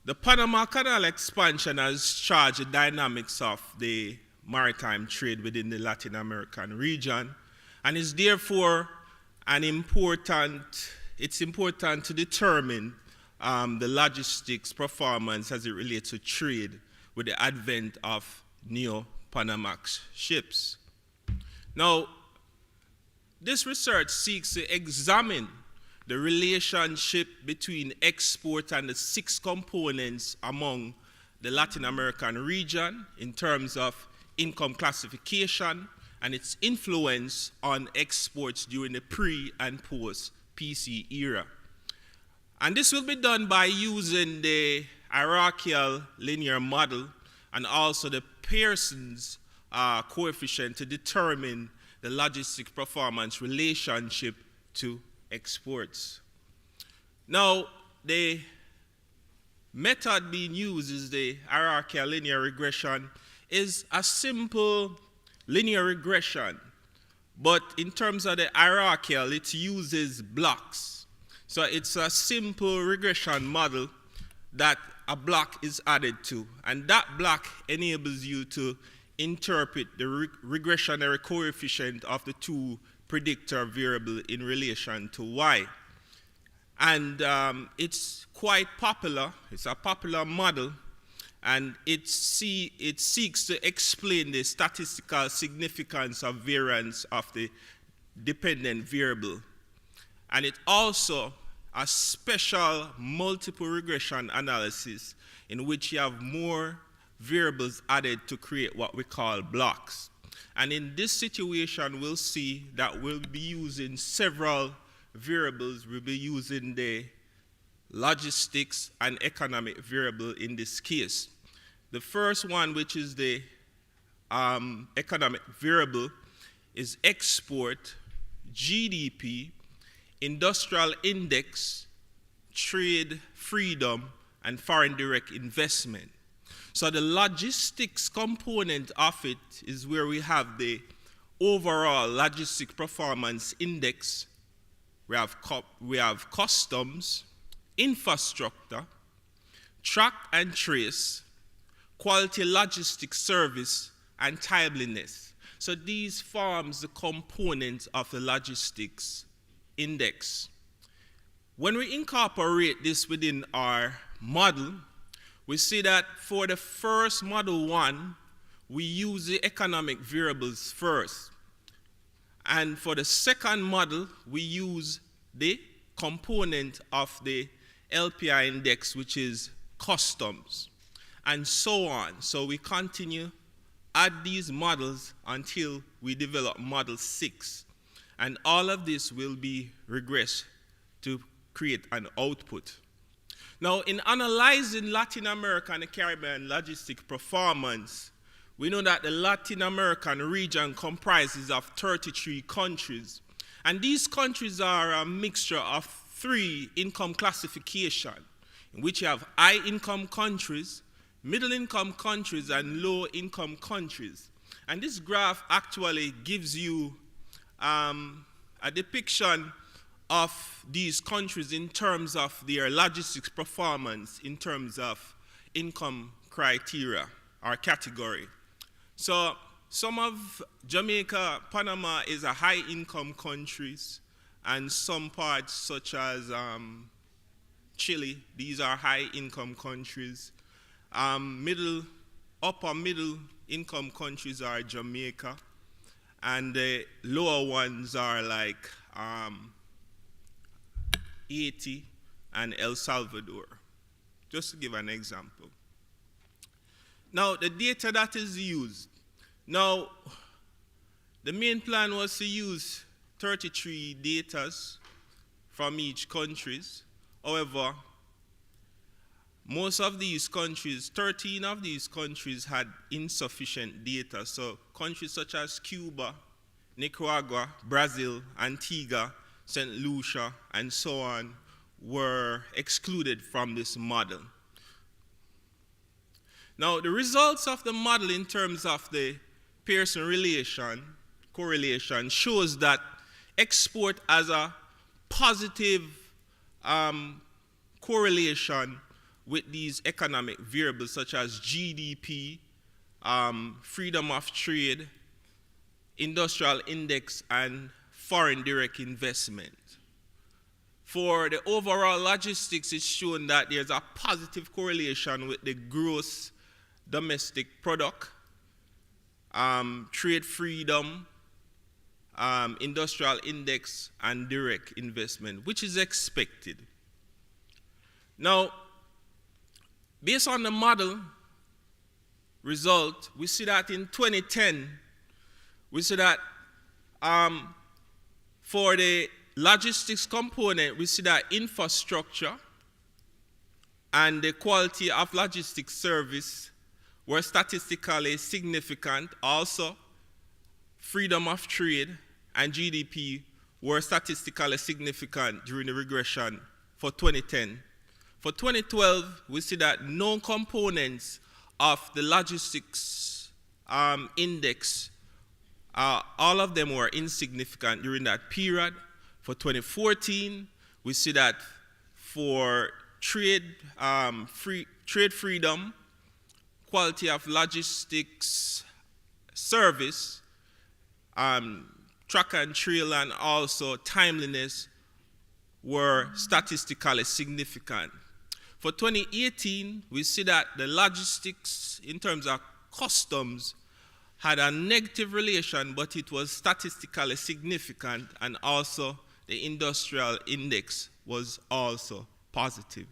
the Panama Canal expansion has changed the dynamics of the maritime trade within the Latin American region, and is therefore it's important to determine the logistics performance as it relates to trade with the advent of neo-Panamax ships. Now, this research seeks to examine the relationship between export and the 6 components among the Latin American region in terms of income classification and its influence on exports during the pre- and post-PC era. And this will be done by using the hierarchical linear model and also the Pearson's coefficient to determine the logistics performance relationship to exports. Now, the method being used is the hierarchical linear regression. Is a simple linear regression, but in terms of the hierarchical, it uses blocks. So it's a simple regression model that a block is added to, and that block enables you to interpret the regressionary coefficient of the 2 predictor variable in relation to y. And it's quite popular. It's a popular model, and it seeks to explain the statistical significance of variance of the dependent variable. And it also a special multiple regression analysis in which you have more variables added to create what we call blocks. And in this situation, we'll see that we'll be using several variables. We'll be using the logistics and economic variable in this case. The first one, which is the economic variable, is export, GDP, industrial index, trade freedom, and foreign direct investment. So the logistics component of it is where we have the overall logistics performance index. We have customs, infrastructure, track and trace, quality logistics service, and timeliness. So these forms the components of the logistics index. When we incorporate this within our model, we see that for the first model 1, we use the economic variables first. And for the second model, we use the component of the LPI index, which is customs, and so on. So we continue, add these models until we develop model 6. And all of this will be regressed to create an output. Now, in analyzing Latin America and the Caribbean logistic performance, we know that the Latin American region comprises of 33 countries. And these countries are a mixture of 3 income classification, in which you have high-income countries, middle-income countries, and low-income countries. And this graph actually gives you a depiction of these countries in terms of their logistics performance, in terms of income criteria or category. So some of Jamaica, Panama is a high-income countries, and some parts such as Chile, these are high-income countries. Upper middle income countries are Jamaica, and the lower ones are like Haiti and El Salvador, just to give an example. Now, the data that is used. Now, the main plan was to use 33 datas from each countries. However, most of these countries, 13 of these countries had insufficient data. So countries such as Cuba, Nicaragua, Brazil, Antigua, St. Lucia, and so on were excluded from this model. Now, the results of the model in terms of the Pearson correlation shows that export has a positive correlation with these economic variables such as GDP, freedom of trade, industrial index, and foreign direct investment. For the overall logistics, it's shown that there's a positive correlation with the gross domestic product, trade freedom, industrial index, and direct investment, which is expected. Now, based on the model result, we see that in 2010, we see that for the logistics component, we see that infrastructure and the quality of logistics service were statistically significant. Also, freedom of trade and GDP were statistically significant during the regression for 2010. For 2012, we see that known components of the logistics index, all of them were insignificant during that period. For 2014, we see that for trade freedom, quality of logistics service, track and trail, and also timeliness were statistically significant. For 2018, we see that the logistics in terms of customs had a negative relation, but it was statistically significant, and also the industrial index was also positive.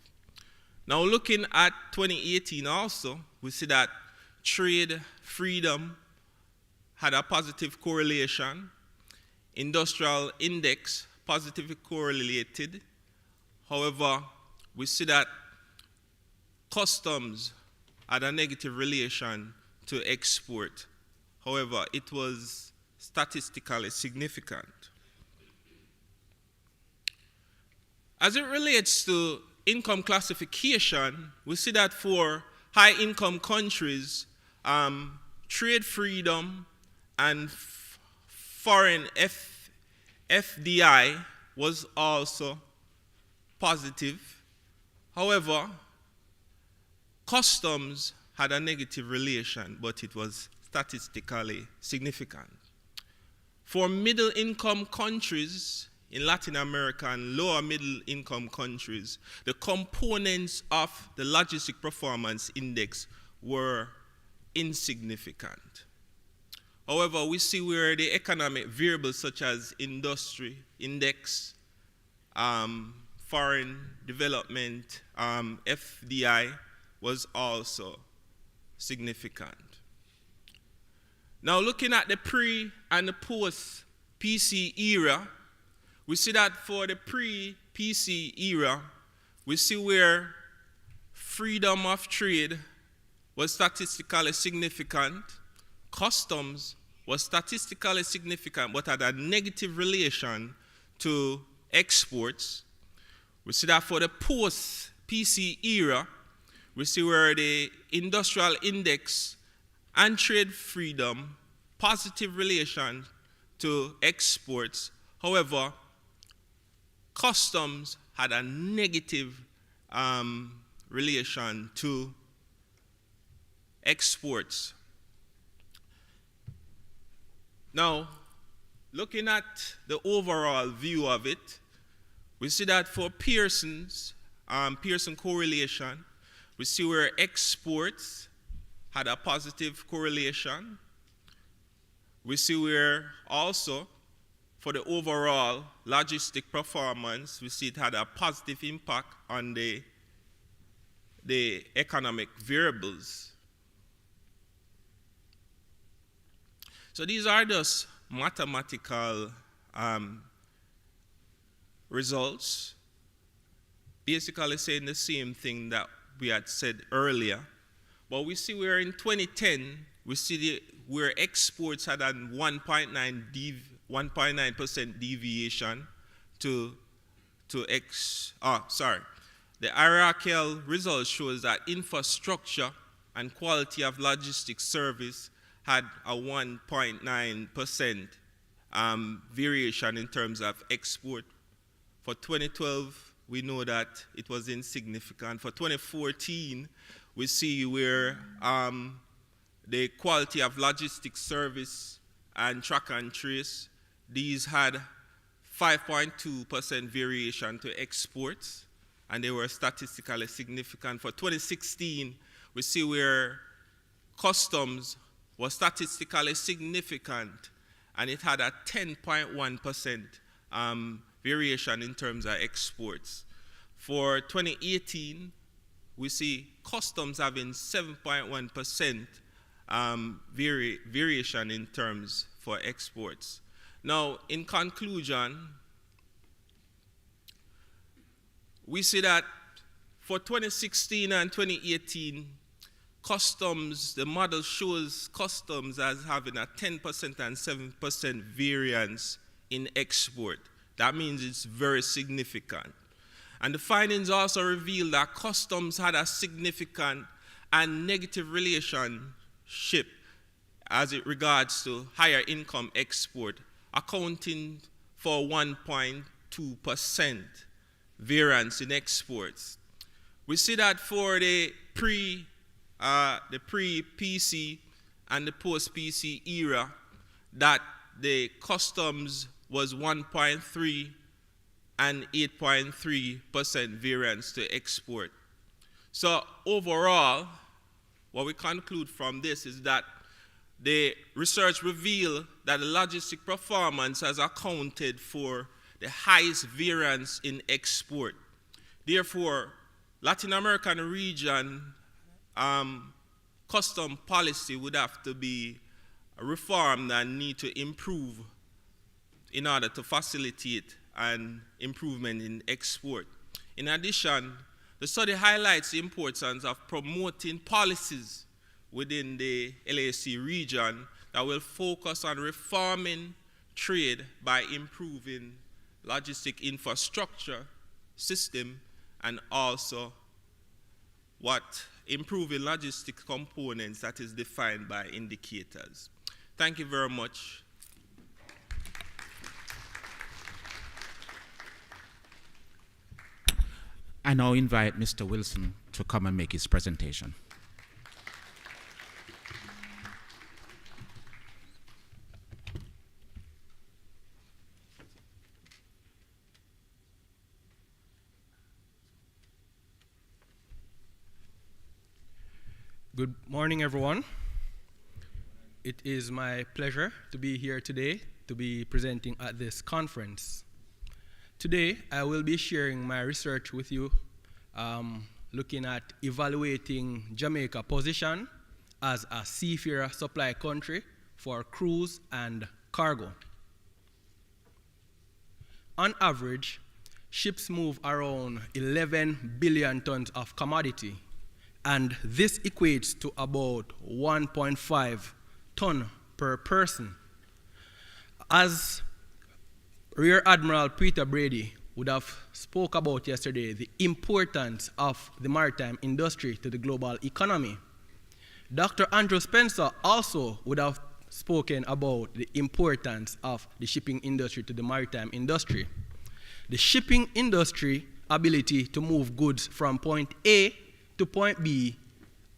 Now, looking at 2018 also, we see that trade freedom had a positive correlation, industrial index positively correlated. However, we see that customs had a negative relation to export. However, it was statistically significant. As it relates to income classification, we see that for high-income countries, trade freedom and foreign FDI was also positive. However, customs had a negative relation, but it was statistically significant. For middle-income countries in Latin America and lower middle-income countries, the components of the logistic performance index were insignificant. However, we see where the economic variables such as industry index, foreign development, FDI, was also significant. Now, looking at the pre and the post-PC era, we see that for the pre-PC era, we see where freedom of trade was statistically significant, customs was statistically significant but had a negative relation to exports. We see that for the post-PC era, we see where the industrial index and trade freedom, positive relation to exports. However, customs had a negative relation to exports. Now, looking at the overall view of it, we see that for Pearson correlation, we see where exports had a positive correlation. We see where also, for the overall logistic performance, we see it had a positive impact on the economic variables. So these are just mathematical results, basically saying the same thing that we had said earlier. But we see where in 2010, we see where exports had a 1.9% deviation the hierarchical result shows that infrastructure and quality of logistics service had a 1.9% variation in terms of export. For 2012, we know that it was insignificant. For 2014, we see where the quality of logistics service and track and trace, these had 5.2% variation to exports, and they were statistically significant. For 2016, we see where customs was statistically significant, and it had a 10.1% variation in terms of exports. For 2018, we see customs having 7.1% variation in terms for exports. Now, in conclusion, we see that for 2016 and 2018, customs, the model shows customs as having a 10% and 7% variance in export. That means it's very significant. And the findings also reveal that customs had a significant and negative relationship as it regards to higher income export, accounting for 1.2% variance in exports. We see that for the pre-PC and the post-PC era, that the customs was 1.3 and 8.3% variance to export. So overall, what we conclude from this is that the research revealed that the logistic performance has accounted for the highest variance in export. Therefore, Latin American region custom policy would have to be reformed and need to improve in order to facilitate an improvement in export. In addition, the study highlights the importance of promoting policies within the LAC region that will focus on reforming trade by improving logistic infrastructure system and also improving logistic components that is defined by indicators. Thank you very much. I now invite Mr. Wilson to come and make his presentation. Good morning, everyone. It is my pleasure to be here today to be presenting at this conference. Today, I will be sharing my research with you, looking at evaluating Jamaica's position as a seafarer supply country for cruise and cargo. On average, ships move around 11 billion tons of commodity, and this equates to about 1.5 ton per person. As Rear Admiral Peter Brady would have spoke about yesterday, the importance of the maritime industry to the global economy. Dr. Andrew Spencer also would have spoken about the importance of the shipping industry to the maritime industry. The shipping industry ability to move goods from point A to point B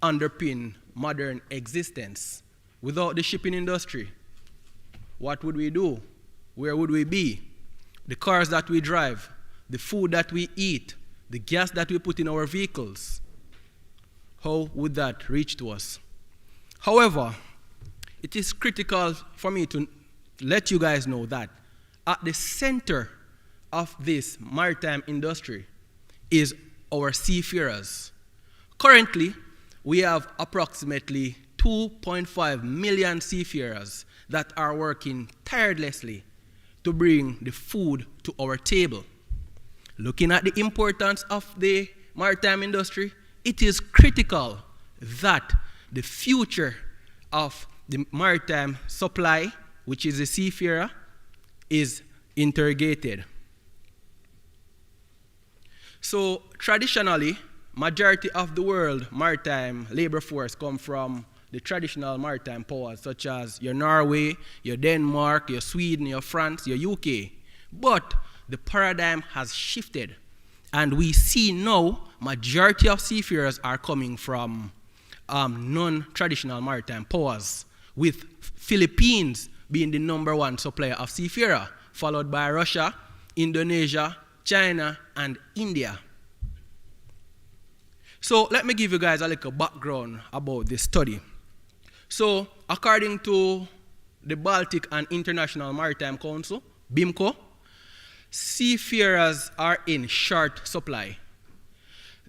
underpin modern existence. Without the shipping industry, what would we do? Where would we be? The cars that we drive, the food that we eat, the gas that we put in our vehicles, how would that reach to us? However, it is critical for me to let you guys know that at the center of this maritime industry is our seafarers. Currently, we have approximately 2.5 million seafarers that are working tirelessly to bring the food to our table. Looking at the importance of the maritime industry, it is critical that the future of the maritime supply, which is the seafarer, is interrogated. So traditionally, majority of the world maritime labor force come from the traditional maritime powers such as your Norway, your Denmark, your Sweden, your France, your UK. But the paradigm has shifted, and we see now majority of seafarers are coming from non-traditional maritime powers, with Philippines being the #1 supplier of seafarer, followed by Russia, Indonesia, China, and India. So let me give you guys a little background about this study. So according to the Baltic and International Maritime Council, BIMCO, seafarers are in short supply.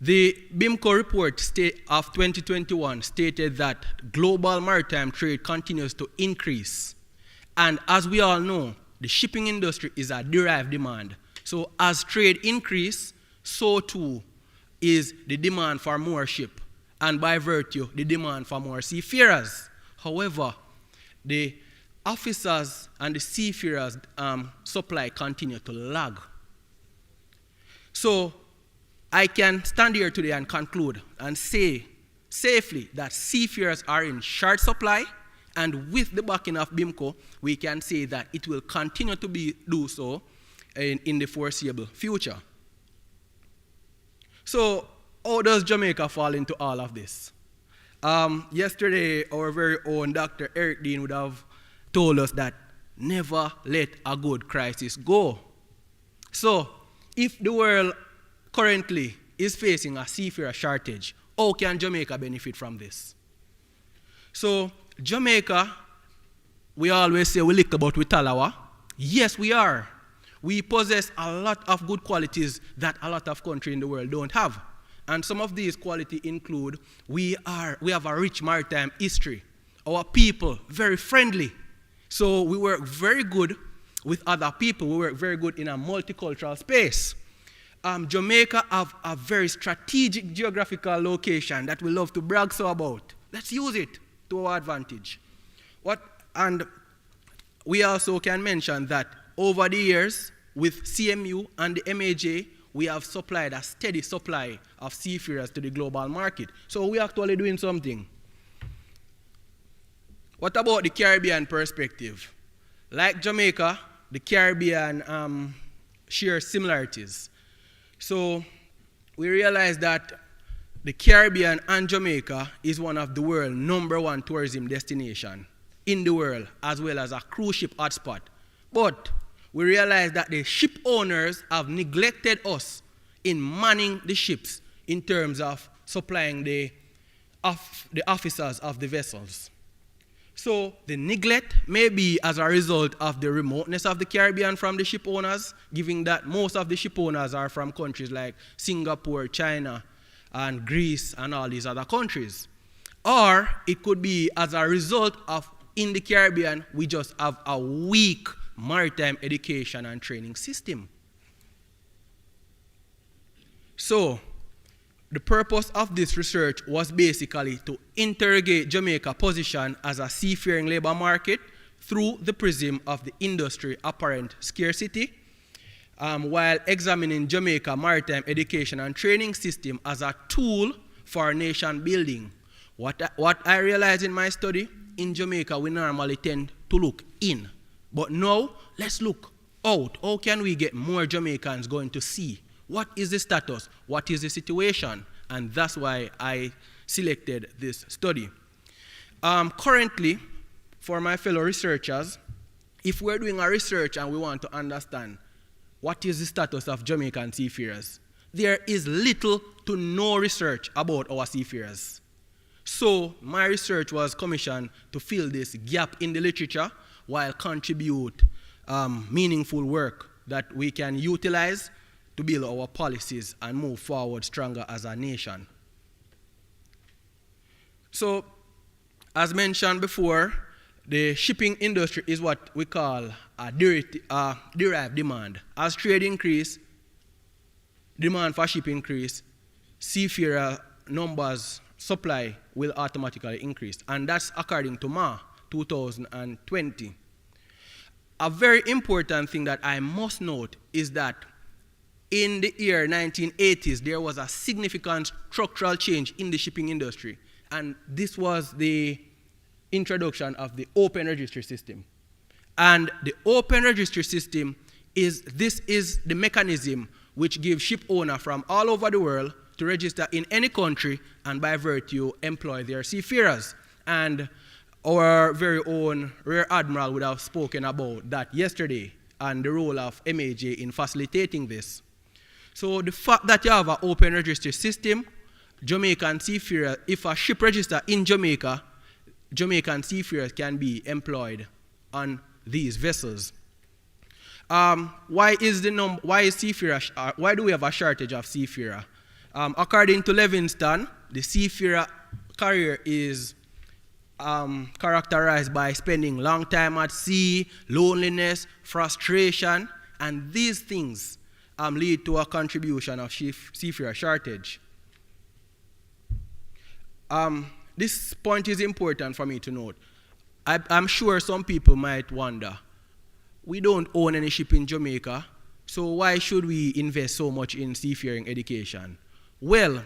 The BIMCO report of 2021 stated that global maritime trade continues to increase. And as we all know, the shipping industry is a derived demand. So as trade increases, so too is the demand for more ship, and by virtue, the demand for more seafarers. However, the officers and the seafarers' supply continue to lag. So I can stand here today and conclude and say safely that seafarers are in short supply, and with the backing of BIMCO, we can say that it will continue to do so in the foreseeable future. So how does Jamaica fall into all of this? Yesterday, our very own Dr. Eric Dean would have told us that never let a good crisis go. So if the world currently is facing a seafarer shortage, how can Jamaica benefit from this? So Jamaica, we always say we lick about with Talawa. Yes, we are. We possess a lot of good qualities that a lot of countries in the world don't have. And some of these qualities include we have a rich maritime history. Our people, very friendly. So we work very good with other people. We work very good in a multicultural space. Jamaica have a very strategic geographical location that we love to brag so about. Let's use it to our advantage. And we also can mention that over the years, with CMU and the MAJ, we have supplied a steady supply of seafarers to the global market. So we're actually doing something. What about the Caribbean perspective? Like Jamaica, the Caribbean share similarities. So we realize that the Caribbean and Jamaica is one of the world's #1 tourism destination in the world, as well as a cruise ship hotspot. But we realize that the ship owners have neglected us in manning the ships in terms of supplying the officers of the vessels. So the neglect may be as a result of the remoteness of the Caribbean from the ship owners, given that most of the ship owners are from countries like Singapore, China, and Greece, and all these other countries. Or it could be as a result of, in the Caribbean, we just have a weak maritime education and training system. So the purpose of this research was basically to interrogate Jamaica's position as a seafaring labor market through the prism of the industry apparent scarcity, while examining Jamaica maritime education and training system as a tool for nation building. What I realized in my study, in Jamaica we normally tend to look in, but now let's look out. How can we get more Jamaicans going to sea? What is the status? What is the situation? And that's why I selected this study. Currently, for my fellow researchers, if we're doing a research and we want to understand what is the status of Jamaican seafarers, there is little to no research about our seafarers. So my research was commissioned to fill this gap in the literature while contribute meaningful work that we can utilize to build our policies and move forward stronger as a nation. So, as mentioned before, the shipping industry is what we call a derived demand. As trade increase, demand for ship increase, seafarer numbers supply will automatically increase. And that's according to MA 2020. A very important thing that I must note is that in the year 1980s, there was a significant structural change in the shipping industry. And this was the introduction of the open registry system. And the open registry system is the mechanism which gives ship owners from all over the world to register in any country and by virtue employ their seafarers. And our very own Rear Admiral would have spoken about that yesterday and the role of MAJ in facilitating this. So the fact that you have an open registry system, Jamaican seafarers, if a ship registers in Jamaica, Jamaican seafarers can be employed on these vessels. Why do we have a shortage of seafarer? According to Livingston, the seafarer career is characterized by spending long time at sea, loneliness, frustration, and these things lead to a contribution of seafarer shortage. This point is important for me to note. I'm sure some people might wonder, we don't own any ship in Jamaica, so why should we invest so much in seafaring education? Well,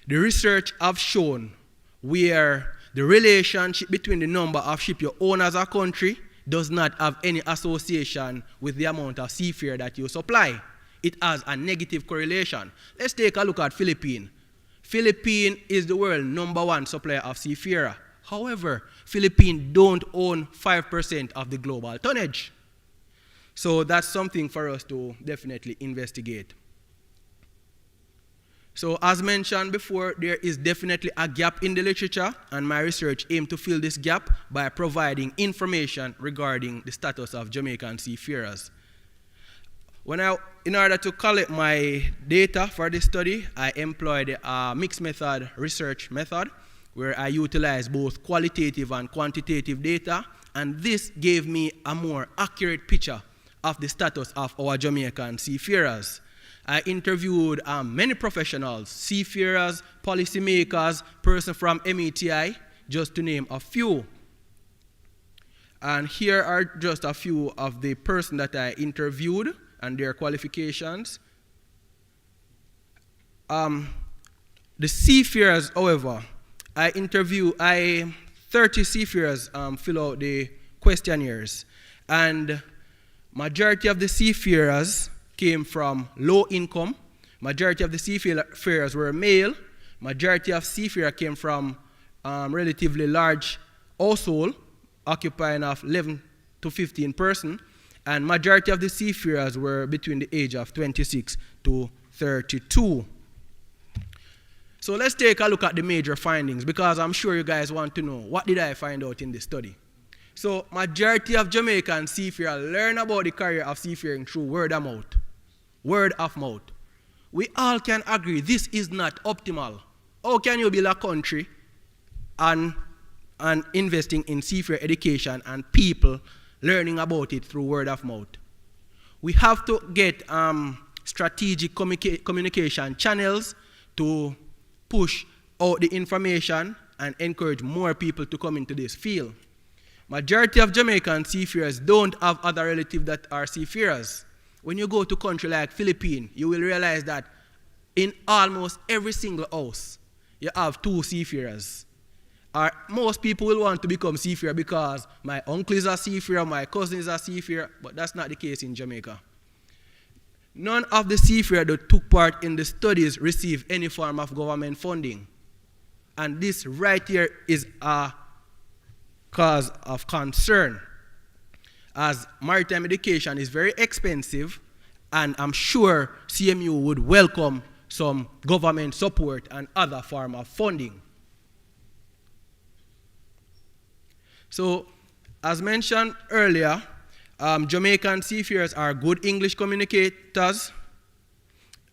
the research have shown where the relationship between the number of ships you own as a country does not have any association with the amount of seafarer that you supply. It has a negative correlation. Let's take a look at Philippines. Philippines is the world #1 supplier of seafarer. However, Philippines don't own 5% of the global tonnage. So that's something for us to definitely investigate. So as mentioned before, there is definitely a gap in the literature, and my research aimed to fill this gap by providing information regarding the status of Jamaican seafarers. In order to collect my data for this study, I employed a mixed method research method where I utilized both qualitative and quantitative data, and this gave me a more accurate picture of the status of our Jamaican seafarers. I interviewed many professionals, seafarers, policymakers, persons from METI, just to name a few. And here are just a few of the persons that I interviewed and their qualifications. The seafarers, however, 30 seafarers fill out the questionnaires, and majority of the seafarers came from low income. Majority of the seafarers were male. Majority of seafarers came from relatively large household, occupying of 11 to 15 persons, and majority of the seafarers were between the age of 26 to 32. So let's take a look at the major findings, because I'm sure you guys want to know, what did I find out in this study? So majority of Jamaican seafarers learn about the career of seafaring through word of mouth. Word of mouth. We all can agree this is not optimal. How can you build a country and investing in seafarer education and people learning about it through word of mouth? We have to get strategic communication channels to push out the information and encourage more people to come into this field. Majority of Jamaican seafarers don't have other relatives that are seafarers. When you go to a country like Philippines, you will realize that in almost every single house, you have 2 seafarers. Most people will want to become seafarer because my uncle is a seafarer, my cousin is a seafarer, but that's not the case in Jamaica. None of the seafarers that took part in the studies received any form of government funding. And this right here is a cause of concern, as maritime education is very expensive, and I'm sure CMU would welcome some government support and other form of funding. So, as mentioned earlier, Jamaican seafarers are good English communicators.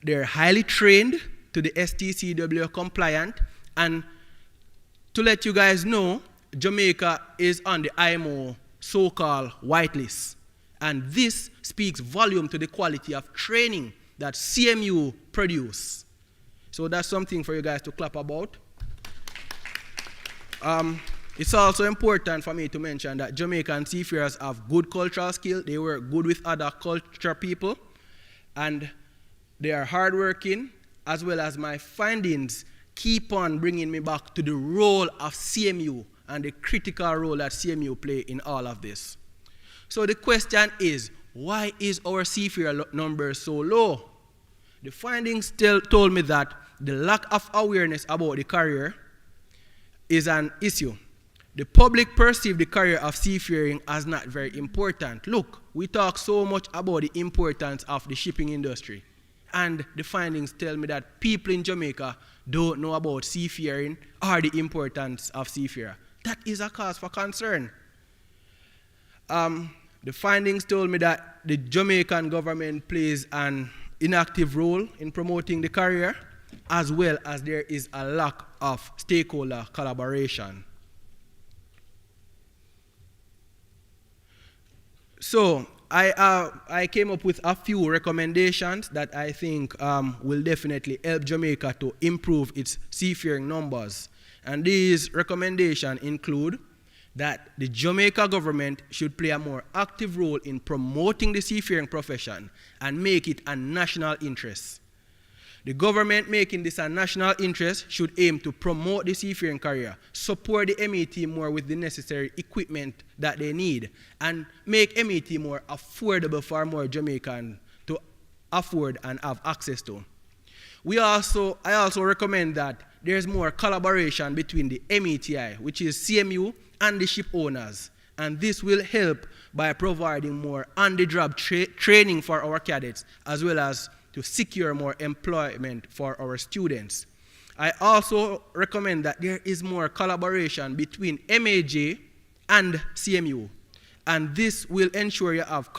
They're highly trained to the STCW compliant. And to let you guys know, Jamaica is on the IMO so-called whitelist. And this speaks volume to the quality of training that CMU produce. So that's something for you guys to clap about. It's also important for me to mention that Jamaican seafarers have good cultural skill. They work good with other culture people. And they are hardworking, as well as my findings keep on bringing me back to the role of CMU and the critical role that CMU play in all of this. So the question is, why is our seafarer number so low? The findings still told me that the lack of awareness about the career is an issue. The public perceive the career of seafaring as not very important. Look, we talk so much about the importance of the shipping industry. And the findings tell me that people in Jamaica don't know about seafaring or the importance of seafarer. That is a cause for concern. The findings told me that the Jamaican government plays an inactive role in promoting the career, as well as there is a lack of stakeholder collaboration. So I came up with a few recommendations that I think will definitely help Jamaica to improve its seafaring numbers. And these recommendations include that the Jamaica government should play a more active role in promoting the seafaring profession and make it a national interest. The government making this a national interest should aim to promote the seafaring career, support the MET more with the necessary equipment that they need, and make MET more affordable for more Jamaicans to afford and have access to. I also recommend that there's more collaboration between the METI, which is CMU, and the ship owners. And this will help by providing more on-the-job training for our cadets, as well as to secure more employment for our students. I also recommend that there is more collaboration between MAJ and CMU. And this will ensure you have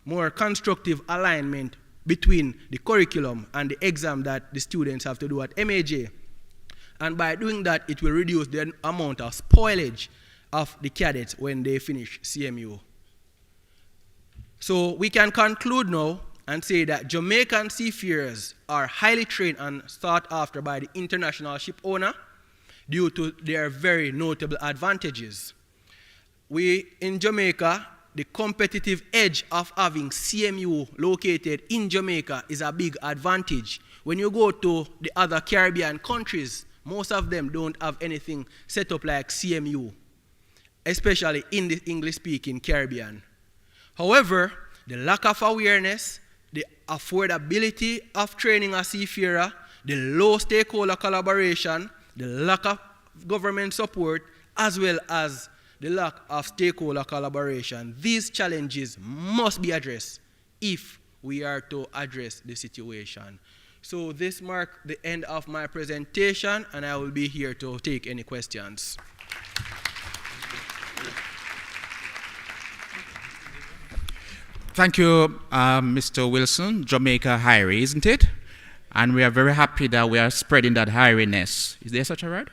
more constructive alignment between the curriculum and the exam that the students have to do at MAJ. And by doing that, it will reduce the amount of spoilage of the cadets when they finish CMU. So we can conclude now and say that Jamaican seafarers are highly trained and sought after by the international ship owner due to their very notable advantages. We, in Jamaica, the competitive edge of having CMU located in Jamaica is a big advantage. When you go to the other Caribbean countries, most of them don't have anything set up like CMU, especially in the English-speaking Caribbean. However, the lack of awareness, the affordability of training a seafarer, the low stakeholder collaboration, the lack of government support, as well as the lack of stakeholder collaboration. These challenges must be addressed if we are to address the situation. So this marks the end of my presentation, and I will be here to take any questions. Thank you, Mr. Wilson. Jamaica highway, isn't it? And we are very happy that we are spreading that highwayness. Is there such a word?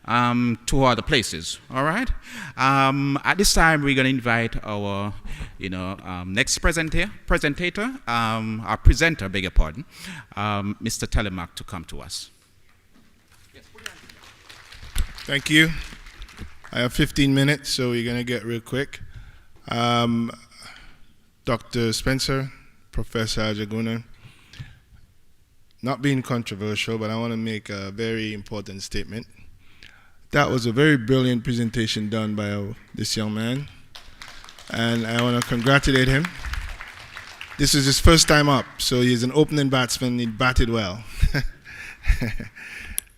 To other places, all right? At this time, we're going to invite our, next presenter, our presenter, beg your pardon, Mr. Telemark, to come to us. Thank you. I have 15 minutes, so we're going to get real quick. Dr. Spencer, Professor Ajaguna, not being controversial, but I want to make a very important statement. That was a very brilliant presentation done by this young man, and I want to congratulate him. This is his first time up, so he's an opening batsman. He batted well.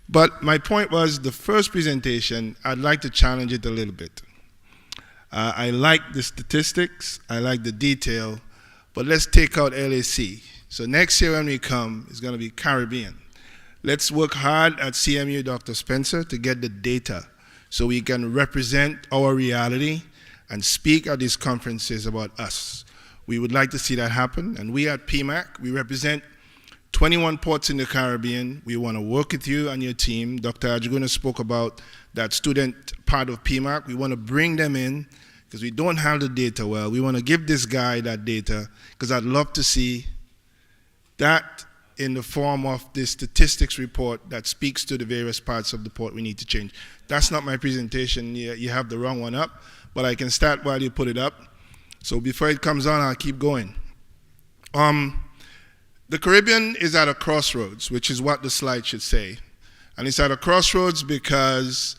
But my point was, the first presentation, I'd like to challenge it a little bit. I like the statistics, I like the detail, but let's take out LAC. So next year when we come, it's going to be Caribbean. Let's work hard at CMU, Dr. Spencer, to get the data. so we can represent our reality and speak at these conferences about us. We would like to see that happen, and we at PMAC, we represent 21 ports in the Caribbean. We want to work with you and your team. Dr. Ajaguna spoke about that student part of PMAC. We want to bring them in because we don't have the data well. We want to give this guy that data because I'd love to see that in the form of this statistics report that speaks to the various parts of the port we need to change. That's not my presentation. You have the wrong one up, but I can start while you put it up. So before it comes on, I'll keep going. The Caribbean is at a crossroads, which is what the slide should say. And it's at a crossroads because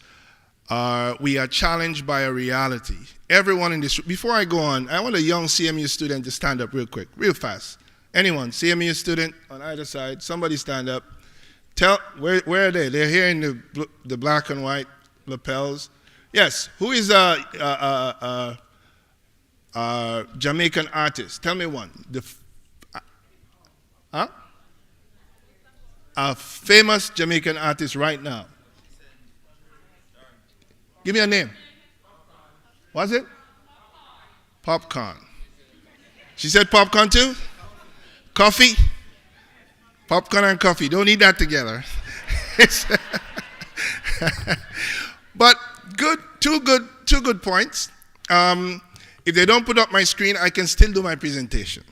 we are challenged by a reality. Everyone in this, before I go on, I want a young CMU student to stand up real quick, real fast. Anyone, CMU student on either side, somebody stand up. Tell, where are they? They're here in the black and white lapels. Yes, who is a Jamaican artist? Tell me one. A famous Jamaican artist right now. Give me a name. What's it? Popcorn. She said popcorn too? Coffee? Popcorn and coffee. Don't eat that together. But two good points. If they don't put up my screen, I can still do my presentation.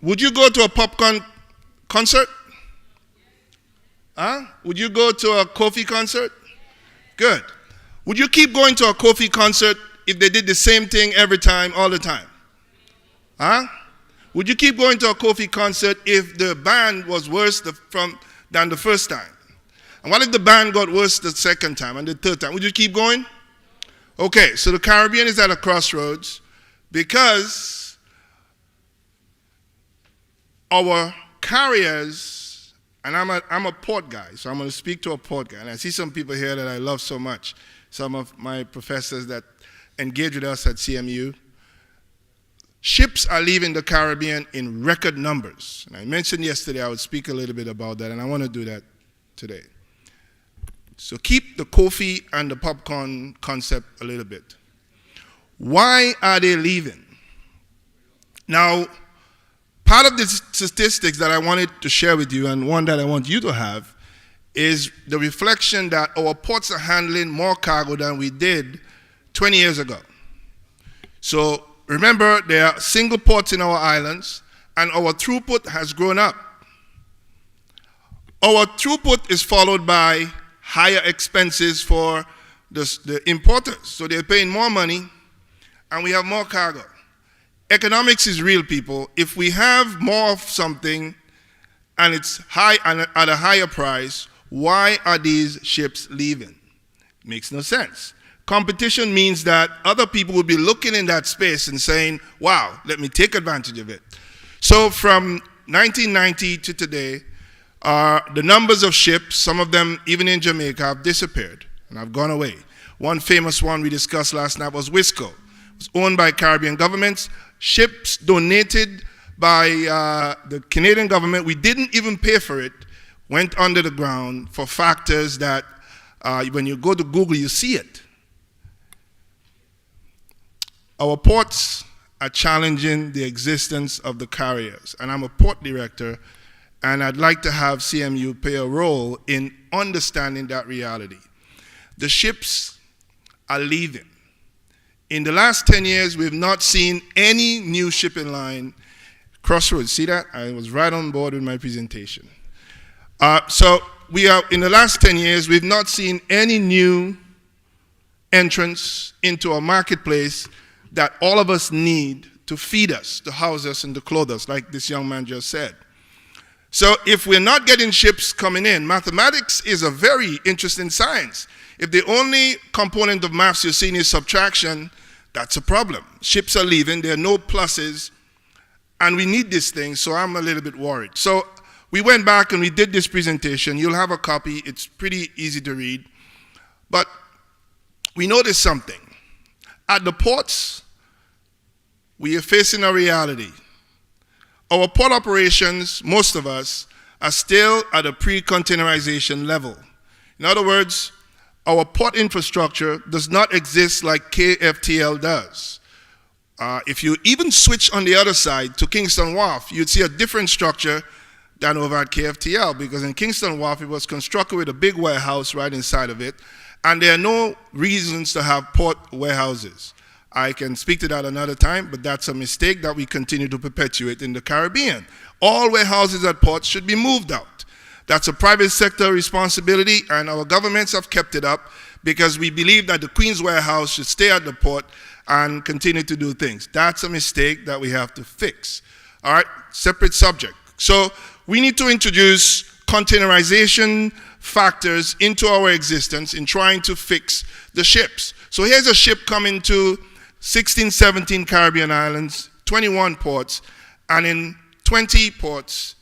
Would you go to a popcorn concert? Would you go to a coffee concert? Good. Would you keep going to a coffee concert if they did the same thing every time, all the time? Would you keep going to a coffee concert if the band was worse than the first time? And what if the band got worse the second time and the third time? Would you keep going? Okay, so the Caribbean is at a crossroads because our carriers, and I'm a port guy, so I'm going to speak to a port guy. And I see some people here that I love so much, some of my professors that engage with us at CMU. Ships are leaving the Caribbean in record numbers. And I mentioned yesterday I would speak a little bit about that, and I want to do that today. So keep the coffee and the popcorn concept a little bit. Why are they leaving? Now, part of the statistics that I wanted to share with you, and one that I want you to have, is the reflection that our ports are handling more cargo than we did 20 years ago. So remember, there are single ports in our islands, and our throughput has grown up. Our throughput is followed by higher expenses for the importers. So they're paying more money, and we have more cargo. Economics is real, people. If we have more of something, and it's high and at a higher price, why are these ships leaving? Makes no sense. Competition means that other people will be looking in that space and saying, wow, let me take advantage of it. So from 1990 to today, the numbers of ships, some of them even in Jamaica, have disappeared and have gone away. One famous one we discussed last night was Wisco. It was owned by Caribbean governments. Ships donated by the Canadian government, we didn't even pay for it, went under the ground for factors that when you go to Google, you see it. Our ports are challenging the existence of the carriers, and I'm a port director, and I'd like to have CMU play a role in understanding that reality. The ships are leaving. In the last 10 years, we've not seen any new shipping line crossroads. See that? I was right on board with my presentation. So we are, in the last 10 years, we've not seen any new entrance into a marketplace that all of us need to feed us, to house us, and to clothe us, like this young man just said. So if we're not getting ships coming in, mathematics is a very interesting science. If the only component of maths you're seeing is subtraction, that's a problem. Ships are leaving, there are no pluses, and we need this thing, so I'm a little bit worried. So we went back and we did this presentation. You'll have a copy. It's pretty easy to read. But we noticed something. At the ports, we are facing a reality. Our port operations, most of us, are still at a pre-containerization level. In other words, our port infrastructure does not exist like KFTL does. If you even switch on the other side to Kingston Wharf, you'd see a different structure than over at KFTL, because in Kingston Wharf, it was constructed with a big warehouse right inside of it, and there are no reasons to have port warehouses. I can speak to that another time, but that's a mistake that we continue to perpetuate in the Caribbean. All warehouses at ports should be moved out. That's a private sector responsibility, and our governments have kept it up because we believe that the Queen's Warehouse should stay at the port and continue to do things. That's a mistake that we have to fix. All right, separate subject. So we need to introduce containerization factors into our existence in trying to fix the ships. So here's a ship coming to 16, 17 Caribbean islands, 21 ports, and in 20 ports,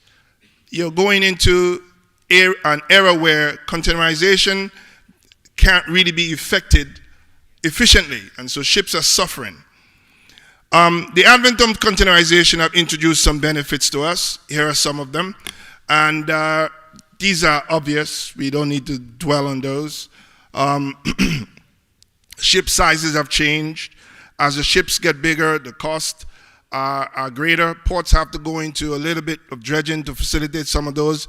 you're going into an era where containerization can't really be effected efficiently, and so ships are suffering. The advent of containerization have introduced some benefits to us. Here are some of them, and these are obvious. We don't need to dwell on those. Ship sizes have changed. As the ships get bigger, the costs are greater. Ports have to go into a little bit of dredging to facilitate some of those.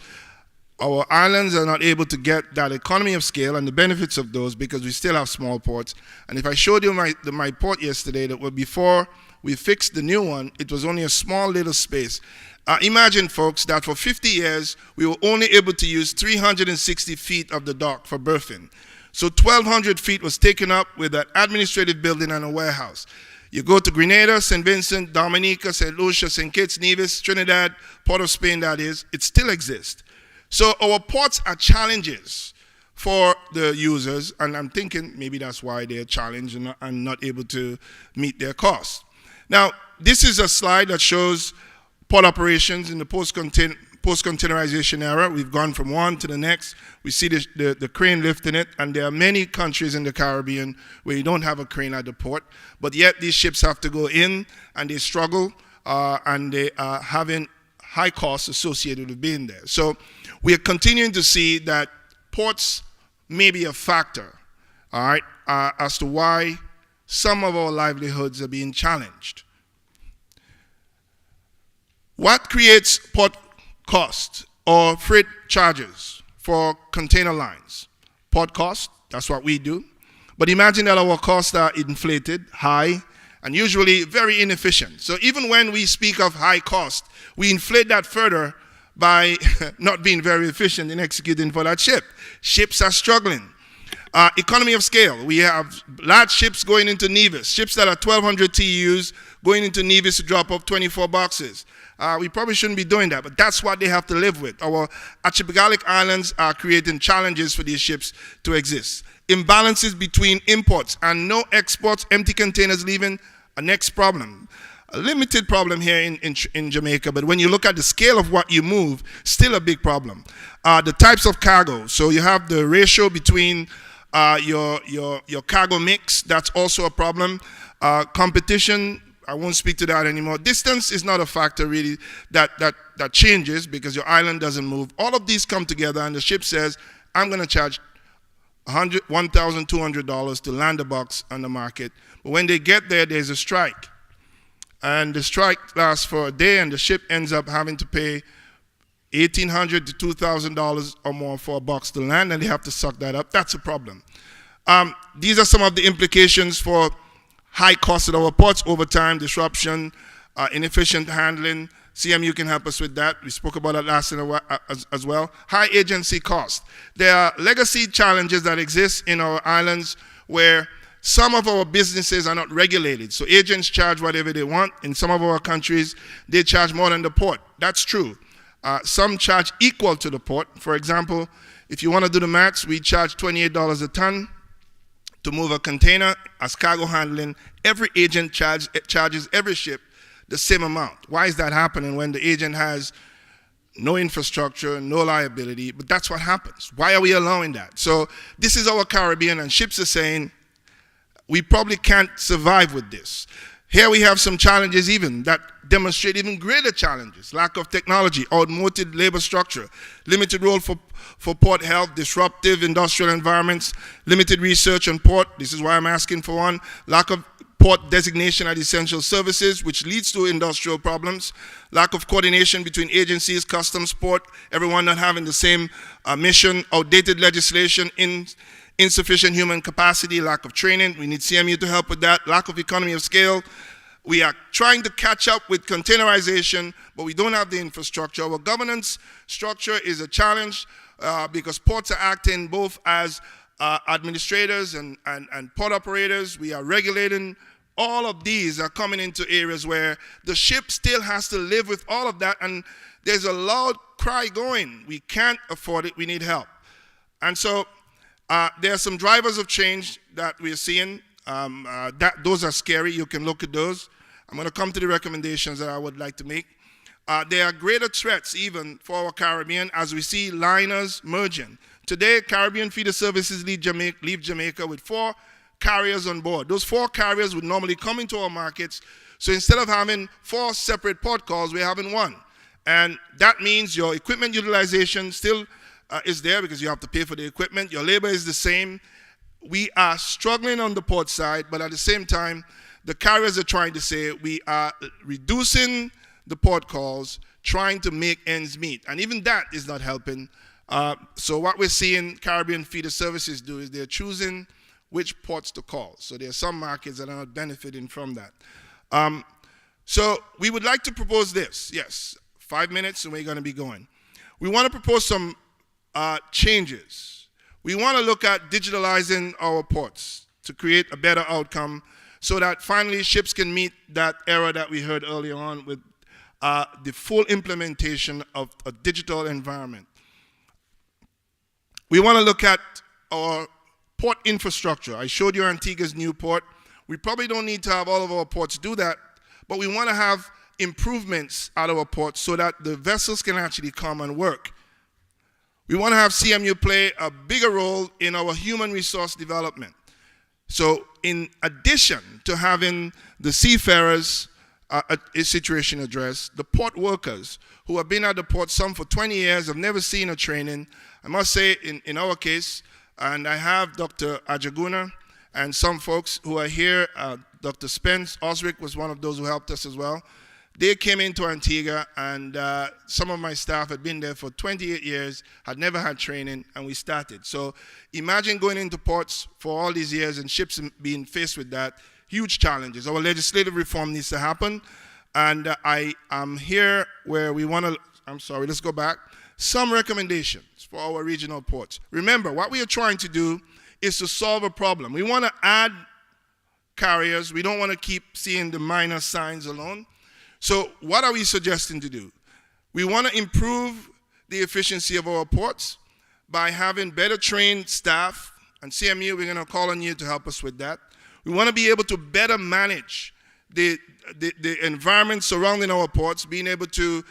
Our islands are not able to get that economy of scale and the benefits of those because we still have small ports. And if I showed you my port yesterday, that was before we fixed the new one, it was only a small little space. Imagine, folks, that for 50 years, we were only able to use 360 feet of the dock for berthing. So 1,200 feet was taken up with an administrative building and a warehouse. You go to Grenada, St. Vincent, Dominica, St. Lucia, St. Kitts, Nevis, Trinidad, Port of Spain, that is, it still exists. So our ports are challenges for the users, and I'm thinking maybe that's why they're challenged and not able to meet their costs. Now, this is a slide that shows port operations in the post-containerization era. We've gone from one to the next. We see the crane lifting it, and there are many countries in the Caribbean where you don't have a crane at the port, but yet these ships have to go in, and they struggle, and they are having high costs associated with being there. So we are continuing to see that ports may be a factor, all right, as to why some of our livelihoods are being challenged. What creates port cost or freight charges for container lines? Port cost, that's what we do. But imagine that our costs are inflated, high, and usually very inefficient. So even when we speak of high cost, we inflate that further by not being very efficient in executing for that ship. Ships are struggling. Economy of scale. We have large ships going into Nevis, ships that are 1,200 TEUs going into Nevis to drop off 24 boxes. We probably shouldn't be doing that, but that's what they have to live with. Our archipelagic islands are creating challenges for these ships to exist. Imbalances between imports and no exports, empty containers leaving, a next problem. A limited problem here in Jamaica, but when you look at the scale of what you move, still a big problem. The types of cargo. So you have the ratio between your cargo mix, that's also a problem. Competition, I won't speak to that anymore. Distance is not a factor really that changes because your island doesn't move. All of these come together and the ship says, I'm going to charge $1,200 to land a box on the market. But when they get there, there's a strike. And the strike lasts for a day and the ship ends up having to pay $1,800 to $2,000 or more for a box to land, and they have to suck that up. That's a problem. These are some of the implications for high costs at our ports, overtime, disruption, inefficient handling. CMU can help us with that. We spoke about that last in a while, as well. High agency cost. There are legacy challenges that exist in our islands where some of our businesses are not regulated. So agents charge whatever they want. In some of our countries, they charge more than the port. That's true. Some charge equal to the port. For example, if you want to do the maths, we charge $28 a ton to move a container as cargo handling. Every agent charges every ship the same amount. Why is that happening when the agent has no infrastructure, no liability? But that's what happens. Why are we allowing that? So this is our Caribbean, and ships are saying, we probably can't survive with this. Here we have some challenges even that demonstrate even greater challenges. Lack of technology, outmoded labor structure, limited role for port health, disruptive industrial environments, limited research on port. This is why I'm asking for one. Lack of port designation as essential services, which leads to industrial problems. Lack of coordination between agencies, customs, port, everyone not having the same mission. Outdated legislation, insufficient human capacity, lack of training. We need CMU to help with that. Lack of economy of scale. We are trying to catch up with containerization, but we don't have the infrastructure. Our governance structure is a challenge because ports are acting both as administrators and port operators. We are regulating. All of these are coming into areas where the ship still has to live with all of that, and there's a loud cry going. We can't afford it. We need help. And so there are some drivers of change that we're seeing. Those are scary. You can look at those. I'm going to come to the recommendations that I would like to make. There are greater threats even for our Caribbean as we see liners merging. Today, Caribbean feeder services leave Jamaica with 4 carriers on board. Those 4 carriers would normally come into our markets. So instead of having 4 separate port calls, we're having 1. And that means your equipment utilization still is there because you have to pay for the equipment. Your labor is the same. We are struggling on the port side, but at the same time, the carriers are trying to say we are reducing the port calls, trying to make ends meet. And even that is not helping. So what we're seeing Caribbean feeder services do is they're choosing which ports to call. So there are some markets that are not benefiting from that. So we would like to propose this. Yes, 5 minutes and we're going to be going. We want to propose some changes. We want to look at digitalizing our ports to create a better outcome so that finally ships can meet that era that we heard earlier on with the full implementation of a digital environment. We want to look at our port infrastructure. I showed you Antigua's new port. We probably don't need to have all of our ports do that, but we want to have improvements at our ports so that the vessels can actually come and work. We want to have CMU play a bigger role in our human resource development. So in addition to having the seafarers situation addressed, the port workers who have been at the port, some for 20 years, have never seen a training. I must say in our case, and I have Dr. Ajaguna and some folks who are here, Dr. Spence Osric was one of those who helped us as well. They came into Antigua, and some of my staff had been there for 28 years, had never had training, and we started. So imagine going into ports for all these years and ships being faced with that. Huge challenges. Our legislative reform needs to happen, and I am here where we want to, let's go back. Some recommendations for our regional ports. Remember, what we are trying to do is to solve a problem. We want to add carriers. We don't want to keep seeing the minor signs alone. So what are we suggesting to do? We want to improve the efficiency of our ports by having better trained staff, and CMU, we're going to call on you to help us with that. We want to be able to better manage the environment surrounding our ports, being able to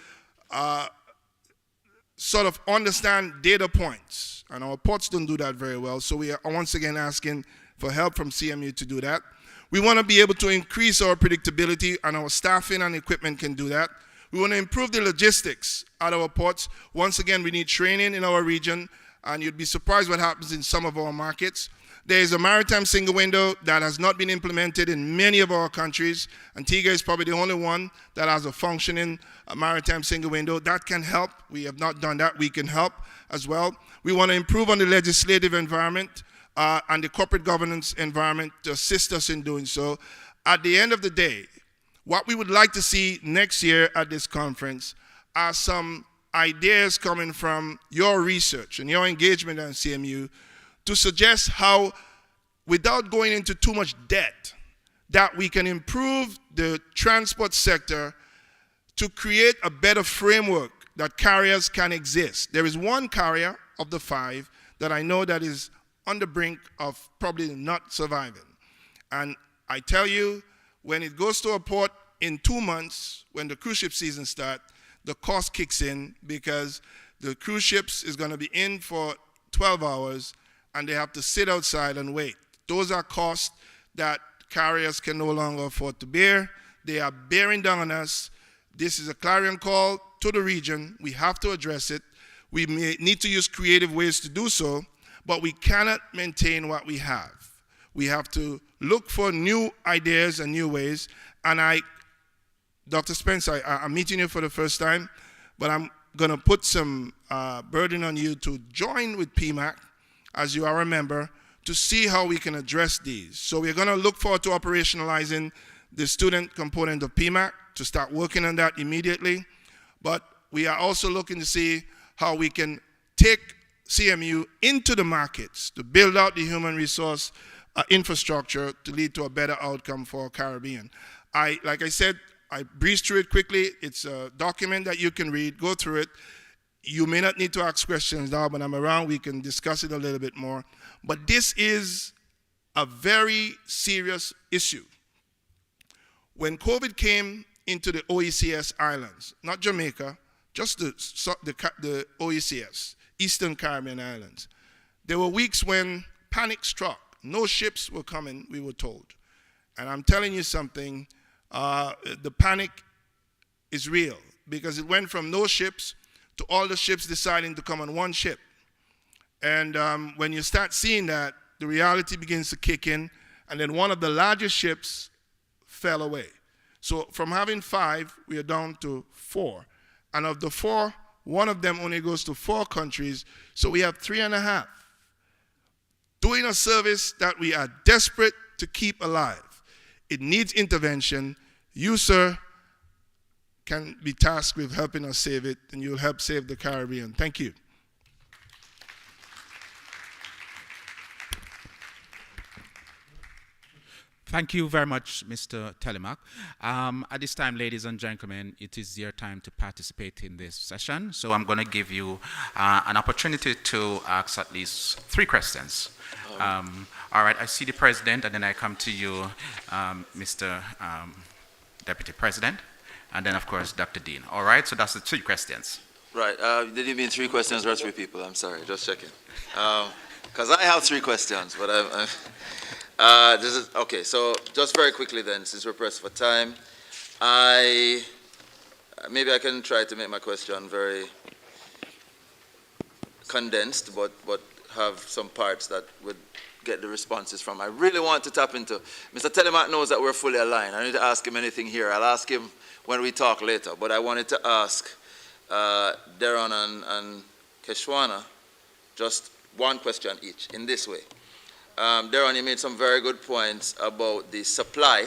sort of understand data points, and our ports don't do that very well, so we are once again asking for help from CMU to do that. We want to be able to increase our predictability, and our staffing and equipment can do that. We want to improve the logistics at our ports. Once again, we need training in our region, and you'd be surprised what happens in some of our markets. There is a maritime single window that has not been implemented in many of our countries. Antigua is probably the only one that has a functioning maritime single window. That can help. We have not done that. We can help as well. We want to improve on the legislative environment and the corporate governance environment to assist us in doing so. At the end of the day, what we would like to see next year at this conference are some ideas coming from your research and your engagement at CMU to suggest how, without going into too much debt, that we can improve the transport sector to create a better framework that carriers can exist. There is one carrier of the 5 that I know that is on the brink of probably not surviving. And I tell you, when it goes to a port in 2 months, when the cruise ship season starts, the cost kicks in because the cruise ships is going to be in for 12 hours and they have to sit outside and wait. Those are costs that carriers can no longer afford to bear. They are bearing down on us. This is a clarion call to the region. We have to address it. We may need to use creative ways to do so, but we cannot maintain what we have. We have to look for new ideas and new ways. And Dr. Spencer, I'm meeting you for the first time, but I'm going to put some burden on you to join with PMAC, as you are a member, to see how we can address these. So we're going to look forward to operationalizing the student component of PMAC, to start working on that immediately. But we are also looking to see how we can take CMU into the markets to build out the human resource infrastructure to lead to a better outcome for Caribbean. Like I said, I breezed through it quickly. It's a document that you can read, go through it. You may not need to ask questions now, but I'm around, we can discuss it a little bit more. But this is a very serious issue. When COVID came into the OECS islands, not Jamaica, just the OECS, Eastern Caribbean islands, there were weeks when panic struck. No ships were coming, we were told. And I'm telling you something, the panic is real, because it went from no ships to all the ships deciding to come on one ship. And when you start seeing that, the reality begins to kick in, and then one of the largest ships fell away. So from having 5, we are down to 4. And of the 4, one of them only goes to 4 countries, so we have 3.5. Doing a service that we are desperate to keep alive. It needs intervention. You, sir, can be tasked with helping us save it, and you'll help save the Caribbean. Thank you. Thank you very much, Mr. Telemark. At this time, ladies and gentlemen, it is your time to participate in this session. So I'm going to give you an opportunity to ask at least 3 questions. All right, I see the President, and then I come to you, Mr. Deputy President, and then, of course, Dr. Dean. All right, so that's the 3 questions. Right. Did you mean 3 questions or 3 people? I'm sorry, just checking. Because I have 3 questions, but this is okay. So just very quickly then, since we're pressed for time, maybe I can try to make my question very condensed, but have some parts that would get the responses from. I really want to tap into. Mr. Telemark knows that we're fully aligned. I don't need to ask him anything here. I'll ask him when we talk later. But I wanted to ask Darren and Keshwana just one question each in this way. Darren, you made some very good points about the supply.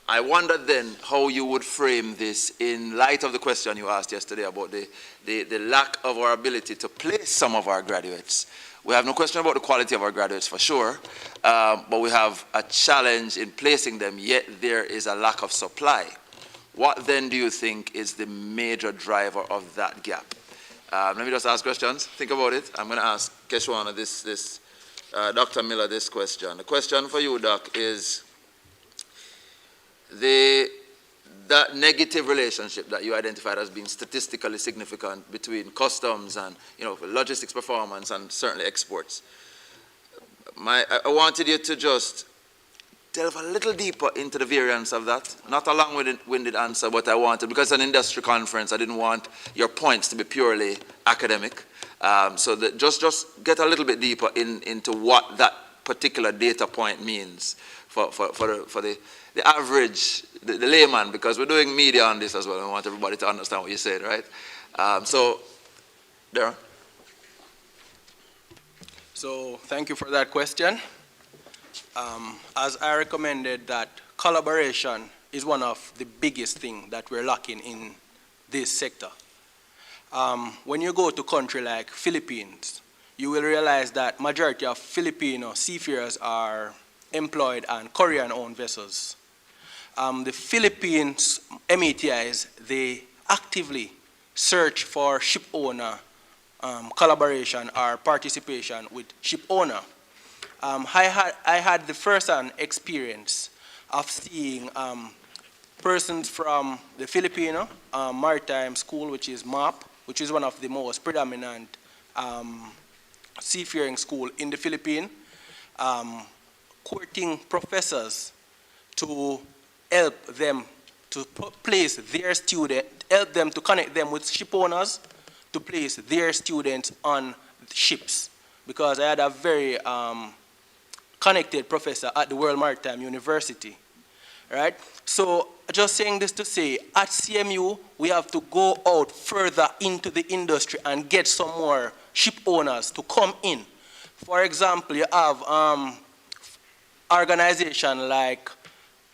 I wondered then how you would frame this in light of the question you asked yesterday about the lack of our ability to place some of our graduates. We have no question about the quality of our graduates for sure, but we have a challenge in placing them, yet there is a lack of supply. What then do you think is the major driver of that gap? Let me just ask questions. Think about it. I'm going to ask Keshwana Dr. Miller this question. The question for you, Doc, is that negative relationship that you identified as being statistically significant between customs and logistics performance and certainly exports. I wanted you to just delve a little deeper into the variance of that. Not a long-winded answer, but I wanted, because it's an industry conference, I didn't want your points to be purely academic. So that just get a little bit deeper into what that particular data point means for the average, the layman, because we're doing media on this as well. I want everybody to understand what you said, right? So, Darren. So, thank you for that question. As I recommended, that collaboration is one of the biggest things that we're lacking in this sector. When you go to a country like Philippines, you will realize that majority of Filipino seafarers are employed on Korean-owned vessels. The Philippines METIs, they actively search for ship owner collaboration or participation with ship owner. I had the first-hand experience of seeing persons from the Filipino Maritime School, which is MAP, which is one of the most predominant seafaring school in the Philippines, courting professors to help them to place their student, help them to connect them with ship owners to place their students on ships. Because I had a very connected professor at the World Maritime University, right? So just saying this to say, at CMU, we have to go out further into the industry and get some more ship owners to come in. For example, you have organizations like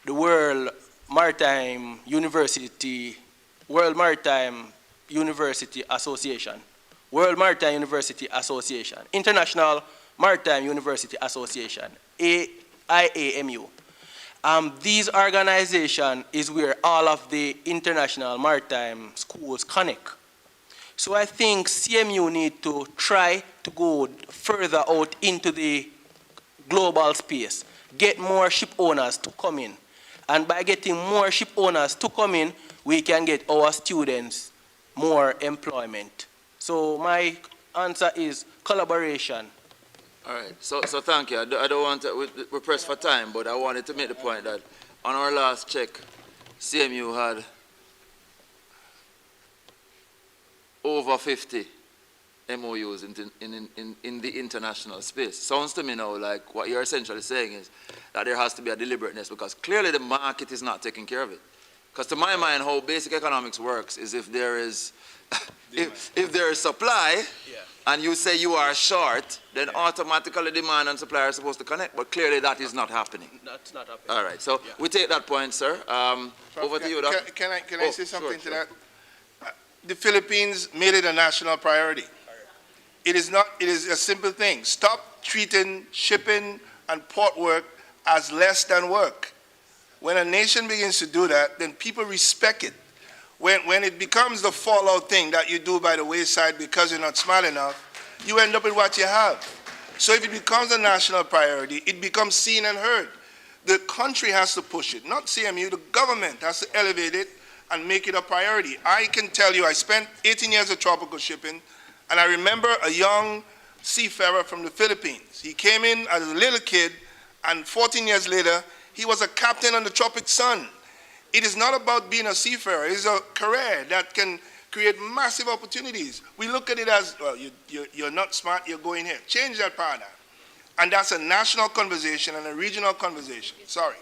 the World Maritime University Association, World Maritime University Association, International Maritime University Association, IAMU. These organizations is where all of the international maritime schools connect. So I think CMU need to try to go further out into the global space, get more ship owners to come in. And by getting more ship owners to come in, we can get our students more employment. So my answer is collaboration. All right, so thank you. I don't want to, we're pressed for time, but I wanted to make the point that on our last check, CMU had over 50 MOUs in the international space. Sounds to me now like what you're essentially saying is that there has to be a deliberateness, because clearly the market is not taking care of it. Because to my mind, how basic economics works is if there is if there is supply, and you say you are short, then automatically demand and supply are supposed to connect. But clearly that is not happening. That's not happening. All right, so we take that point, sir. Over to you, Doc. Can I say something to that? The Philippines made it a national priority. It is a simple thing. Stop treating shipping and port work as less than work. When a nation begins to do that, then people respect it. When it becomes the fallout thing that you do by the wayside because you're not smart enough, you end up with what you have. So if it becomes a national priority, it becomes seen and heard. The country has to push it, not CMU. The government has to elevate it and make it a priority. I can tell you, I spent 18 years of tropical shipping, and I remember a young seafarer from the Philippines. He came in as a little kid, and 14 years later, he was a captain on the Tropic Sun. It is not about being a seafarer. It is a career that can create massive opportunities. We look at it as, well, you're not smart, you're going here. Change that paradigm. And that's a national conversation and a regional conversation. Sorry.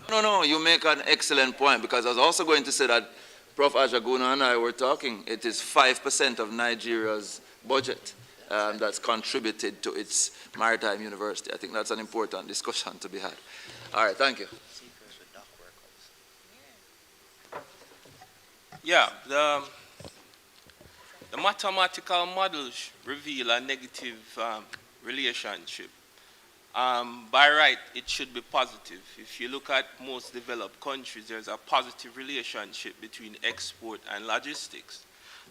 No, you make an excellent point, because I was also going to say that Prof. Ajaguna and I were talking, it is 5% of Nigeria's budget that's contributed to its maritime university. I think that's an important discussion to be had. All right, thank you. Yeah, the mathematical models reveal a negative relationship. By right, it should be positive. If you look at most developed countries, there's a positive relationship between export and logistics.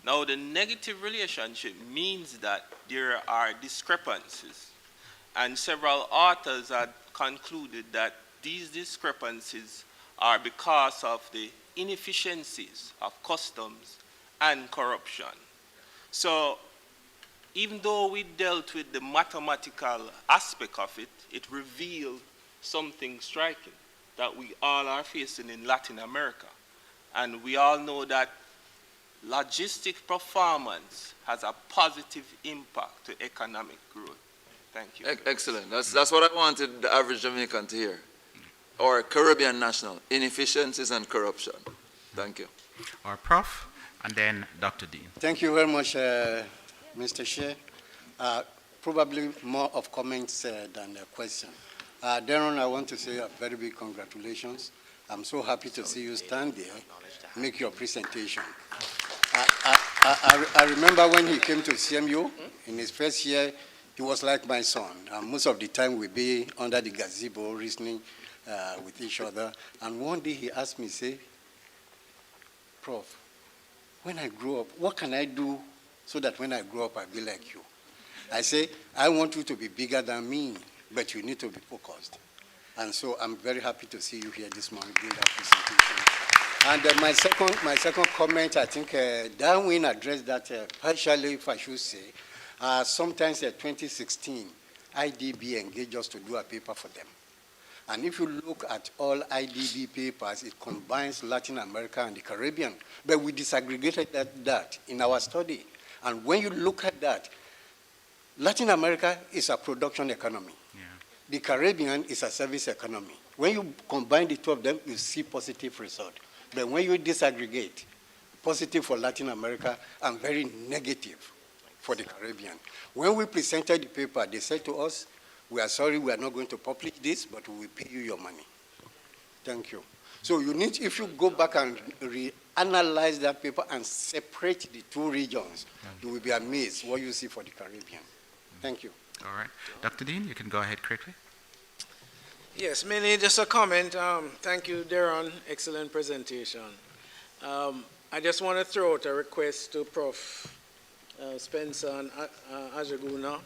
Now, the negative relationship means that there are discrepancies. And several authors have concluded that these discrepancies are because of the inefficiencies of customs and corruption. So even though we dealt with the mathematical aspect of it, it revealed something striking that we all are facing in Latin America. And we all know that logistic performance has a positive impact to economic growth. Thank you. Excellent. That's what I wanted the average Jamaican to hear. Or Caribbean national, inefficiencies and corruption. Thank you. Our Prof, and then Dr. Dean. Thank you very much, Mr. Chair. Probably more of comments than a question. Darren, I want to say a very big congratulations. I'm so happy to see you stand there, make your presentation. I remember when he came to CMU in his first year, he was like my son. Most of the time we'd be under the gazebo reasoning with each other. And one day he asked me, say, Prof, when I grow up, what can I do so that when I grow up I'll be like you? I say, I want you to be bigger than me, but you need to be focused. And so I'm very happy to see you here this morning doing that presentation. And my second comment, I think Darwin addressed that partially, if I should say. Sometimes in 2016, IDB engaged us to do a paper for them. And if you look at all IDB papers, it combines Latin America and the Caribbean. But we disaggregated that in our study. And when you look at that, Latin America is a production economy. Yeah. The Caribbean is a service economy. When you combine the two of them, you see positive result. But when you disaggregate, positive for Latin America and very negative for the Caribbean. When we presented the paper, they said to us, we are sorry, we are not going to publish this, but we will pay you your money. Thank you. So you need, if you go back and reanalyze that paper and separate the two regions, you will be amazed what you see for the Caribbean. Thank you. All right. Dr. Dean, you can go ahead quickly. Yes, mainly just a comment. Thank you, Darren. Excellent presentation. I just want to throw out a request to Prof. Spencer and Ajaguna.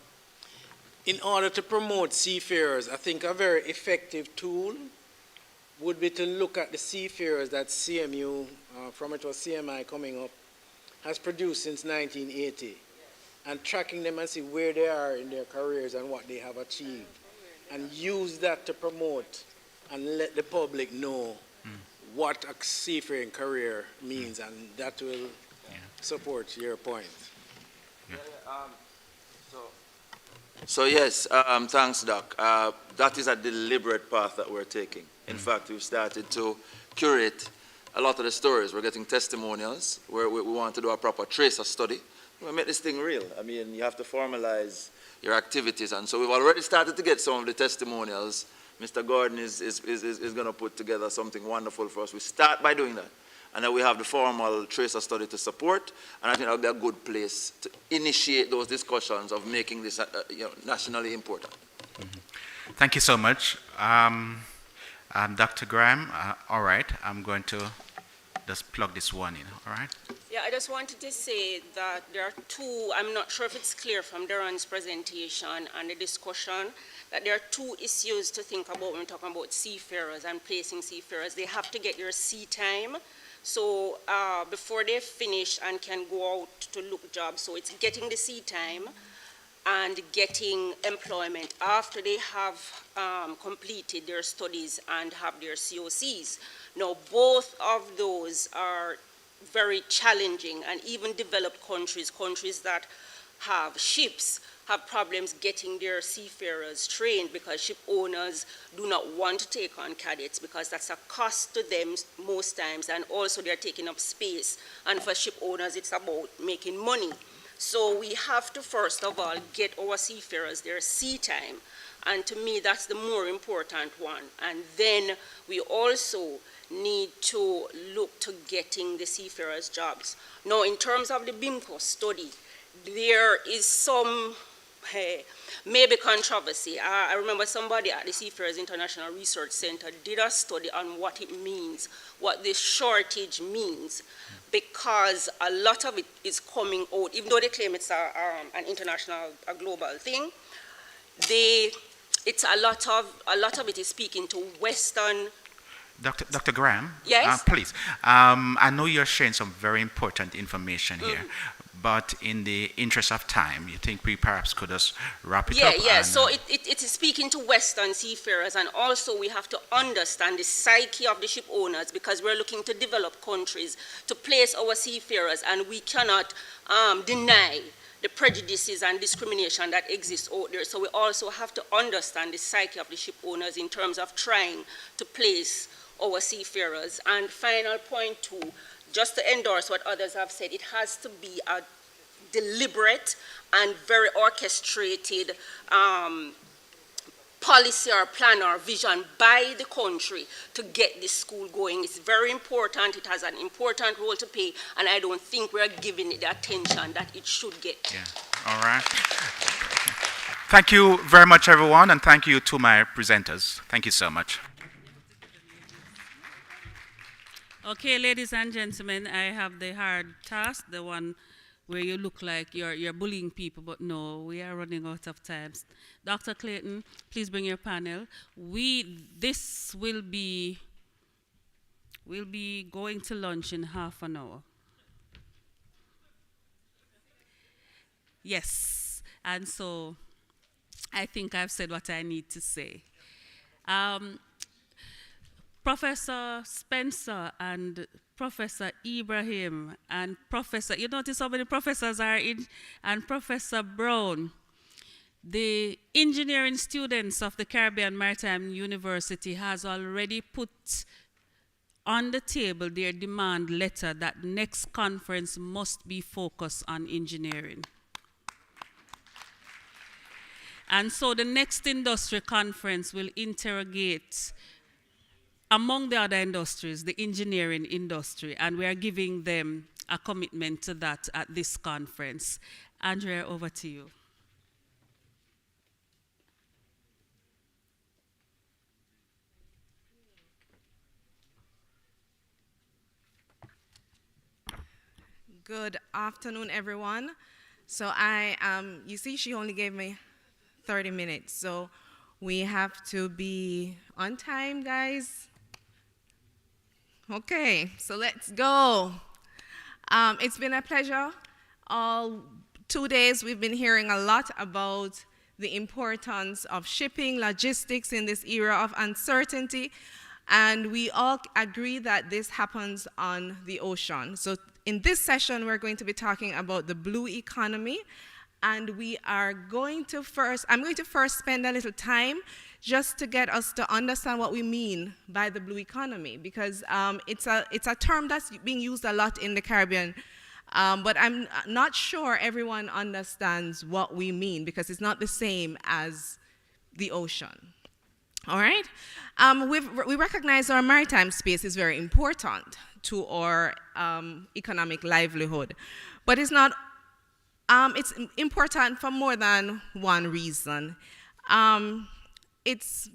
In order to promote seafarers, I think a very effective tool would be to look at the seafarers that CMU, from it was CMI coming up, has produced since 1980, and tracking them and see where they are in their careers and what they have achieved, and use that to promote and let the public know what a seafaring career means, and that will support your point. So yes, thanks, Doc. That is a deliberate path that we're taking. In fact, we've started to curate a lot of the stories. We're getting testimonials where we want to do a proper tracer study. We make this thing real. I mean, you have to formalize your activities, and so we've already started to get some of the testimonials. Mr. Gordon is going to put together something wonderful for us. We start by doing that. And then we have the formal tracer study to support, and I think that would be a good place to initiate those discussions of making this nationally important. Thank you so much. Dr. Graham, all right, I'm going to just plug this one in, all right? Yeah, I just wanted to say that there are two, I'm not sure if it's clear from Darren's presentation and the discussion, that there are two issues to think about when we're talking about seafarers and placing seafarers. They have to get their sea time. So before they finish and can go out to look jobs, so it's getting the sea time and getting employment after they have completed their studies and have their COCs. Now, both of those are very challenging, and even developed countries, countries that have ships, have problems getting their seafarers trained because ship owners do not want to take on cadets because that's a cost to them most times, and also they're taking up space, and for ship owners it's about making money. So we have to first of all get our seafarers their sea time, and to me that's the more important one. And then we also need to look to getting the seafarers jobs. Now, in terms of the BIMCO study, there is some maybe controversy. I remember somebody at the Seafarers International Research Center did a study on what it means, what this shortage means, because a lot of it is coming out, even though they claim it's an international, a global thing, it's a lot of it is speaking to Western. Dr. Graham? Yes? Please. I know you're sharing some very important information here, but in the interest of time, you think we perhaps could just wrap it up? Yeah. So it is speaking to Western seafarers, and also we have to understand the psyche of the ship owners, because we're looking to develop countries to place our seafarers, and we cannot deny the prejudices and discrimination that exists out there. So we also have to understand the psyche of the ship owners in terms of trying to place our seafarers. And final point two, just to endorse what others have said, it has to be a deliberate and very orchestrated policy or plan or vision by the country to get this school going. It's very important. It has an important role to play, and I don't think we're giving it the attention that it should get. Yeah. All right. Thank you very much, everyone, and thank you to my presenters. Thank you so much. Okay, ladies and gentlemen, I have the hard task, the one where you look like you're bullying people, but no, we are running out of time. Dr. Clayton, please bring your panel. We'll be going to lunch in half an hour. Yes, and so I think I've said what I need to say. Professor Spencer and Professor Ibrahim and Professor, you notice how many professors are in, and Professor Brown, the engineering students of the Caribbean Maritime University has already put on the table their demand letter that next conference must be focused on engineering. And so the next industry conference will interrogate, among the other industries, the engineering industry, and we are giving them a commitment to that at this conference. Andrea, over to you. Good afternoon, everyone. So you see, she only gave me 30 minutes, so we have to be on time, guys. Okay, so let's go. It's been a pleasure. All 2 days we've been hearing a lot about the importance of shipping, logistics in this era of uncertainty, and we all agree that this happens on the ocean. So in this session, we're going to be talking about the blue economy, and I'm going to first spend a little time just to get us to understand what we mean by the blue economy, because it's a term that's being used a lot in the Caribbean, but I'm not sure everyone understands what we mean, because it's not the same as the ocean. All right? We recognize our maritime space is very important to our economic livelihood, but it's not. It's important for more than one reason. It's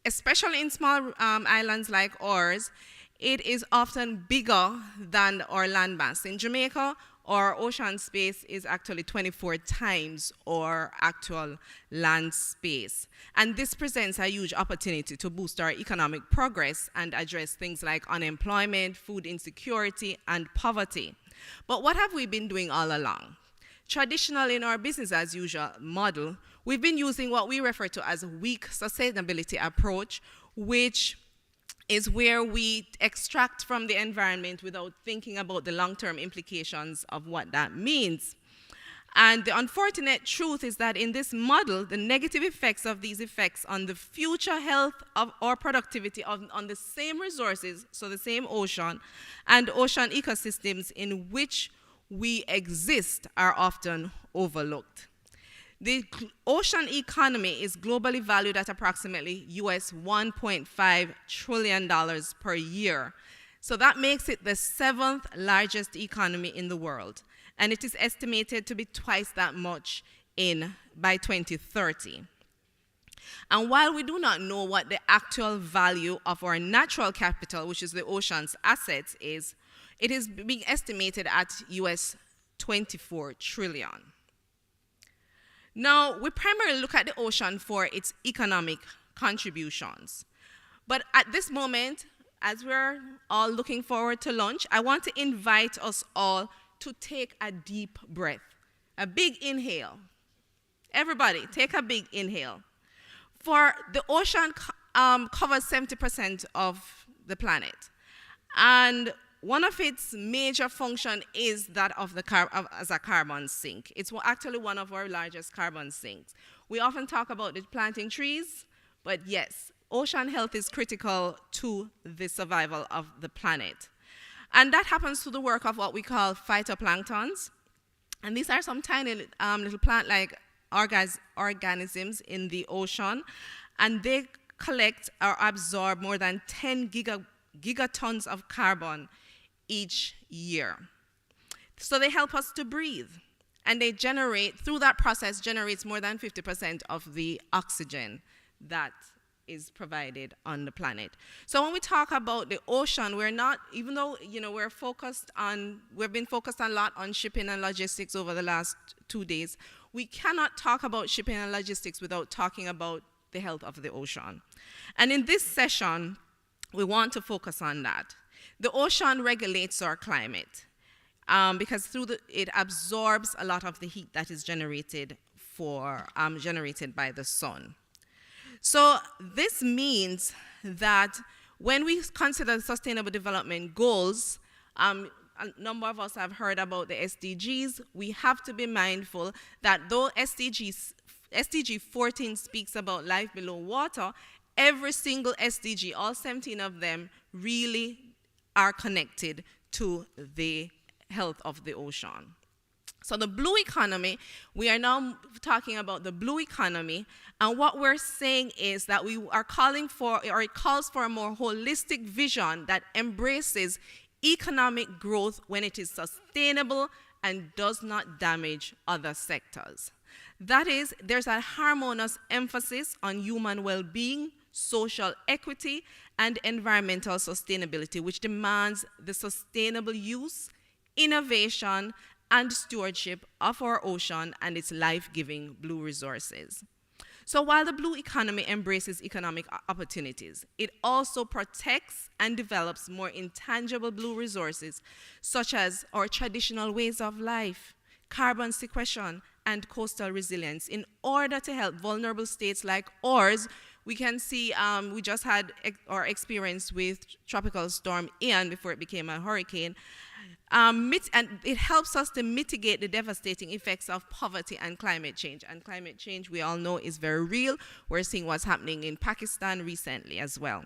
especially in small islands like ours, it is often bigger than our land mass. In Jamaica, our ocean space is actually 24 times our actual land space. And this presents a huge opportunity to boost our economic progress and address things like unemployment, food insecurity, and poverty. But what have we been doing all along? Traditionally, in our business as usual model, we've been using what we refer to as a weak sustainability approach, which is where we extract from the environment without thinking about the long-term implications of what that means. And the unfortunate truth is that in this model, the negative effects of these effects on the future health of or productivity on the same resources, so the same ocean, and ocean ecosystems in which we exist are often overlooked. The ocean economy is globally valued at approximately US $1.5 trillion per year. So that makes it the 7th largest economy in the world. And it is estimated to be twice that much by 2030. And while we do not know what the actual value of our natural capital, which is the ocean's assets, is, it is being estimated at US 24 trillion. Now, we primarily look at the ocean for its economic contributions. But at this moment, as we're all looking forward to lunch, I want to invite us all to take a deep breath, a big inhale. Everybody, take a big inhale. For the ocean covers 70% of the planet. And one of its major functions is that of as a carbon sink. It's actually one of our largest carbon sinks. We often talk about it planting trees, but yes, ocean health is critical to the survival of the planet. And that happens through the work of what we call phytoplanktons. And these are some tiny little plant-like organisms in the ocean, and they collect or absorb more than 10 gigatons of carbon each year. So they help us to breathe, and they through that process, generates more than 50% of the oxygen that is provided on the planet. So when we talk about the ocean, we're not, even though we've been focused a lot on shipping and logistics over the last 2 days, we cannot talk about shipping and logistics without talking about the health of the ocean. And in this session, we want to focus on that. The ocean regulates our climate because it absorbs a lot of the heat that is generated by the sun. So this means that When we consider sustainable development goals, a number of us have heard about the SDGs. We have to be mindful that though SDG 14 speaks about life below water, every single SDG, all 17 of them, really are connected to the health of the ocean. So the blue economy, we are now talking about the blue economy, and what we're saying is that we are calling for, or it calls for a more holistic vision that embraces economic growth when it is sustainable and does not damage other sectors. That is, there's a harmonious emphasis on human well-being, social equity, and environmental sustainability, which demands the sustainable use, innovation, and stewardship of our ocean and its life-giving blue resources. So while the blue economy embraces economic opportunities, it also protects and develops more intangible blue resources, such as our traditional ways of life, carbon sequestration, and coastal resilience, in order to help vulnerable states like ours. We can see, we just had our experience with Tropical Storm Ian before it became a hurricane, and it helps us to mitigate the devastating effects of poverty and climate change. And climate change, we all know, is very real. We're seeing what's happening in Pakistan recently as well.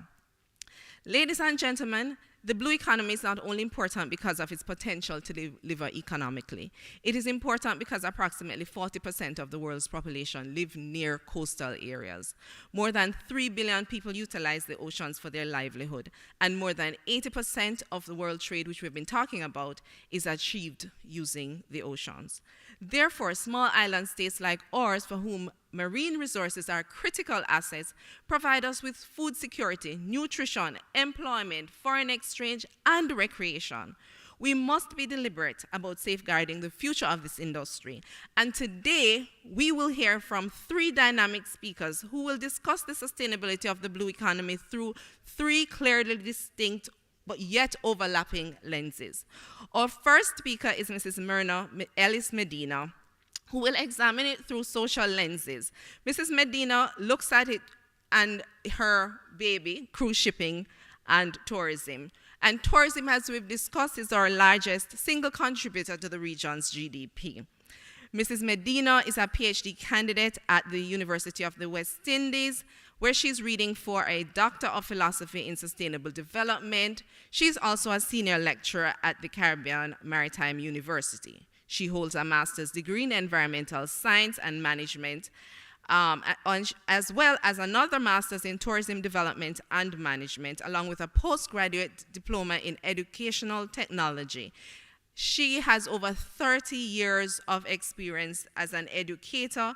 Ladies and gentlemen, the blue economy is not only important because of its potential to deliver economically. It is important because approximately 40% of the world's population live near coastal areas. More than 3 billion people utilize the oceans for their livelihood, and more than 80% of the world trade, which we've been talking about, is achieved using the oceans. Therefore, small island states like ours, for whom marine resources are critical assets, provide us with food security, nutrition, employment, foreign exchange, and recreation. We must be deliberate about safeguarding the future of this industry. And today, we will hear from 3 dynamic speakers who will discuss the sustainability of the blue economy through 3 clearly distinct but yet overlapping lenses. Our first speaker is Mrs. Myrna Ellis Medina, who will examine it through social lenses. Mrs. Medina looks at it and her baby, cruise shipping and tourism. And tourism, as we've discussed, is our largest single contributor to the region's GDP. Mrs. Medina is a PhD candidate at the University of the West Indies, where she's reading for a Doctor of Philosophy in Sustainable Development. She's also a senior lecturer at the Caribbean Maritime University. She holds a master's degree in environmental science and management, as well as another master's in tourism development and management, along with a postgraduate diploma in educational technology. She has over 30 years of experience as an educator,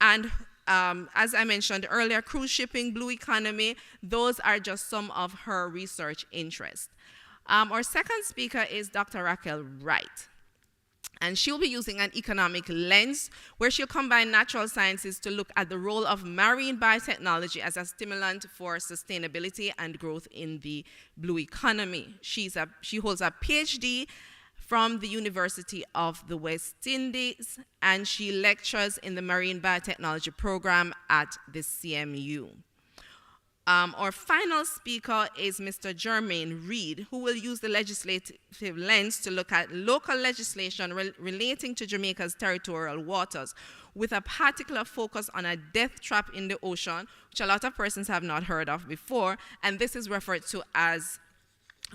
and as I mentioned earlier, cruise shipping, blue economy, those are just some of her research interests. Our second speaker is Dr. Raquel Wright. And she'll be using an economic lens where she'll combine natural sciences to look at the role of marine biotechnology as a stimulant for sustainability and growth in the blue economy. She holds a PhD from the University of the West Indies, and she lectures in the Marine Biotechnology program at the CMU. Our final speaker is Mr. Jermaine Reed, who will use the legislative lens to look at local legislation relating to Jamaica's territorial waters, with a particular focus on a death trap in the ocean, which a lot of persons have not heard of before, and this is referred to as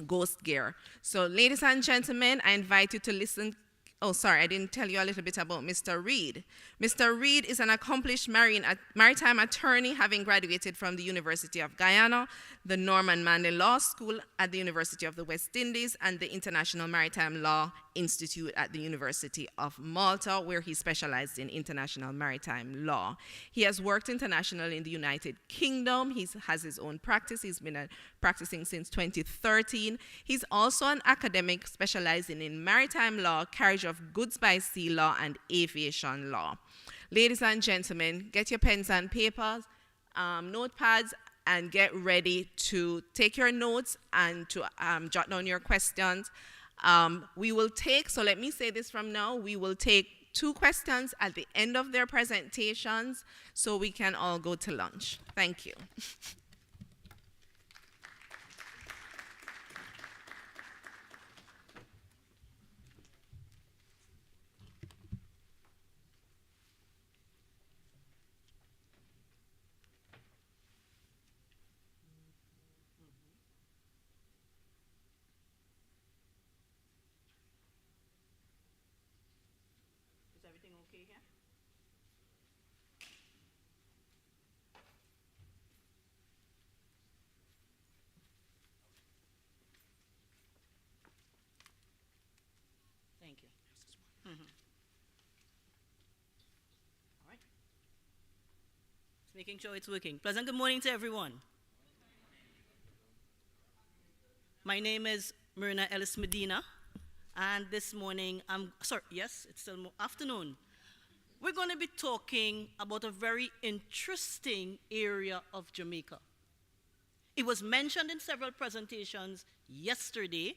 ghost gear. So, ladies and gentlemen, I invite you to listen. Oh, sorry, I didn't tell you a little bit about Mr. Reed. Mr. Reed is an accomplished maritime attorney, having graduated from the University of Guyana, the Norman Manley Law School at the University of the West Indies, and the International Maritime Law Institute at the University of Malta, where he specialized in international maritime law. He has worked internationally in the United Kingdom. He has his own practice. He's been practicing since 2013. He's also an academic specializing in maritime law, carriage of goods by sea law, and aviation law. Ladies and gentlemen, get your pens and papers, notepads, and get ready to take your notes and to jot down your questions. We will take, so let me say this from now, we will take 2 questions at the end of their presentations so we can all go to lunch. Thank you. making sure it's working. Pleasant good morning to everyone. My name is Myrna Ellis Medina, and this morning, it's still afternoon. We're going to be talking about a very interesting area of Jamaica. It was mentioned in several presentations yesterday,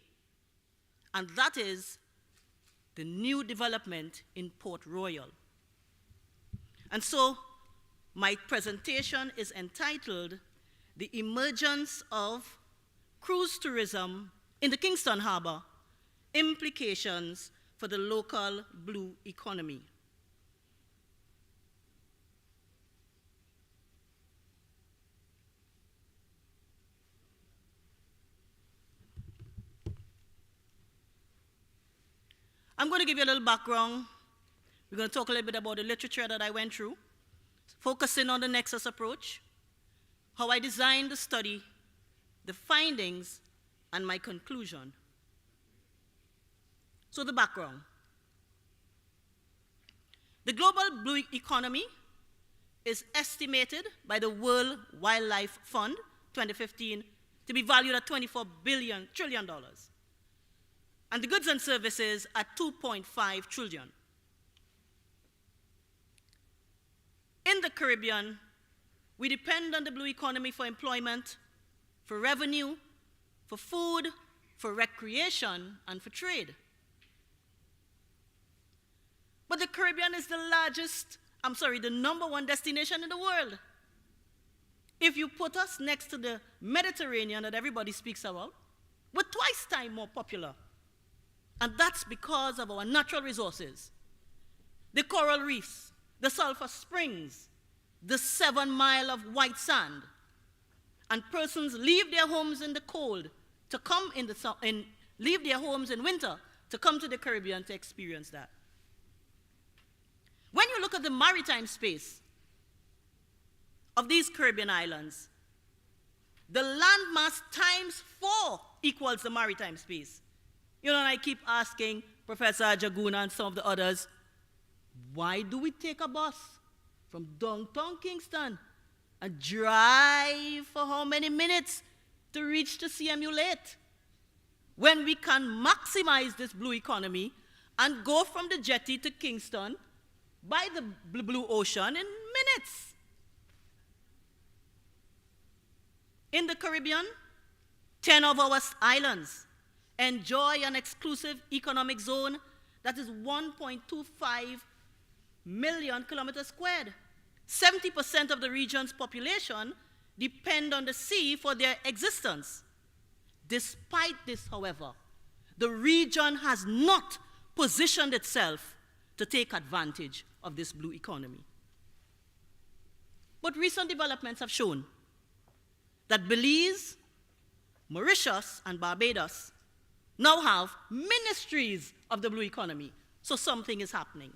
and that is the new development in Port Royal. And so, my presentation is entitled The Emergence of Cruise Tourism in the Kingston Harbor, Implications for the Local Blue Economy. I'm going to give you a little background. We're going to talk a little bit about the literature that I went through, focusing on the nexus approach, how I designed the study, the findings, and my conclusion. So the background. The global blue economy is estimated by the World Wildlife Fund 2015 to be valued at $24 trillion. And the goods and services at $2.5 trillion. In the Caribbean, we depend on the blue economy for employment, for revenue, for food, for recreation, and for trade. But the Caribbean is the number one destination in the world. If you put us next to the Mediterranean that everybody speaks about, we're twice times more popular. And that's because of our natural resources. The coral reefs, the sulfur springs, the 7 miles of white sand. And persons leave their homes in the cold to come leave their homes in winter to come to the Caribbean to experience that. When you look at the maritime space of these Caribbean islands, the landmass times 4 equals the maritime space. You know, and I keep asking Professor Jaguna and some of the others, why do we take a bus from downtown Kingston and drive for how many minutes to reach the CMU late? When we can maximize this blue economy and go from the jetty to Kingston by the blue ocean in minutes. In the Caribbean, 10 of our islands enjoy an exclusive economic zone that is 1.25 million kilometers squared. 70% of the region's population depend on the sea for their existence. Despite this, however, the region has not positioned itself to take advantage of this blue economy. But recent developments have shown that Belize, Mauritius, and Barbados now have ministries of the blue economy. So something is happening.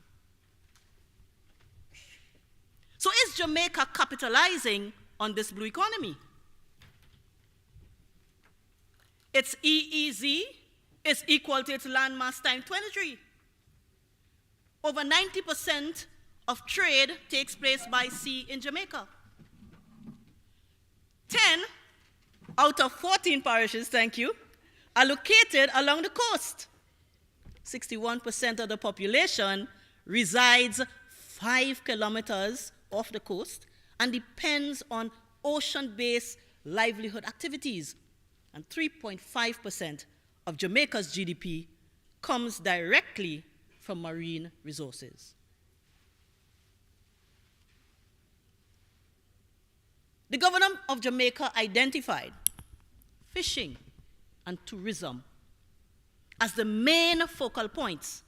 So is Jamaica capitalizing on this blue economy? Its EEZ is equal to its landmass times 23. Over 90% of trade takes place by sea in Jamaica. 10 out of 14 parishes, thank you, are located along the coast. 61% of the population resides 5 kilometers off the coast and depends on ocean-based livelihood activities. And 3.5% of Jamaica's GDP comes directly from marine resources. The government of Jamaica identified fishing and tourism as the main focal points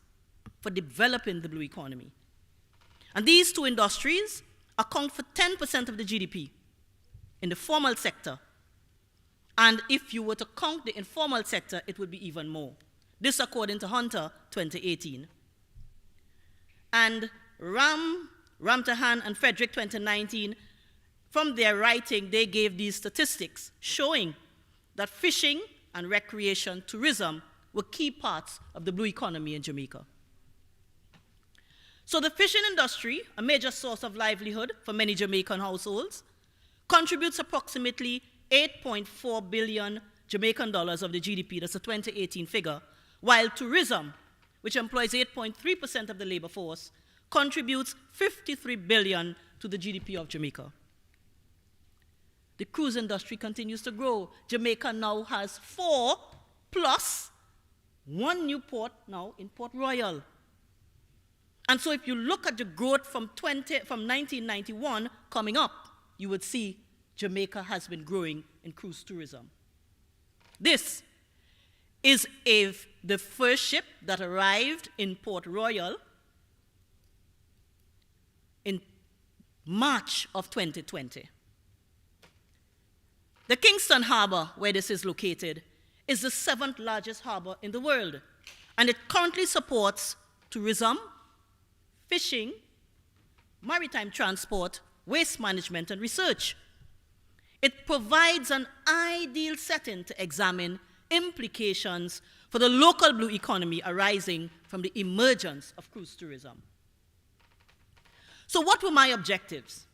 for developing the blue economy. And these two industries account for 10% of the GDP in the formal sector. And if you were to count the informal sector, it would be even more. This according to Hunter 2018. And Ramtahan and Frederick 2019, from their writing, they gave these statistics showing that fishing and recreation tourism were key parts of the blue economy in Jamaica. So the fishing industry, a major source of livelihood for many Jamaican households, contributes approximately 8.4 billion Jamaican dollars of the GDP, that's a 2018 figure, while tourism, which employs 8.3% of the labor force, contributes 53 billion to the GDP of Jamaica. The cruise industry continues to grow. Jamaica now has 4 plus 1 new port now in Port Royal. And so if you look at the growth from 1991 coming up, you would see Jamaica has been growing in cruise tourism. This is the first ship that arrived in Port Royal in March of 2020. The Kingston Harbor, where this is located, is the 7th largest harbor in the world, and it currently supports tourism, fishing, maritime transport, waste management, and research. It provides an ideal setting to examine implications for the local blue economy arising from the emergence of cruise tourism. So what were my objectives?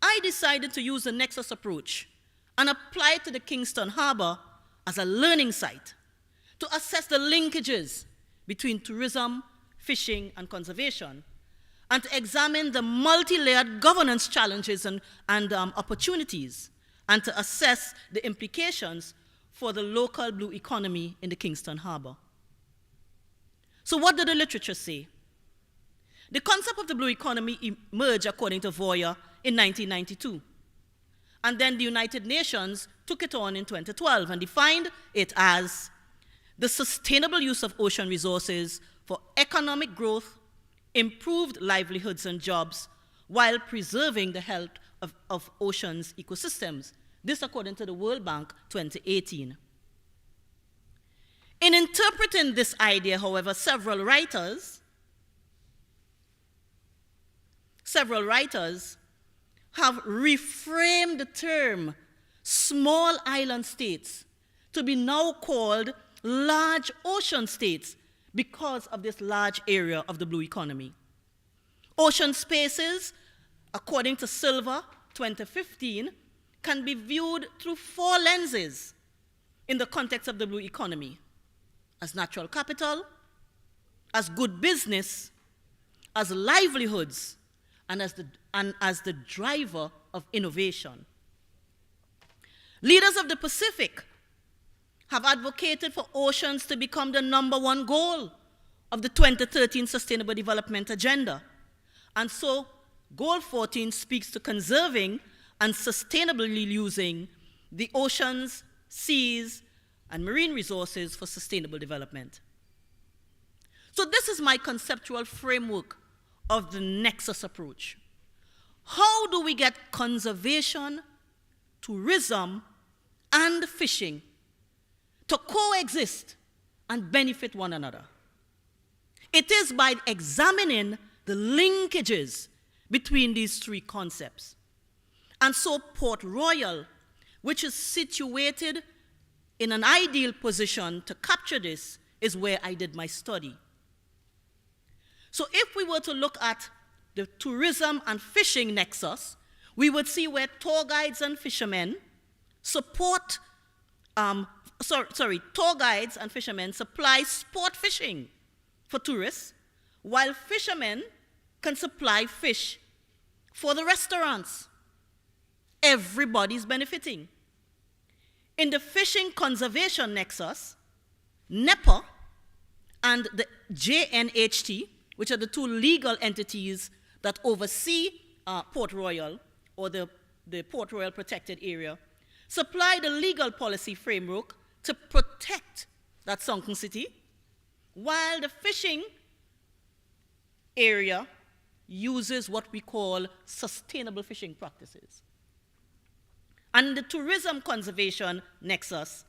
I decided to use the Nexus approach and apply it to the Kingston Harbor as a learning site to assess the linkages between tourism, fishing, and conservation, and to examine the multi-layered governance challenges and opportunities, and to assess the implications for the local blue economy in the Kingston Harbor. So what did the literature say? The concept of the blue economy emerged, according to Voyer, in 1992. And then the United Nations took it on in 2012 and defined it as the sustainable use of ocean resources for economic growth, improved livelihoods and jobs, while preserving the health of oceans ecosystems. This according to the World Bank 2018. In interpreting this idea, however, several writers have reframed the term small island states to be now called large ocean states because of this large area of the blue economy. Ocean spaces, according to Silver 2015, can be viewed through 4 lenses in the context of the blue economy: as natural capital, as good business, as livelihoods, and as the driver of innovation. Leaders of the Pacific have advocated for oceans to become the #1 goal of the 2013 Sustainable Development Agenda. And so Goal 14 speaks to conserving and sustainably using the oceans, seas, and marine resources for sustainable development. So this is my conceptual framework of the Nexus approach. How do we get conservation, tourism, and fishing to coexist and benefit one another? It is by examining the linkages between these 3 concepts. And so Port Royal, which is situated in an ideal position to capture this, is where I did my study. So if we were to look at the tourism and fishing nexus, we would see where tour guides and fishermen support, tour guides and fishermen supply sport fishing for tourists, while fishermen can supply fish for the restaurants. Everybody's benefiting. In the fishing conservation nexus, NEPA and the JNHT, which are the 2 legal entities that oversee Port Royal, or the Port Royal Protected Area, supply the legal policy framework to protect that sunken city, while the fishing area uses what we call sustainable fishing practices. And the tourism conservation nexus,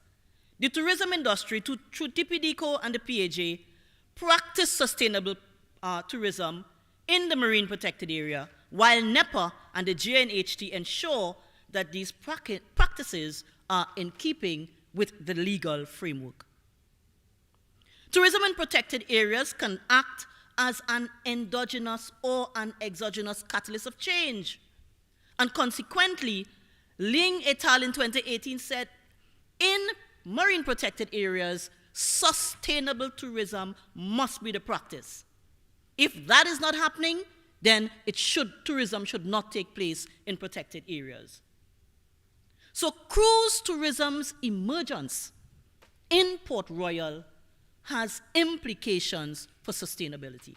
the tourism industry, through TPDCO and the PAJ, practice sustainable tourism in the marine protected area, while NEPA and the JNHT ensure that these practices are in keeping with the legal framework. Tourism in protected areas can act as an endogenous or an exogenous catalyst of change. And consequently, Ling et al. In 2018 said, in marine protected areas, sustainable tourism must be the practice. If that is not happening, then tourism should not take place in protected areas. So cruise tourism's emergence in Port Royal has implications for sustainability.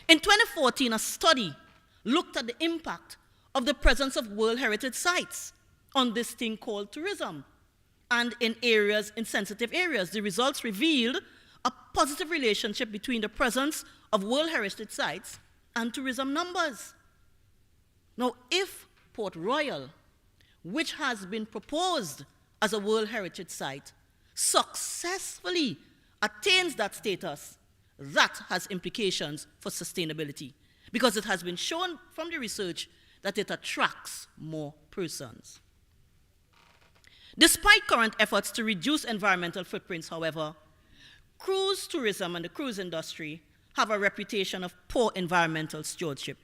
In 2014, a study looked at the impact of the presence of World Heritage Sites on this thing called tourism, and in sensitive areas. The results revealed a positive relationship between the presence of World Heritage Sites and tourism numbers. Now, if Port Royal, which has been proposed as a World Heritage Site, successfully attains that status, that has implications for sustainability, because it has been shown from the research that it attracts more persons. Despite current efforts to reduce environmental footprints, however, cruise tourism and the cruise industry have a reputation of poor environmental stewardship.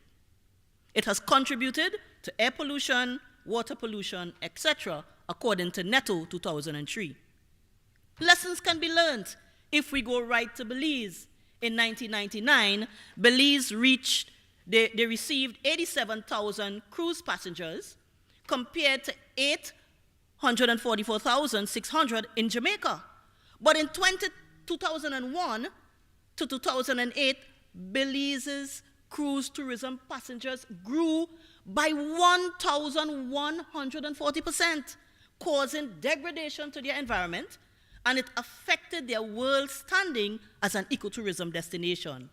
It has contributed to air pollution, water pollution, etc., according to Netto 2003. Lessons can be learned if we go right to Belize. In 1999, Belize they received 87,000 cruise passengers compared to 844,600 in Jamaica. But in 2001 to 2008, Belize's cruise tourism passengers grew by 1,140%, causing degradation to their environment, and it affected their world standing as an ecotourism destination.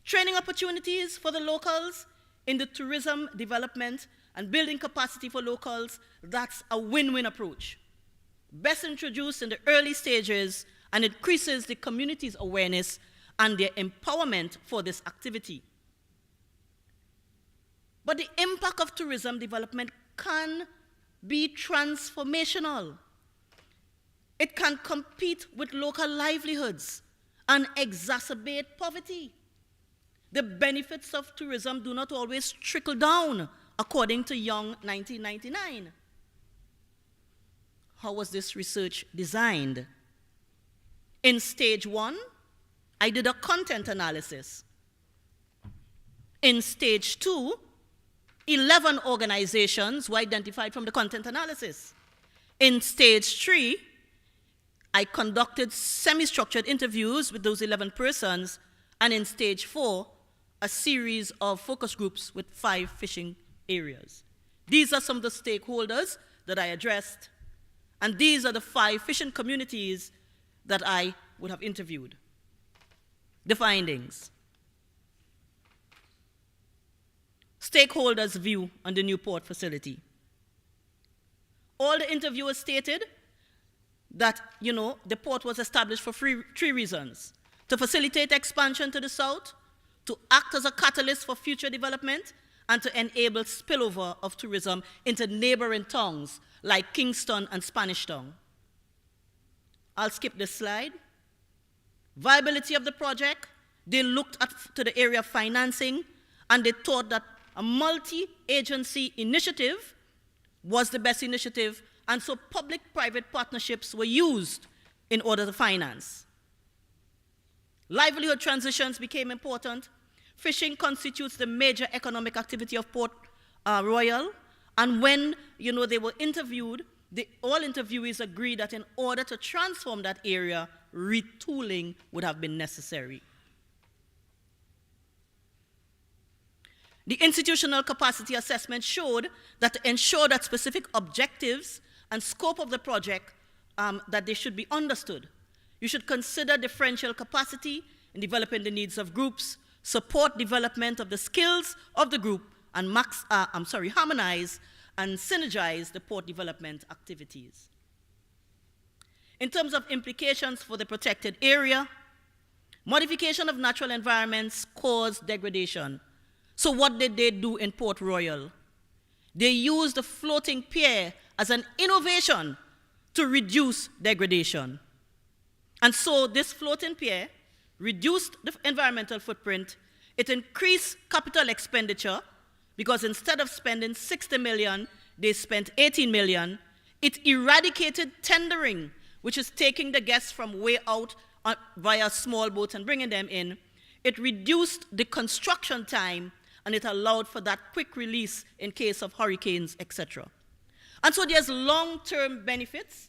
Training opportunities for the locals in the tourism development and building capacity for locals, that's a win-win approach. Best introduced in the early stages and increases the community's awareness and their empowerment for this activity. But the impact of tourism development can be transformational. It can compete with local livelihoods and exacerbate poverty. The benefits of tourism do not always trickle down, according to Young 1999. How was this research designed? In stage 1, I did a content analysis. In stage 2, 11 organizations were identified from the content analysis. In stage 3, I conducted semi-structured interviews with those 11 persons, and in stage 4, a series of focus groups with 5 fishing areas. These are some of the stakeholders that I addressed, and these are the 5 fishing communities that I would have interviewed. The findings. Stakeholders' view on the new port facility. All the interviewers stated that, the port was established for 3 reasons: to facilitate expansion to the south, to act as a catalyst for future development, and to enable spillover of tourism into neighboring towns like Kingston and Spanish Town. I'll skip this slide. Viability of the project. They looked to the area of financing, and they thought that a multi-agency initiative was the best initiative, and so public-private partnerships were used in order to finance. Livelihood transitions became important. Fishing constitutes the major economic activity of Port Royal, and when they were interviewed, all interviewees agreed that in order to transform that area, retooling would have been necessary. The institutional capacity assessment showed that to ensure that specific objectives and scope of the project, that they should be understood. You should consider differential capacity in developing the needs of groups, support development of the skills of the group, and harmonize and synergize the port development activities. In terms of implications for the protected area, modification of natural environments cause degradation. So what did they do in Port Royal? They used the floating pier as an innovation to reduce degradation. And so this floating pier reduced the environmental footprint, it increased capital expenditure, because instead of spending 60 million, they spent 18 million. It eradicated tendering, which is taking the guests from way out via small boats and bringing them in. It reduced the construction time, and it allowed for that quick release in case of hurricanes, etc. And so there's long-term benefits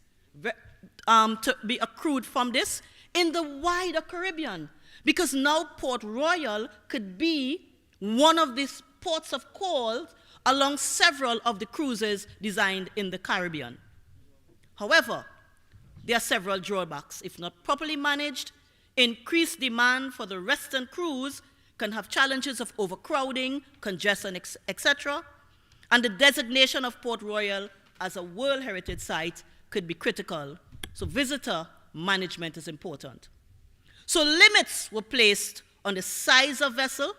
to be accrued from this in the wider Caribbean, because now Port Royal could be one of these ports of call along several of the cruises designed in the Caribbean. However, there are several drawbacks. If not properly managed, increased demand for the Western cruise can have challenges of overcrowding, congestion, etc. And the designation of Port Royal as a World Heritage Site could be critical. So visitor management is important. So limits were placed on the size of vessel,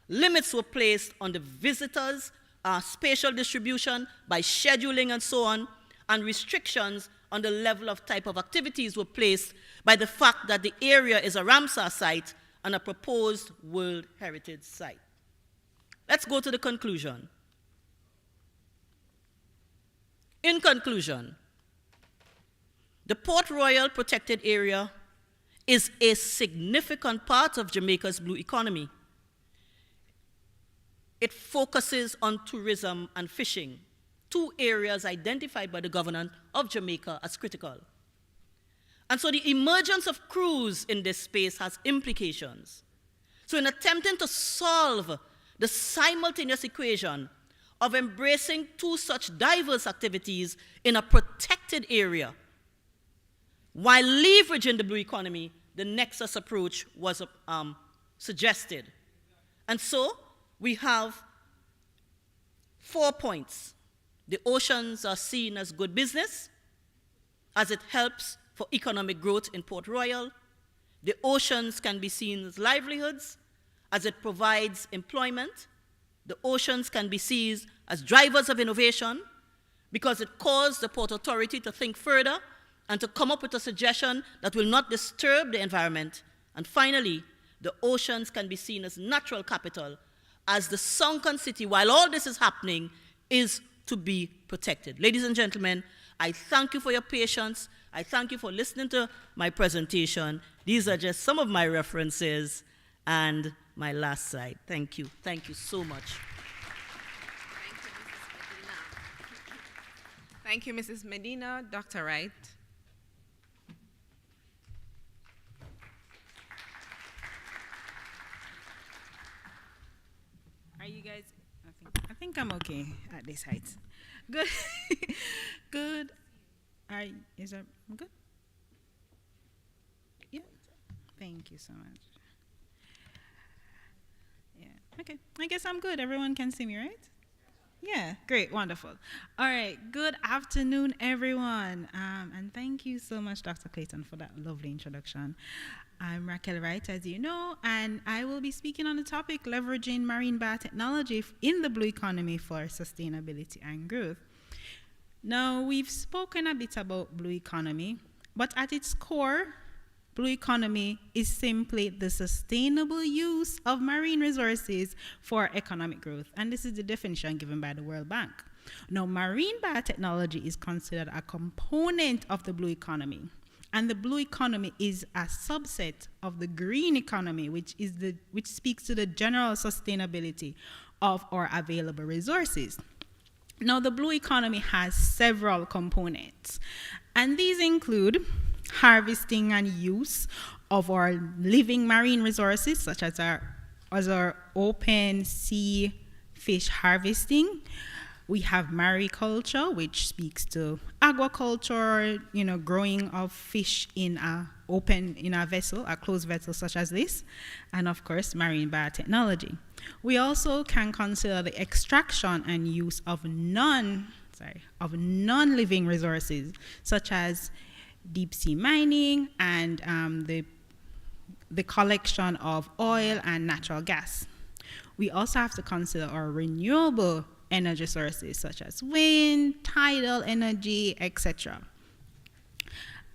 limits were placed on the visitors' spatial distribution by scheduling and so on, and restrictions on the level of type of activities were placed by the fact that the area is a Ramsar site and a proposed World Heritage Site. Let's go to the conclusion. In conclusion, the Port Royal Protected Area is a significant part of Jamaica's blue economy. It focuses on tourism and fishing, two areas identified by the government of Jamaica as critical. And so the emergence of cruise in this space has implications. So in attempting to solve the simultaneous equation of embracing two such diverse activities in a protected area, while leveraging the blue economy, the nexus approach was suggested. And so we have 4 points. The oceans are seen as good business, as it helps for economic growth in Port Royal. The oceans can be seen as livelihoods, as it provides employment. The oceans can be seen as drivers of innovation, because it caused the Port Authority to think further and to come up with a suggestion that will not disturb the environment. And finally, the oceans can be seen as natural capital, as the sunken city, while all this is happening, is to be protected. Ladies and gentlemen, I thank you for your patience. I thank you for listening to my presentation. These are just some of my references and my last slide. Thank you. Thank you so much. Thank you, Mrs. Medina. Dr. Wright. Are you guys, I think I'm okay at this height. Good. Good. Is that good? Yeah. Thank you so much. Yeah. Okay. I guess I'm good. Everyone can see me, right? Yeah. Great. Wonderful. All right. Good afternoon, everyone. And thank you so much, Dr. Clayton, for that lovely introduction. I'm Raquel Wright, as you know, and I will be speaking on the topic leveraging marine biotechnology in the blue economy for sustainability and growth. Now, we've spoken a bit about blue economy, but at its core, blue economy is simply the sustainable use of marine resources for economic growth. And this is the definition given by the World Bank. Now, marine biotechnology is considered a component of the blue economy. And the blue economy is a subset of the green economy, which speaks to the general sustainability of our available resources. Now, the blue economy has several components, and these include harvesting and use of our living marine resources, such as our open sea fish harvesting. We have mariculture, which speaks to aquaculture, growing of fish in a vessel, a closed vessel such as this, and of course, marine biotechnology. We also can consider the extraction and use of non-living resources, such as deep sea mining and the collection of oil and natural gas. We also have to consider our renewable energy sources such as wind, tidal energy, etc.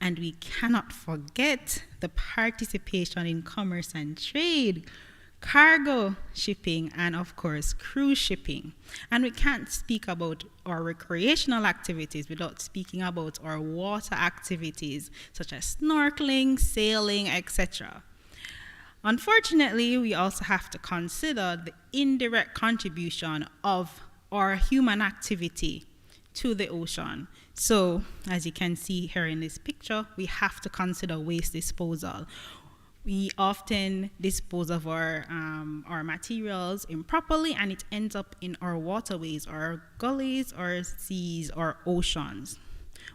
And we cannot forget the participation in commerce and trade, cargo shipping, and of course, cruise shipping. And we can't speak about our recreational activities without speaking about our water activities, such as snorkeling, sailing, etc. Unfortunately, we also have to consider the indirect contribution of our human activity to the ocean. So, as you can see here in this picture, we have to consider waste disposal. We often dispose of our materials improperly, and it ends up in our waterways, our gullies, our seas, or oceans.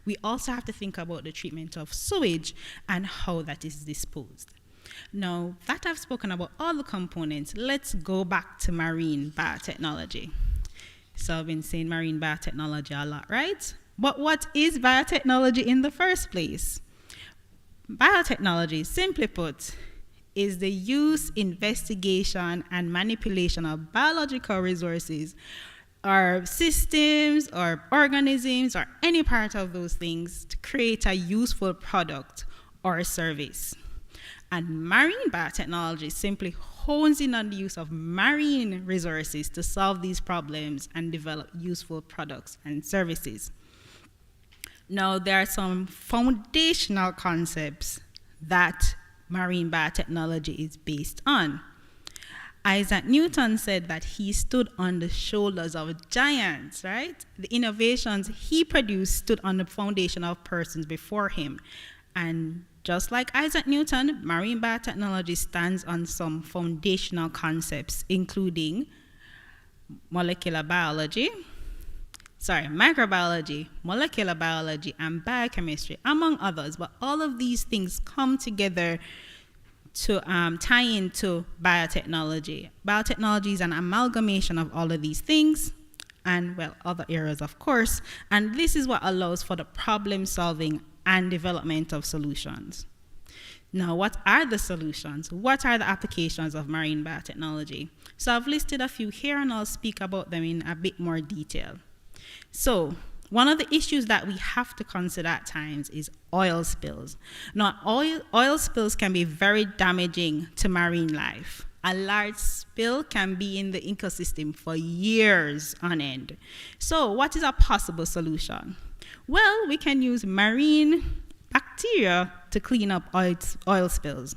We also have to think about the treatment of sewage and how that is disposed. Now that I've spoken about all the components, let's go back to marine biotechnology. So I've been saying marine biotechnology a lot, right? But what is biotechnology in the first place? Biotechnology, simply put, is the use, investigation, and manipulation of biological resources, or systems, or organisms, or any part of those things to create a useful product or service. And marine biotechnology simply hones in on the use of marine resources to solve these problems and develop useful products and services. Now, there are some foundational concepts that marine biotechnology is based on. Isaac Newton said that he stood on the shoulders of giants, right? The innovations he produced stood on the foundation of persons before him. And just like Isaac Newton, marine biotechnology stands on some foundational concepts, including microbiology, molecular biology, and biochemistry, among others. But all of these things come together to tie into biotechnology. Biotechnology is an amalgamation of all of these things, and, well, other areas, of course. And this is what allows for the problem solving and development of solutions. Now, what are the solutions? What are the applications of marine biotechnology? So I've listed a few here, and I'll speak about them in a bit more detail. So, one of the issues that we have to consider at times is oil spills. Now, oil spills can be very damaging to marine life. A large spill can be in the ecosystem for years on end. So, what is a possible solution? Well, we can use marine bacteria to clean up oil spills.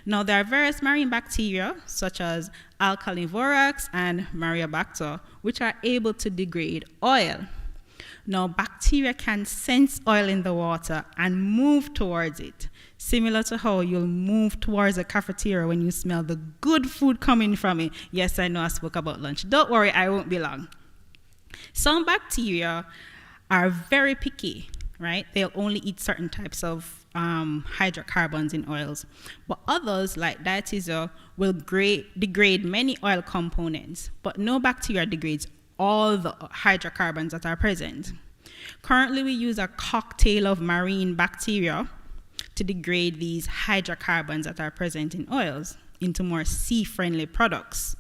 Now, there are various marine bacteria, such as alkalinvorax and Mariobacter, which are able to degrade oil. Now, bacteria can sense oil in the water and move towards it, similar to how you'll move towards a cafeteria when you smell the good food coming from it. Yes, I know I spoke about lunch. Don't worry, I won't be long. Some bacteria are very picky, right? They'll only eat certain types of hydrocarbons in oils. But others, like diatezo, will degrade many oil components, but no bacteria degrades all the hydrocarbons that are present. Currently, we use a cocktail of marine bacteria to degrade these hydrocarbons that are present in oils into more sea-friendly products.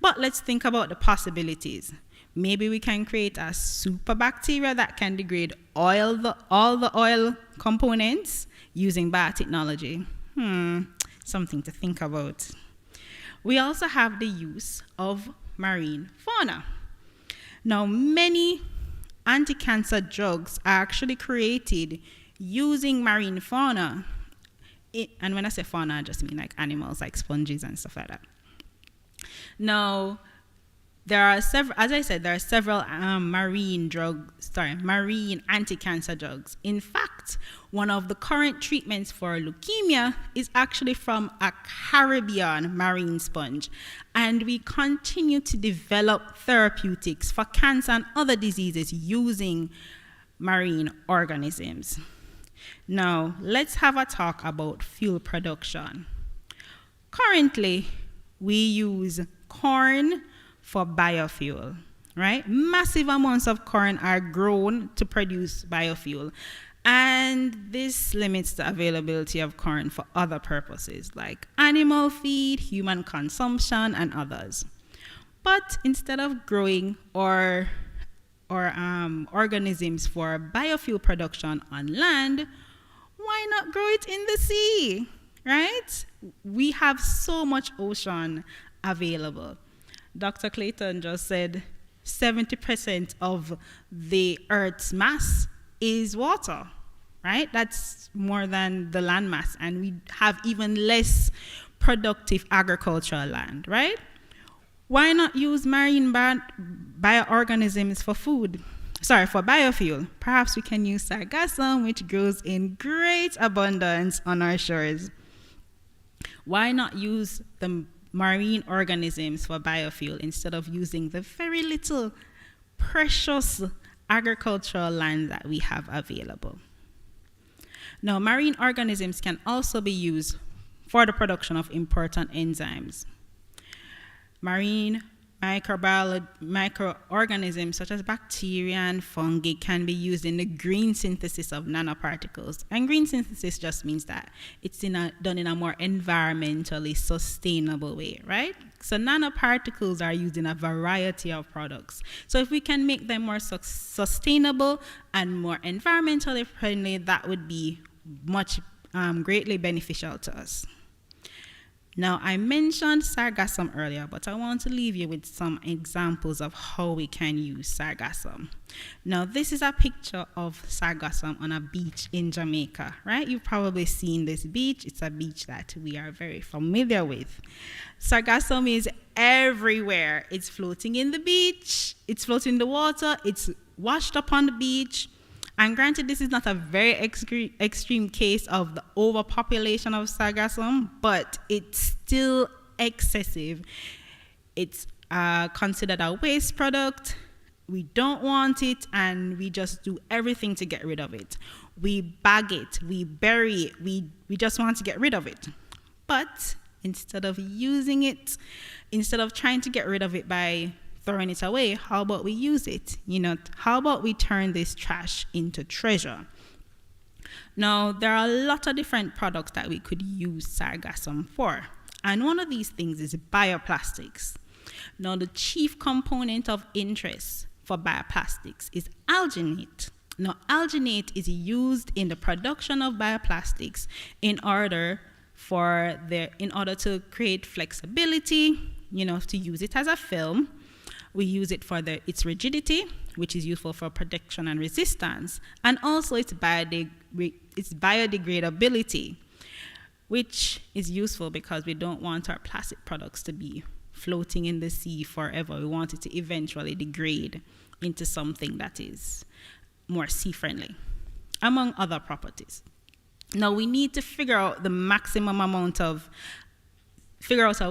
But let's think about the possibilities. Maybe we can create a super bacteria that can degrade all the oil components using biotechnology. Something to think about. We also have the use of marine fauna. Now, many anti-cancer drugs are actually created using marine fauna. And when I say fauna, I just mean like animals, like sponges and stuff like that. Now, there are several, as I said, there are several marine anti-cancer drugs. In fact, one of the current treatments for leukemia is actually from a Caribbean marine sponge. And we continue to develop therapeutics for cancer and other diseases using marine organisms. Now, let's have a talk about fuel production. Currently, we use corn for biofuel, right? Massive amounts of corn are grown to produce biofuel. And this limits the availability of corn for other purposes like animal feed, human consumption, and others. But instead of growing organisms for biofuel production on land, why not grow it in the sea, right? We have so much ocean available. Dr. Clayton just said 70% of the Earth's mass is water, right? That's more than the land mass, and we have even less productive agricultural land, right? Why not use marine bioorganisms for food? For biofuel. Perhaps we can use sargassum, which grows in great abundance on our shores. Why not use the marine organisms for biofuel instead of using the very little precious agricultural land that we have available? Now, marine organisms can also be used for the production of important enzymes. Marine microorganisms such as bacteria and fungi can be used in the green synthesis of nanoparticles. And green synthesis just means that it's done in a more environmentally sustainable way, right? So nanoparticles are used in a variety of products. So if we can make them more sustainable and more environmentally friendly, that would be much greatly beneficial to us. Now, I mentioned sargassum earlier, but I want to leave you with some examples of how we can use sargassum. Now, this is a picture of sargassum on a beach in Jamaica, right? You've probably seen this beach. It's a beach that we are very familiar with. Sargassum is everywhere. It's floating in the beach. It's floating in the water. It's washed up on the beach. And granted, this is not a very extreme case of the overpopulation of sargassum, but it's still excessive. It's considered a waste product. We don't want it, and we just do everything to get rid of it. We bag it, we bury it, we just want to get rid of it. But instead of using it, instead of trying to get rid of it by throwing it away, how about we use it? How about we turn this trash into treasure? Now, there are a lot of different products that we could use sargassum for. And one of these things is bioplastics. Now, the chief component of interest for bioplastics is alginate. Now, alginate is used in the production of bioplastics in order to create flexibility, to use it as a film. We use it for its rigidity, which is useful for protection and resistance, and also its biodegradability, which is useful because we don't want our plastic products to be floating in the sea forever. We want it to eventually degrade into something that is more sea-friendly, among other properties. Now, we need to figure out a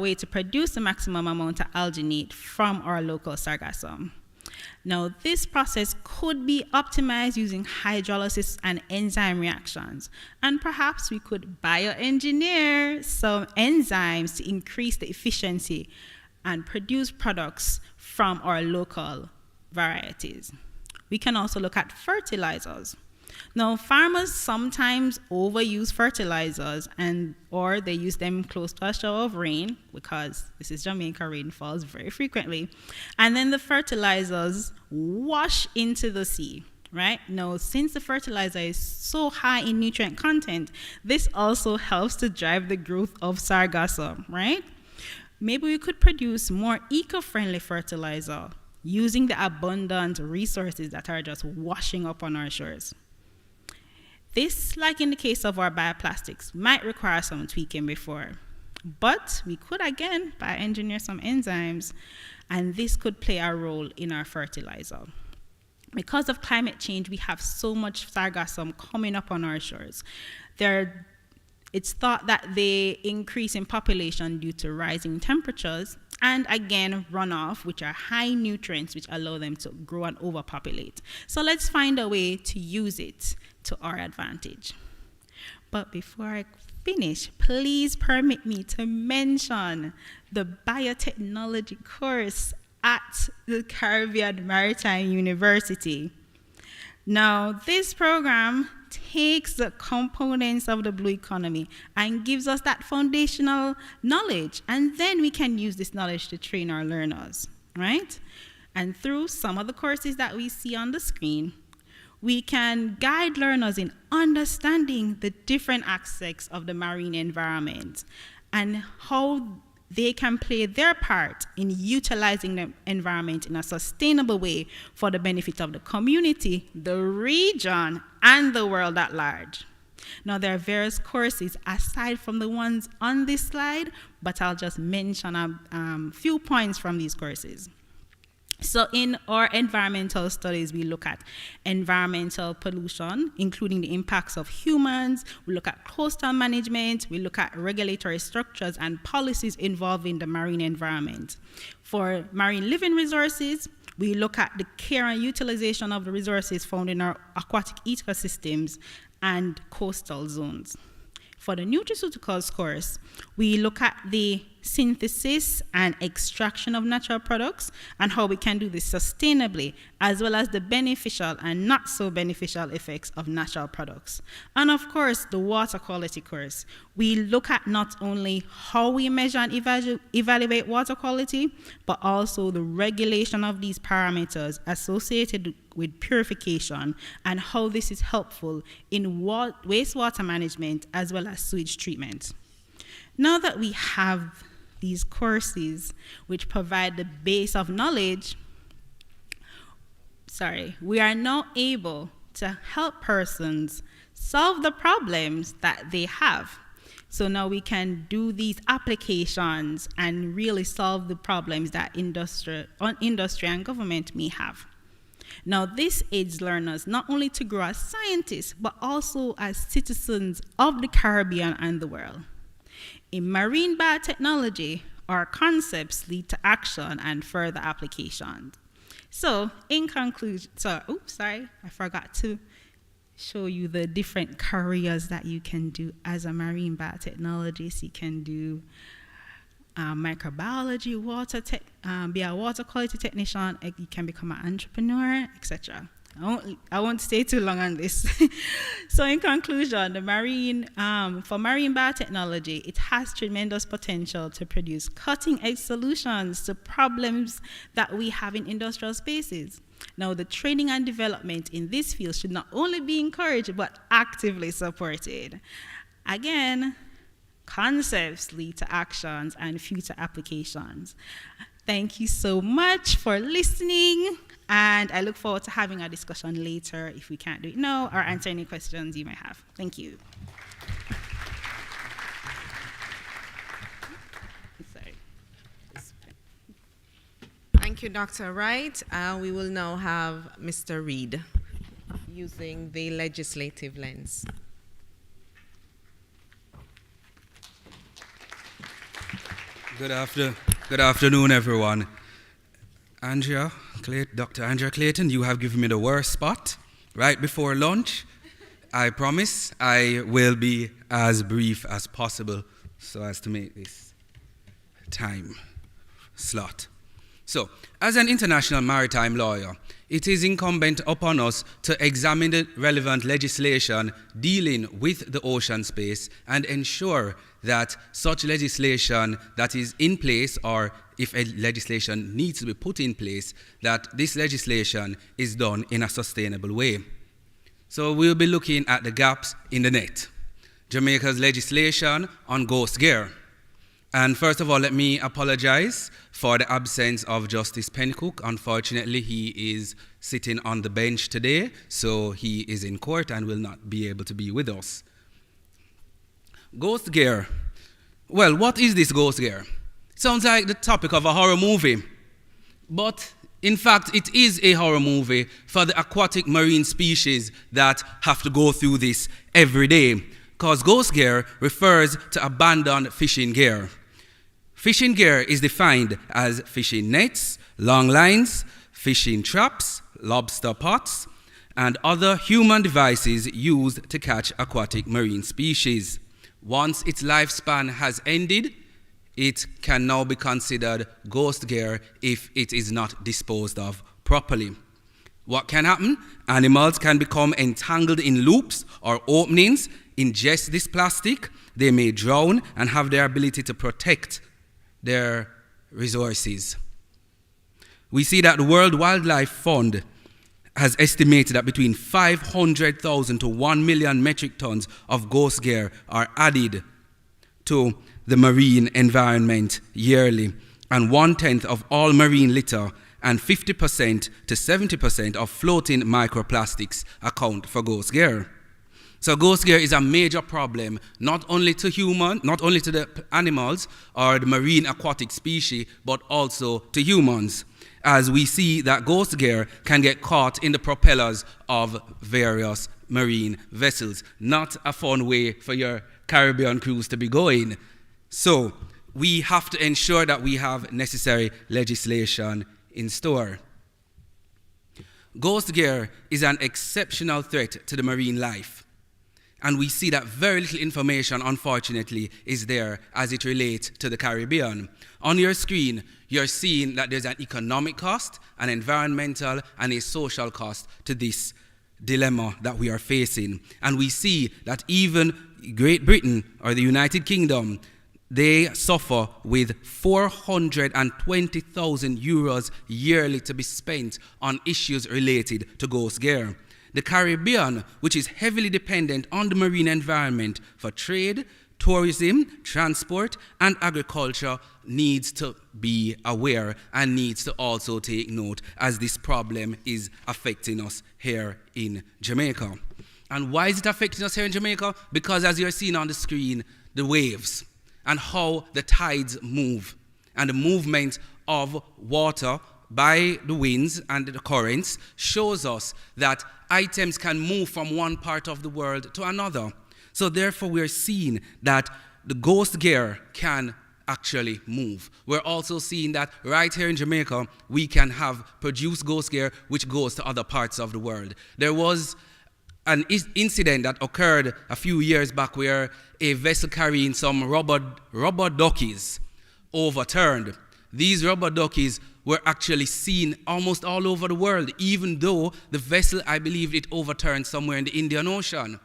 way to produce the maximum amount of alginate from our local sargassum. Now, this process could be optimized using hydrolysis and enzyme reactions, and perhaps we could bioengineer some enzymes to increase the efficiency and produce products from our local varieties. We can also look at fertilizers. Now, farmers sometimes overuse fertilizers or they use them close to a shower of rain, because this is Jamaica, rain falls very frequently. And then the fertilizers wash into the sea, right? Now, since the fertilizer is so high in nutrient content, this also helps to drive the growth of sargassum, right? Maybe we could produce more eco-friendly fertilizer using the abundant resources that are just washing up on our shores. This, like in the case of our bioplastics, might require some tweaking before, but we could again bioengineer some enzymes, and this could play a role in our fertilizer. Because of climate change, we have so much sargassum coming up on our shores. It's thought that they increase in population due to rising temperatures, and again, runoff, which are high nutrients, which allow them to grow and overpopulate. So let's find a way to use it to our advantage. But before I finish, please permit me to mention the biotechnology course at the Caribbean Maritime University. Now, this program takes the components of the blue economy and gives us that foundational knowledge, and then we can use this knowledge to train our learners, right? And through some of the courses that we see on the screen, we can guide learners in understanding the different aspects of the marine environment and how they can play their part in utilizing the environment in a sustainable way for the benefit of the community, the region, and the world at large. Now, there are various courses aside from the ones on this slide, but I'll just mention a few points from these courses. So in our environmental studies, we look at environmental pollution, including the impacts of humans. We look at coastal management. We look at regulatory structures and policies involving the marine environment. For marine living resources, we look at the care and utilization of the resources found in our aquatic ecosystems and coastal zones. For the nutraceuticals course, we look at the synthesis and extraction of natural products and how we can do this sustainably, as well as the beneficial and not so beneficial effects of natural products. And of course, the water quality course. We look at not only how we measure and evaluate water quality, but also the regulation of these parameters associated with purification and how this is helpful in wastewater management as well as sewage treatment. Now that we have these courses which provide the base of knowledge, we are now able to help persons solve the problems that they have. So now we can do these applications and really solve the problems that industry and government may have. Now, this aids learners not only to grow as scientists, but also as citizens of the Caribbean and the world. In marine biotechnology, our concepts lead to action and further applications. So, in conclusion, I forgot to show you the different careers that you can do as a marine biotechnologist. You can do microbiology, be a water quality technician, you can become an entrepreneur, etc. I won't stay too long on this. So in conclusion, for marine biotechnology, it has tremendous potential to produce cutting-edge solutions to problems that we have in industrial spaces. Now, the training and development in this field should not only be encouraged, but actively supported. Again, concepts lead to actions and future applications. Thank you so much for listening, and I look forward to having a discussion later if we can't do it now, or answer any questions you may have. Thank you. Thank you, Dr. Wright. We will now have Mr. Reed using the legislative lens. Good afternoon, everyone. Dr. Andrea Clayton, you have given me the worst spot right before lunch. I promise I will be as brief as possible so as to make this time slot. So, as an international maritime lawyer, it is incumbent upon us to examine the relevant legislation dealing with the ocean space and ensure that such legislation that is in place, or if a legislation needs to be put in place, that this legislation is done in a sustainable way. So we'll be looking at the gaps in the net. Jamaica's legislation on ghost gear. And first of all, let me apologize for the absence of Justice Pencook. Unfortunately, he is sitting on the bench today, so he is in court and will not be able to be with us. Ghost gear. Well, what is this ghost gear? Sounds like the topic of a horror movie. But in fact, it is a horror movie for the aquatic marine species that have to go through this every day. Because ghost gear refers to abandoned fishing gear. Fishing gear is defined as fishing nets, long lines, fishing traps, lobster pots, and other human devices used to catch aquatic marine species. Once its lifespan has ended, it can now be considered ghost gear if it is not disposed of properly. What can happen? Animals can become entangled in loops or openings, ingest this plastic, they may drown and have their ability to protect their resources. We see that the World Wildlife Fund has estimated that between 500,000 to 1 million metric tons of ghost gear are added to the marine environment yearly, and 1/10 of all marine litter and 50% to 70% of floating microplastics account for ghost gear. So ghost gear is a major problem, not only to the animals or the marine aquatic species, but also to humans, as we see that ghost gear can get caught in the propellers of various marine vessels. Not a fun way for your Caribbean cruise to be going. So we have to ensure that we have necessary legislation in store. Ghost gear is an exceptional threat to the marine life. And we see that very little information, unfortunately, is there as it relates to the Caribbean. On your screen, you're seeing that there's an economic cost, an environmental, and a social cost to this dilemma that we are facing. And we see that even Great Britain or the United Kingdom, they suffer with 420,000 euros yearly to be spent on issues related to ghost gear. The Caribbean, which is heavily dependent on the marine environment for trade, tourism, transport, and agriculture, needs to be aware and needs to also take note, as this problem is affecting us here in Jamaica. And why is it affecting us here in Jamaica? Because as you're seeing on the screen, the waves and how the tides move and the movement of water by the winds and the currents shows us that items can move from one part of the world to another. So therefore we're seeing that the ghost gear can actually move. We're also seeing that right here in Jamaica, we can have produced ghost gear which goes to other parts of the world. There was an incident that occurred a few years back where a vessel carrying some rubber duckies overturned. These rubber duckies were actually seen almost all over the world, even though the vessel, I believe, it overturned somewhere in the Indian Ocean,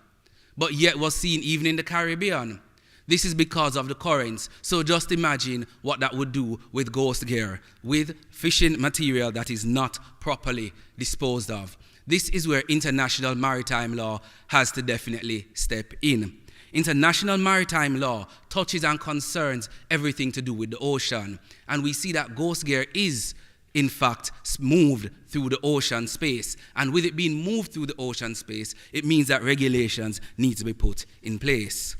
but yet was seen even in the Caribbean. This is because of the currents. So just imagine what that would do with ghost gear, with fishing material that is not properly disposed of. This is where international maritime law has to definitely step in. International maritime law touches and concerns everything to do with the ocean. And we see that ghost gear is, in fact, moved through the ocean space. And with it being moved through the ocean space, it means that regulations need to be put in place.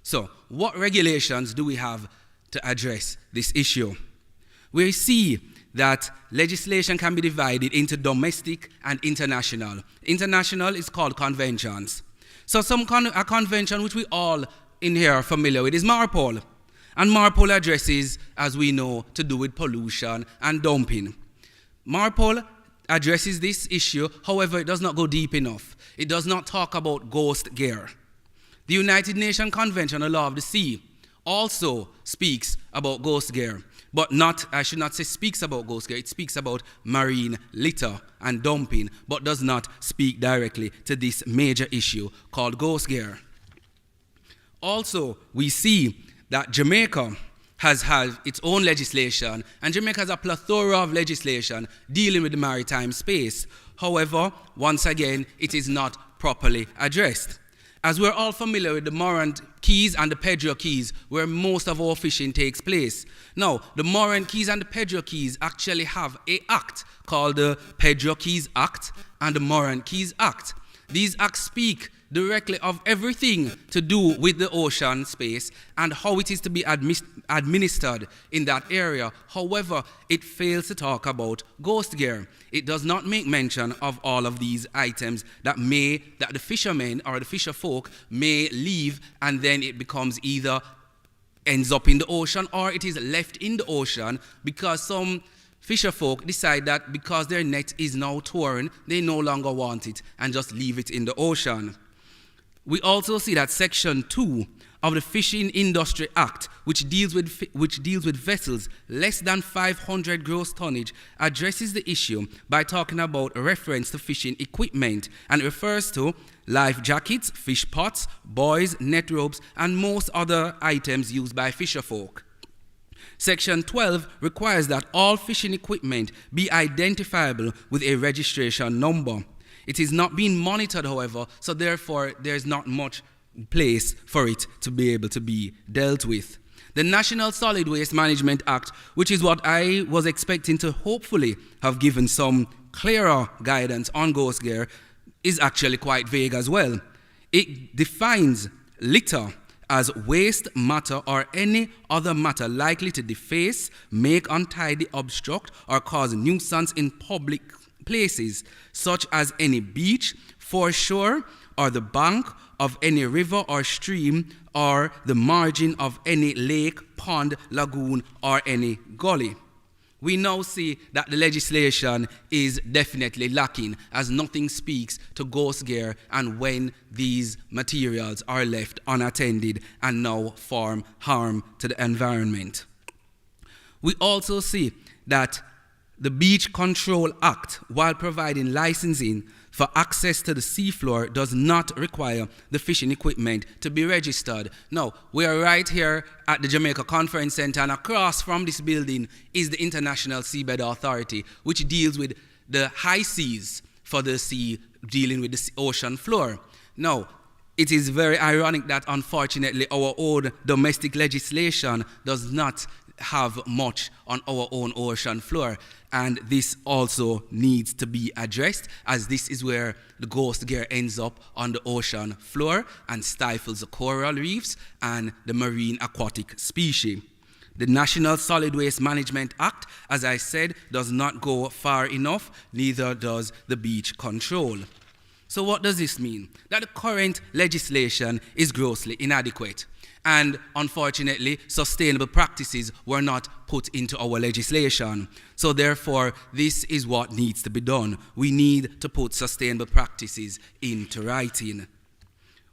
So, what regulations do we have to address this issue? We see that legislation can be divided into domestic and international. International is called conventions. So a convention which we all in here are familiar with is MARPOL. And MARPOL addresses, as we know, to do with pollution and dumping. MARPOL addresses this issue, however, it does not go deep enough. It does not talk about ghost gear. The United Nations Convention on the Law of the Sea also speaks about ghost gear. But not, I should not say speaks about ghost gear, it speaks about marine litter and dumping, but does not speak directly to this major issue called ghost gear. Also, we see that Jamaica has had its own legislation, and Jamaica has a plethora of legislation dealing with the maritime space. However, once again, it is not properly addressed. As we're all familiar with the Morant Keys and the Pedro Keys, where most of our fishing takes place. Now, the Morant Keys and the Pedro Keys actually have an act called the Pedro Keys Act and the Morant Keys Act. These acts speak directly of everything to do with the ocean space and how it is to be administered in that area. However, it fails to talk about ghost gear. It does not make mention of all of these items that the fishermen or the fisher folk may leave, and then it becomes either ends up in the ocean or it is left in the ocean because some fisher folk decide that because their net is now torn, they no longer want it and just leave it in the ocean. We also see that Section 2 of the Fishing Industry Act, which deals with vessels less than 500 gross tonnage, addresses the issue by talking about a reference to fishing equipment and refers to life jackets, fish pots, buoys, net ropes, and most other items used by fisher folk. Section 12 requires that all fishing equipment be identifiable with a registration number. It is not being monitored, however, so therefore there's not much place for it to be able to be dealt with. The National Solid Waste Management Act, which is what I was expecting to hopefully have given some clearer guidance on ghost gear, is actually quite vague as well. It defines litter as waste matter or any other matter likely to deface, make untidy, obstruct, or cause nuisance in public places, such as any beach, foreshore, or the bank of any river or stream, or the margin of any lake, pond, lagoon, or any gully. We now see that the legislation is definitely lacking, as nothing speaks to ghost gear and when these materials are left unattended and now form harm to the environment. We also see that the Beach Control Act, while providing licensing for access to the seafloor, does not require the fishing equipment to be registered. Now, we are right here at the Jamaica Conference Centre, and across from this building is the International Seabed Authority, which deals with the high seas for the sea, dealing with the ocean floor. Now, it is very ironic that, unfortunately, our own domestic legislation does not have much on our own ocean floor, and this also needs to be addressed, as this is where the ghost gear ends up on the ocean floor and stifles the coral reefs and the marine aquatic species. The National Solid Waste Management Act, as I said, does not go far enough, neither does the Beach Control. So what does this mean? That the current legislation is grossly inadequate. And unfortunately, sustainable practices were not put into our legislation. So therefore, this is what needs to be done. We need to put sustainable practices into writing.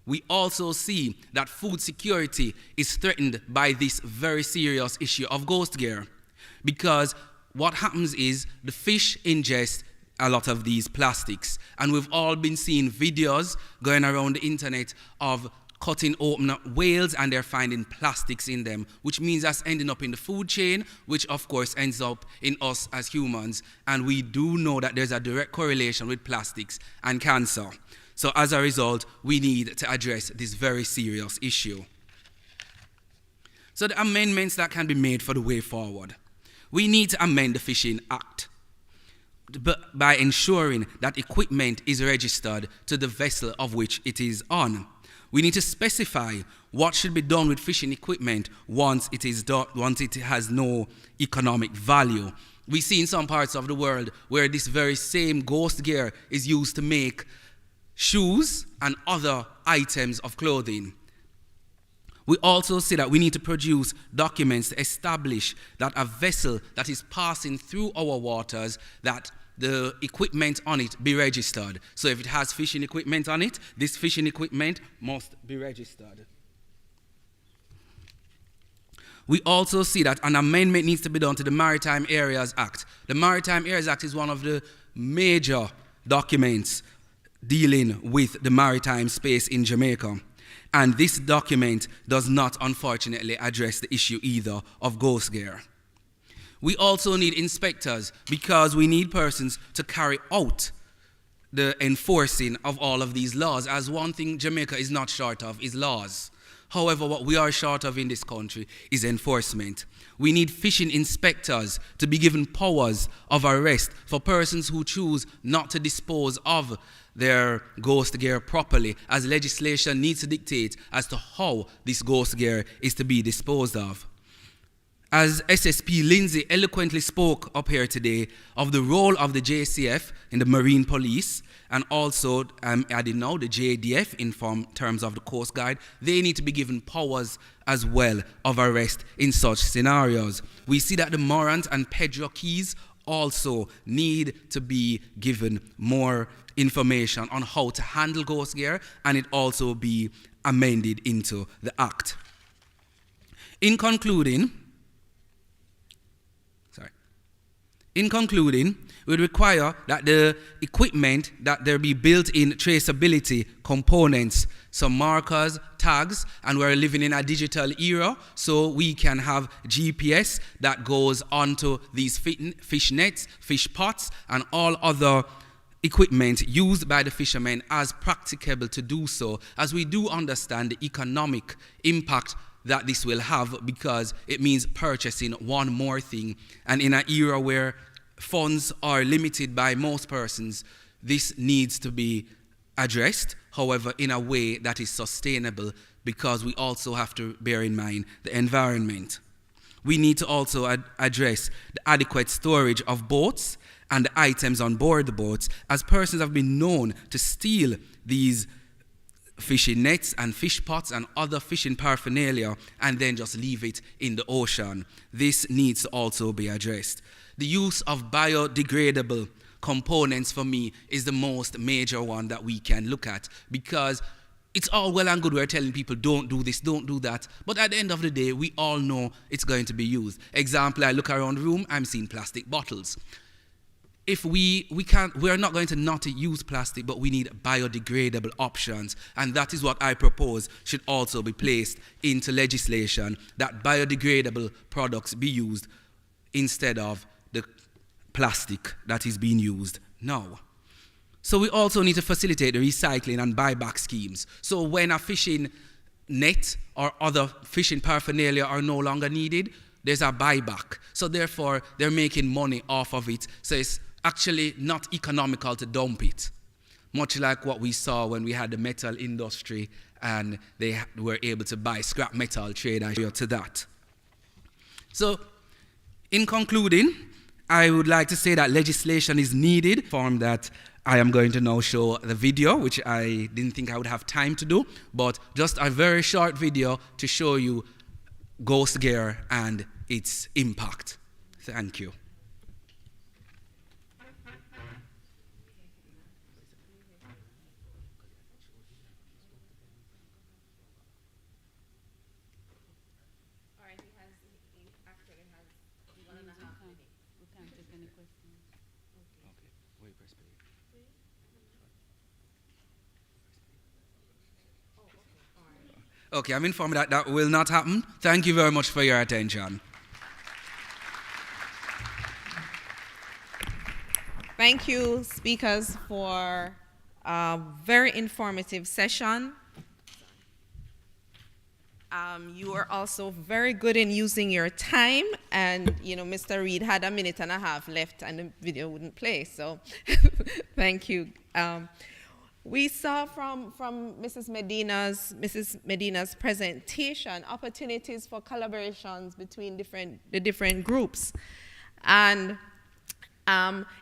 We also see that food security is threatened by this very serious issue of ghost gear, because what happens is the fish ingest a lot of these plastics, and we've all been seeing videos going around the internet of cutting open whales and they're finding plastics in them, which means that's ending up in the food chain, which of course ends up in us as humans. And we do know that there's a direct correlation with plastics and cancer. So as a result, we need to address this very serious issue. So the amendments that can be made for the way forward. We need to amend the Fishing Act by ensuring that equipment is registered to the vessel of which it is on. We need to specify what should be done with fishing equipment once it has no economic value. We see in some parts of the world where this very same ghost gear is used to make shoes and other items of clothing. We also see that we need to produce documents to establish that a vessel that is passing through our waters, that the equipment on it be registered. So if it has fishing equipment on it, this fishing equipment must be registered. We also see that an amendment needs to be done to the Maritime Areas Act. The Maritime Areas Act is one of the major documents dealing with the maritime space in Jamaica. And this document does not, unfortunately, address the issue either of ghost gear. We also need inspectors, because we need persons to carry out the enforcing of all of these laws, as one thing Jamaica is not short of is laws. However, what we are short of in this country is enforcement. We need fishing inspectors to be given powers of arrest for persons who choose not to dispose of their ghost gear properly, as legislation needs to dictate as to how this ghost gear is to be disposed of. As SSP Lindsay eloquently spoke up here today of the role of the JCF in the Marine Police, and also adding now the JDF in terms of the Coast Guard, they need to be given powers as well of arrest in such scenarios. We see that the Morant and Pedro Keys also need to be given more information on how to handle ghost gear, and it also be amended into the Act. In concluding, We require that the equipment, that there be built-in traceability components, some markers, tags, and we're living in a digital era, so we can have GPS that goes onto these fish nets, fish pots, and all other equipment used by the fishermen as practicable to do so, as we do understand the economic impact that this will have, because it means purchasing one more thing. And in an era where funds are limited by most persons, this needs to be addressed, however, in a way that is sustainable, because we also have to bear in mind the environment. We need to also address the adequate storage of boats and the items on board the boats, as persons have been known to steal these fishing nets and fish pots and other fishing paraphernalia and then just leave it in the ocean. This needs to also be addressed. The use of biodegradable components, for me, is the most major one that we can look at, because it's all well and good we're telling people don't do this, don't do that, but at the end of the day, we all know it's going to be used. Example, I look around the room, I'm seeing plastic bottles. If we're not going to not use plastic, but we need biodegradable options, and that is what I propose should also be placed into legislation, that biodegradable products be used instead of the plastic that is being used now. So we also need to facilitate the recycling and buyback schemes. So when a fishing net or other fishing paraphernalia are no longer needed, there's a buyback. So therefore, they're making money off of it. So it's actually not economical to dump it, much like what we saw when we had the metal industry and they were able to buy scrap metal, trade to that. So in concluding, I would like to say that legislation is needed, form that I am going to now show the video, which I didn't think I would have time to do, but just a very short video to show you ghost gear and its impact. Thank you. Okay, I'm informed that that will not happen. Thank you very much for your attention. Thank you, speakers, for a very informative session. You are also very good in using your time, and Mr. Reed had a minute and a half left and the video wouldn't play, so thank you. We saw from Mrs. Medina's presentation opportunities for collaborations between the different groups, and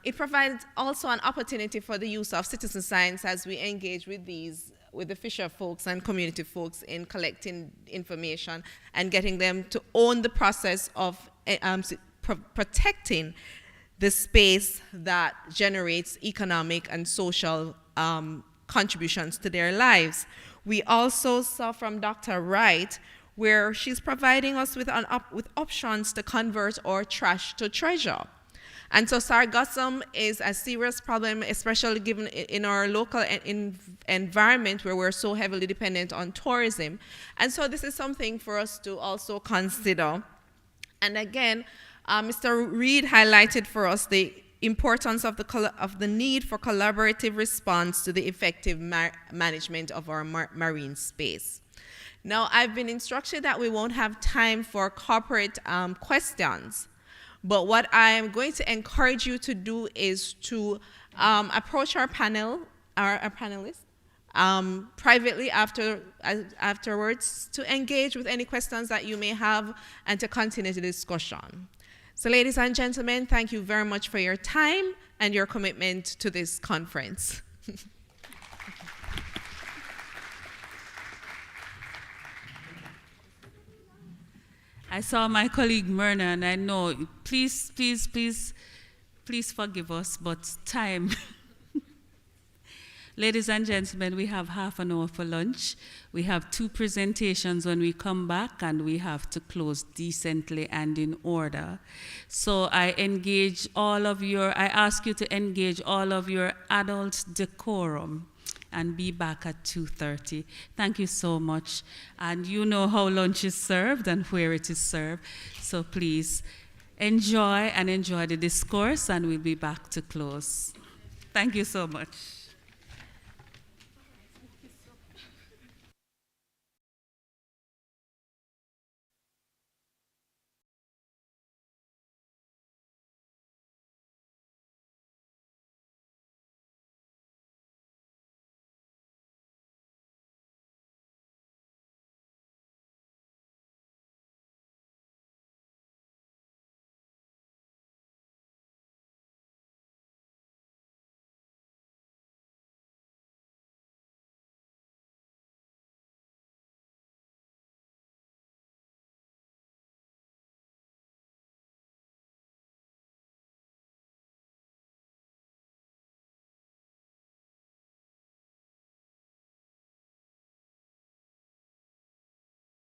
it provides also an opportunity for the use of citizen science as we engage with the fisher folks and community folks in collecting information and getting them to own the process of protecting the space that generates economic and social contributions to their lives. We also saw from Dr. Wright where she's providing us with options to convert our trash to treasure. And so sargassum is a serious problem, especially given in our local environment where we're so heavily dependent on tourism. And so this is something for us to also consider. And again, Mr. Reed highlighted for us the importance of the need for collaborative response to the effective management of our marine space. Now, I've been instructed that we won't have time for corporate questions. But what I am going to encourage you to do is to approach our panelists privately afterwards to engage with any questions that you may have and to continue the discussion. So ladies and gentlemen, thank you very much for your time and your commitment to this conference. I saw my colleague Myrna, and I know, please forgive us, but time. Ladies and gentlemen, we have half an hour for lunch. We have 2 presentations when we come back, and we have to close decently and in order. So I ask you to engage all of your adult decorum and be back at 2:30. Thank you so much. And you know how lunch is served and where it is served. So please enjoy the discourse, and we'll be back to close. Thank you so much.